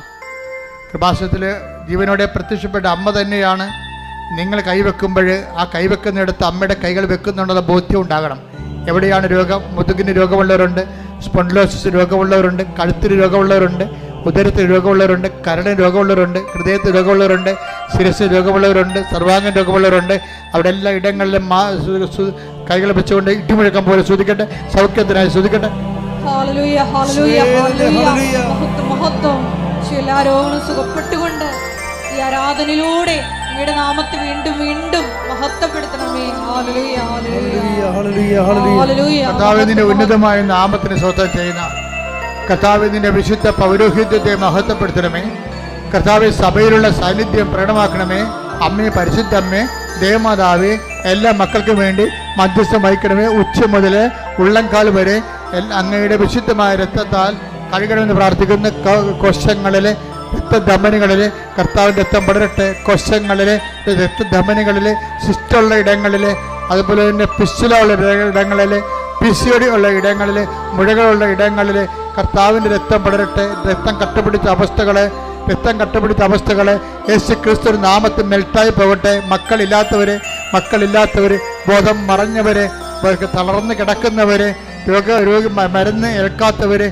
കൃപാസനത്തിൽ ജീവനോടെ പ്രത്യക്ഷപ്പെട്ട അമ്മ തന്നെയാണ്. നിങ്ങൾ കൈവെക്കുമ്പോൾ ആ കൈവെക്കുന്നിടത്ത് അമ്മയുടെ കൈകൾ വെക്കുന്നുണ്ടെന്ന ബോധ്യം ഉണ്ടാകണം. എവിടെയാണ് രോഗം? മുതുകിന് രോഗമുള്ളവരുണ്ട്, സ്പോണ്ടിലോസിസ് രോഗമുള്ളവരുണ്ട്, കഴുത്തിന് രോഗമുള്ളവരുണ്ട്, ഉദരത്തിന് രോഗമുള്ളവരുണ്ട്, കരളിന് രോഗമുള്ളവരുണ്ട്, ഹൃദയത്തിന് രോഗമുള്ളവരുണ്ട്, ശിരസിന് രോഗമുള്ളവരുണ്ട്, സർവാംഗം രോഗമുള്ളവരുണ്ട്. അവിടെ എല്ലാ ഇടങ്ങളിലും കൈകൾ വെച്ചുകൊണ്ട് ഇടിമുഴക്കം പോലെ ശ്രദ്ധിക്കട്ടെ, സൗഖ്യത്തിനായി ശ്രദ്ധിക്കട്ടെ. ഹല്ലേലൂയ, ഹല്ലേലൂയ, ഹല്ലേലൂയ, മഹത്വം, മഹത്വം. എല്ലാ രോഗങ്ങളും സുഖപ്പെട്ടുകൊണ്ട് ഈ ആരാധനയിലൂടെ അങ്ങയുടെ നാമത്തെ വീണ്ടും വീണ്ടും മഹത്വപ്പെടുത്തണമേ. Hallelujah, hallelujah, hallelujah, hallelujah. കർത്താവേ നിന്റെ ഉന്നതമായ നാമത്തിന് സ്വന്തം ചെയ്യുന്ന കർത്താവേ നിന്റെ വിശുദ്ധ പൗരോഹിത്യത്തെ മഹത്വപ്പെടുത്തണമേ. കർത്താവേ സഭയിലുള്ള സാന്നിധ്യം പ്രകടമാക്കണമേ. അമ്മേ, പരിശുദ്ധ അമ്മേ, ദേവമാതാവേ, എല്ലാ മക്കൾക്കും വേണ്ടി മധ്യസ്ഥം വഹിക്കണമേ. ഉച്ച മുതൽ ഉള്ളംകാൽ വരെ അങ്ങയുടെ വിശുദ്ധമായ രക്തത്താൽ കഴുകണമെന്ന് പ്രാർത്ഥിക്കുന്ന കോശങ്ങളിലെ രക്തധമനികളിൽ കർത്താവിൻ്റെ രക്തം പടരട്ടെ. കോശങ്ങളിലെ രക്തധമനികളിൽ സിസ്റ്റുള്ള ഇടങ്ങളിൽ, അതുപോലെ തന്നെ പിസ്റ്റുലുള്ള ഇടങ്ങളിൽ, പിസിഒടി ഉള്ള ഇടങ്ങളിൽ, മുഴകളുള്ള ഇടങ്ങളിൽ കർത്താവിൻ്റെ രക്തം പടരട്ടെ. രക്തം കട്ടപിടിച്ച അവസ്ഥകളെ യേശു ക്രിസ്തു നാമത്തിൽ മെൽട്ടായി പോകട്ടെ. മക്കളില്ലാത്തവർ, ബോധം മറഞ്ഞവരെ, തളർന്ന് കിടക്കുന്നവർ, മരുന്ന് ഏൽക്കാത്തവർ,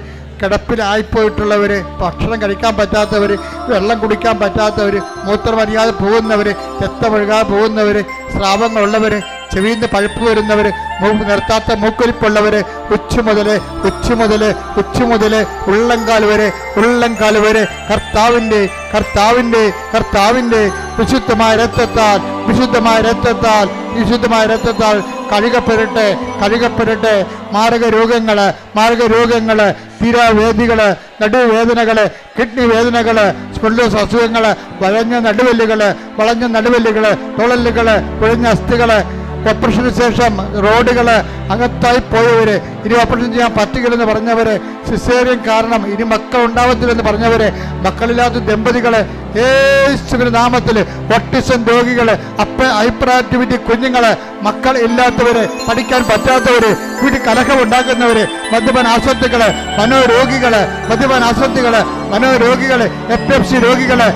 കിടപ്പിലായിപ്പോയിട്ടുള്ളവർ, ഭക്ഷണം കഴിക്കാൻ പറ്റാത്തവർ, വെള്ളം കുടിക്കാൻ പറ്റാത്തവർ, മൂത്രമറിയാതെ പോകുന്നവർ, രക്തമൊഴുകാതെ പോകുന്നവർ, സ്രാവങ്ങളുള്ളവർ, ചെവിന്ന് പഴുപ്പ് വരുന്നവർ, നിർത്താത്ത മൂക്കൊലിപ്പുള്ളവർ, ഉച്ച മുതൽ ഉള്ളംകാൽ വരെ കർത്താവിൻ്റെ വിശുദ്ധമായ രക്തത്താൽ കഴുകപ്പെടട്ടെ. മാരകരോഗങ്ങള്, തീരാവേദികള്, നടുവേദനകള്, കിഡ്നി വേദനകള്, സ്പോണ്ടിലോസിസ് അസുഖങ്ങള്, വളഞ്ഞ നടുവെല്ലുകള്, തുളലുകള്, കുഴഞ്ഞ അസ്ഥികള്, ഓപ്പറേഷന് ശേഷം റോഡുകള് അകത്തായി പോയവര്, ഇനി ഓപ്പറേഷൻ ചെയ്യാൻ പറ്റുകയില്ലെന്ന് പറഞ്ഞവര്, സിസേറിയൻ കാരണം ഇനി മക്കൾ ഉണ്ടാവത്തില്ലെന്ന് പറഞ്ഞവര്, മക്കളില്ലാത്ത ദമ്പതികള്, യേശുവിന്റെ നാമത്തില്, ഓട്ടിസം രോഗികള്, ഹൈപ്പർ ആക്ടിവിറ്റി കുഞ്ഞുങ്ങള്, മക്കൾ ഇല്ലാത്തവര്, പഠിക്കാൻ പറ്റാത്തവര്, വീട്ടിൽ കലഹം ഉണ്ടാക്കുന്നവര്, മദ്യപാന ആസക്തികള്, മനോരോഗികള്, എപ്പിലെപ്സി രോഗികള്,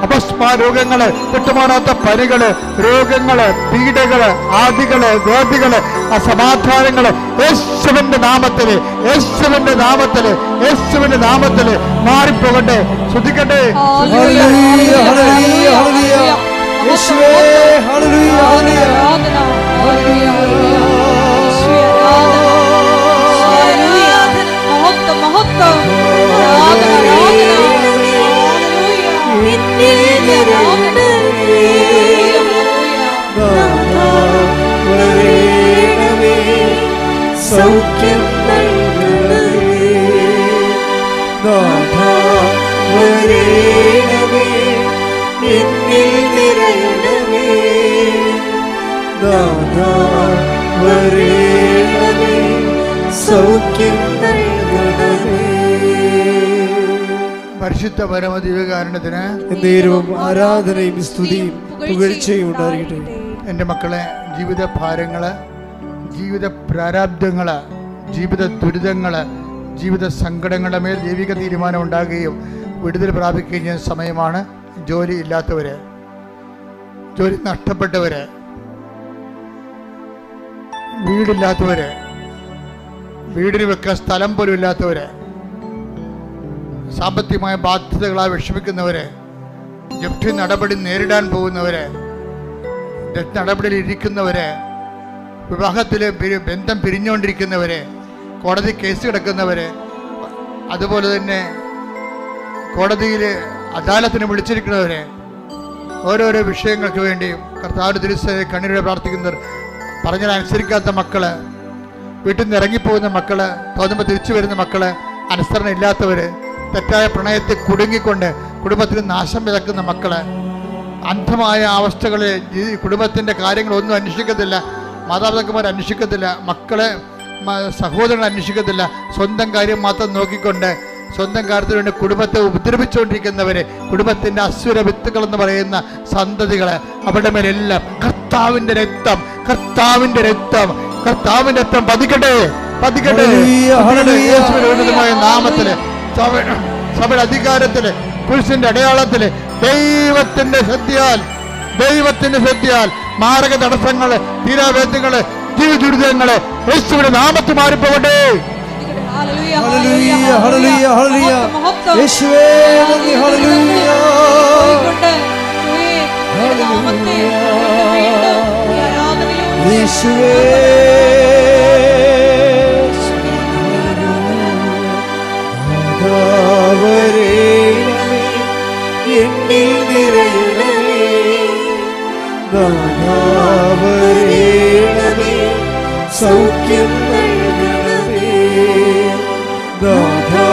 അപസ്മാ രോഗങ്ങള്, വിട്ടുമാറാത്ത പനികള്, രോഗങ്ങള്, പീഡകള്, ആദികള്, വ്യാധികള്, അസമാധാനങ്ങള്, യേശുവിന്റെ നാമത്തില് മാറിപ്പോകട്ടെ. ശ്രദ്ധിക്കട്ടെ. Hallelujah, hallelujah, hallelujah. യേശുവേ, ഹല്ലേലൂയ, ഹല്ലേലൂയ. സൗഖ്യം വരേണമേ, എന്നിൽ നിറയണമേ, നാഥാ വരേണമേ, സൗഖ്യം നൽകണമേ. പരിശുദ്ധ പരമദിവ്യകാരുണ്യത്തിന് എന്നേരവും ആരാധനയും സ്തുതിയും പുകഴ്ചയും ഉണ്ടാകട്ടെ. എൻ്റെ മക്കളെ, ജീവിത ഭാരങ്ങള്, ജീവിത പ്രാരാബ്ദങ്ങള്, ജീവിത ദുരിതങ്ങള്, ജീവിത സങ്കടങ്ങളുടെ മേൽ ദൈവിക തീരുമാനം ഉണ്ടാകുകയും വിടുതൽ പ്രാപിക്കുകയും ചെയ്യുന്ന സമയമാണ്. ജോലി ഇല്ലാത്തവര്, ജോലി നഷ്ടപ്പെട്ടവര്, വീടില്ലാത്തവര്, വീടിന് വെക്കാൻ സ്ഥലം പോലും ഇല്ലാത്തവര്, സാമ്പത്തികമായ ബാധ്യതകളാൽ വിഷമിക്കുന്നവര്, ജപ്തി നടപടി നേരിടാൻ പോകുന്നവര്, നടപടിയിൽ ഇരിക്കുന്നവര്, വിവാഹത്തിലെ ബന്ധം പിരിഞ്ഞുകൊണ്ടിരിക്കുന്നവര്, കോടതി കേസ് കിടക്കുന്നവര്, അതുപോലെ തന്നെ കോടതിയിൽ അദാലത്തിന് വിളിച്ചിരിക്കുന്നവര്, ഓരോരോ വിഷയങ്ങൾക്ക് വേണ്ടിയും കർത്താവിന്റെ തിരുസന്നിധിയിൽ കണ്ണീരോടെ പ്രാർത്ഥിക്കുന്നവർ, പറഞ്ഞാൽ അനുസരിക്കാത്ത മക്കള്, വീട്ടിൽ നിന്ന് ഇറങ്ങിപ്പോകുന്ന മക്കള്, തോന്നുമ്പോൾ തിരിച്ചു വരുന്ന മക്കള്, അനുസരണ ഇല്ലാത്തവര്, തെറ്റായ പ്രണയത്തിൽ കുടുങ്ങിക്കൊണ്ട് കുടുംബത്തിന് നാശം വിതക്കുന്ന മക്കള്, അന്ധമായ അവസ്ഥകളിൽ കുടുംബത്തിൻ്റെ കാര്യങ്ങളൊന്നും അന്വേഷിക്കത്തില്ല, മാതാപിതാക്കന്മാർ അന്വേഷിക്കത്തില്ല, മക്കളെ സഹോദരങ്ങൾ അന്വേഷിക്കത്തില്ല, സ്വന്തം കാര്യം മാത്രം നോക്കിക്കൊണ്ട് സ്വന്തം കാര്യത്തിന് വേണ്ടി കുടുംബത്തെ ഉപദ്രവിച്ചുകൊണ്ടിരിക്കുന്നവര്, കുടുംബത്തിന്റെ അസുര വിത്തുകൾ എന്ന് പറയുന്ന സന്തതികള്, അവരുടെ മേലെല്ലാം കർത്താവിന്റെ രക്തം പതിക്കട്ടെ. യേശുവിന്റെ നാമത്തില്, സഭയുടെ അധികാരത്തില്, പുരുഷന്റെ അടയാളത്തില്, ദൈവത്തിന്റെ ശക്തിയാൽ മാരക തടസ്സങ്ങള്, തീരാവേദ്യങ്ങള്, ജീവിതദുരിതങ്ങള് യേശുവിന്റെ നാമത്തിൽ മാറിപ്പോകട്ടെ. Hallelujah, hallelujah, hallelujah. യേശുവേ നന്ദി. ഹല്ലേലൂയ, യേശുവേ വരേണമേ, എന്നിൽ നിറയണമേ, നാഥാ വരേണമേ, സൗഖ്യം നൽകണമേ, നാഥാ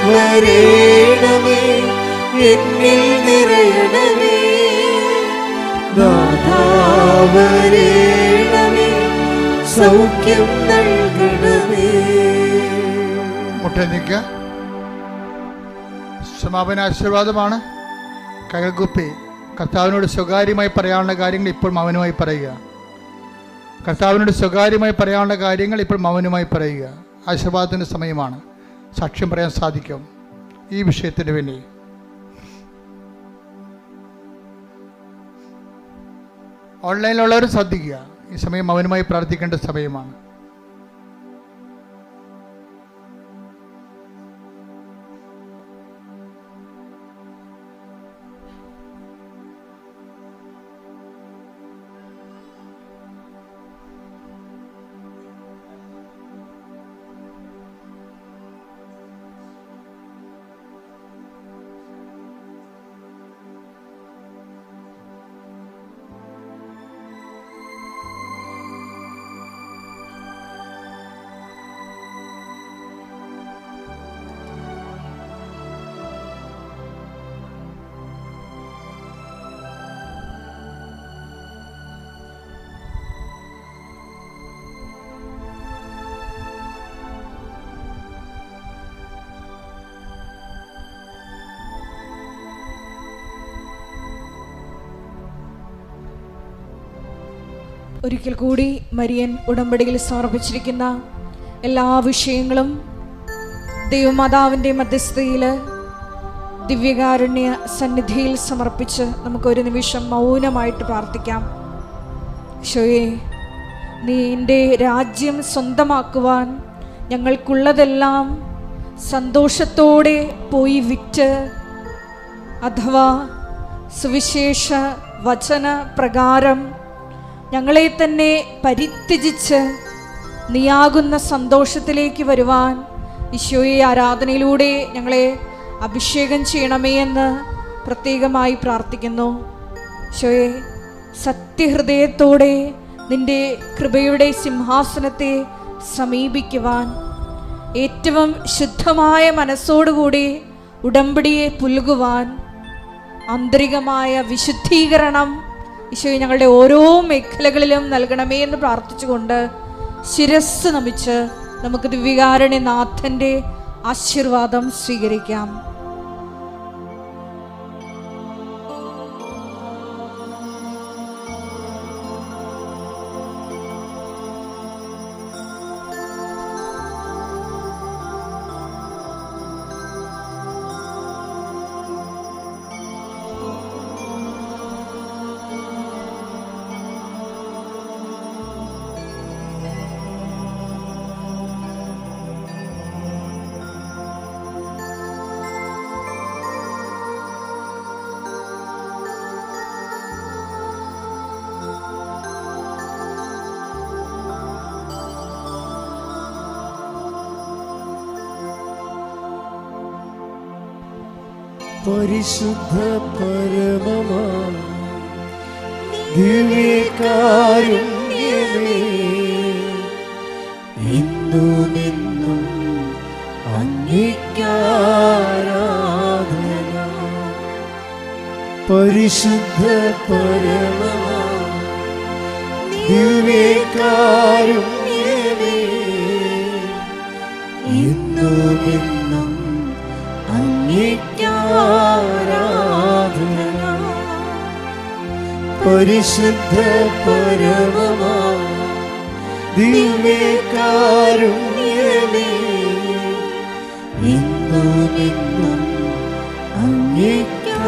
വരേണമേ, എന്നിൽ നിറയണമേ, നാഥാ വരേണമേ, സൗഖ്യം നൽകണമേ. മുട്ടനിക്കുക. സമാപന ആശീർവാദമാണ്. കൈകുപ്പി കർത്താവിനോട് സ്വകാര്യമായി പറയാനുള്ള കാര്യങ്ങൾ ഇപ്പോൾ മൗനമായി പറയുക. ആശീർവാദത്തിൻ്റെ സമയമാണ്. സാക്ഷ്യം പറയാൻ സാധിക്കും ഈ വിഷയത്തിന് വേണ്ടി. ഓൺലൈനിലുള്ളവരും ശ്രദ്ധിക്കുക. ഈ സമയം മൗനമായി പ്രാർത്ഥിക്കേണ്ട സമയമാണ്. ഒരിക്കൽ കൂടി മരിയൻ ഉടമ്പടിയിൽ സമർപ്പിച്ചിരിക്കുന്ന എല്ലാ വിഷയങ്ങളും ദൈവമാതാവിൻ്റെ മധ്യസ്ഥതയിൽ ദിവ്യകാരുണ്യ സന്നിധിയിൽ സമർപ്പിച്ച് നമുക്കൊരു നിമിഷം മൗനമായിട്ട് പ്രാർത്ഥിക്കാം. ഈശോയേ, നിന്റെ രാജ്യം സ്വന്തമാക്കുവാൻ ഞങ്ങൾക്കുള്ളതെല്ലാം സന്തോഷത്തോടെ പോയി വിറ്റ്, അഥവാ സുവിശേഷ വചന പ്രകാരം ഞങ്ങളെ തന്നെ പരിത്യജിച്ച് നീയാകുന്ന സന്തോഷത്തിലേക്ക് വരുവാൻ ഈശോയെ ആരാധനയിലൂടെ ഞങ്ങളെ അഭിഷേകം ചെയ്യണമേ എന്ന് പ്രത്യേകമായി പ്രാർത്ഥിക്കുന്നു. ഈശോയെ, സത്യഹൃദയത്തോടെ നിന്റെ കൃപയുടെ സിംഹാസനത്തെ സമീപിക്കുവാൻ, ഏറ്റവും ശുദ്ധമായ മനസ്സോടുകൂടി ഉടമ്പടിയെ പുൽകുവാൻ, ആന്തരികമായ വിശുദ്ധീകരണം ഈശോയെ ഞങ്ങളുടെ ഓരോ മേഖലകളിലും നൽകണമേ എന്ന് പ്രാർത്ഥിച്ചുകൊണ്ട് ശിരസ് നമിച്ച് നമുക്ക് ദിവ്യകാരുണ്യനാഥൻ്റെ ആശീർവാദം സ്വീകരിക്കാം. പരിശുദ്ധ പരമമാ ദിവ്യകാരുണ്യമേ, ഇന്നുമെന്നും അങ്ങേക്കാരാധന. പരിശുദ്ധ പരമമാ ദിവ്യകാരുണ്യമേ, ഇന്നുമെന്നും അങ്ങേക്കാരാധന. പരിശുദ്ധ പരമമാ ദിവ്യകാരുണ്യമേ, ഇന്നുമെന്നും അങ്ങേക്കാരാധന.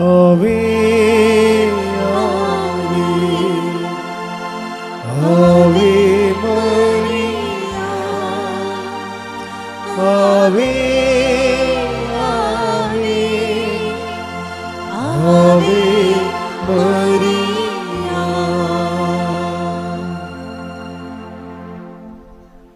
ആവേ ആവേ ആവേ മരിയ, ആവേ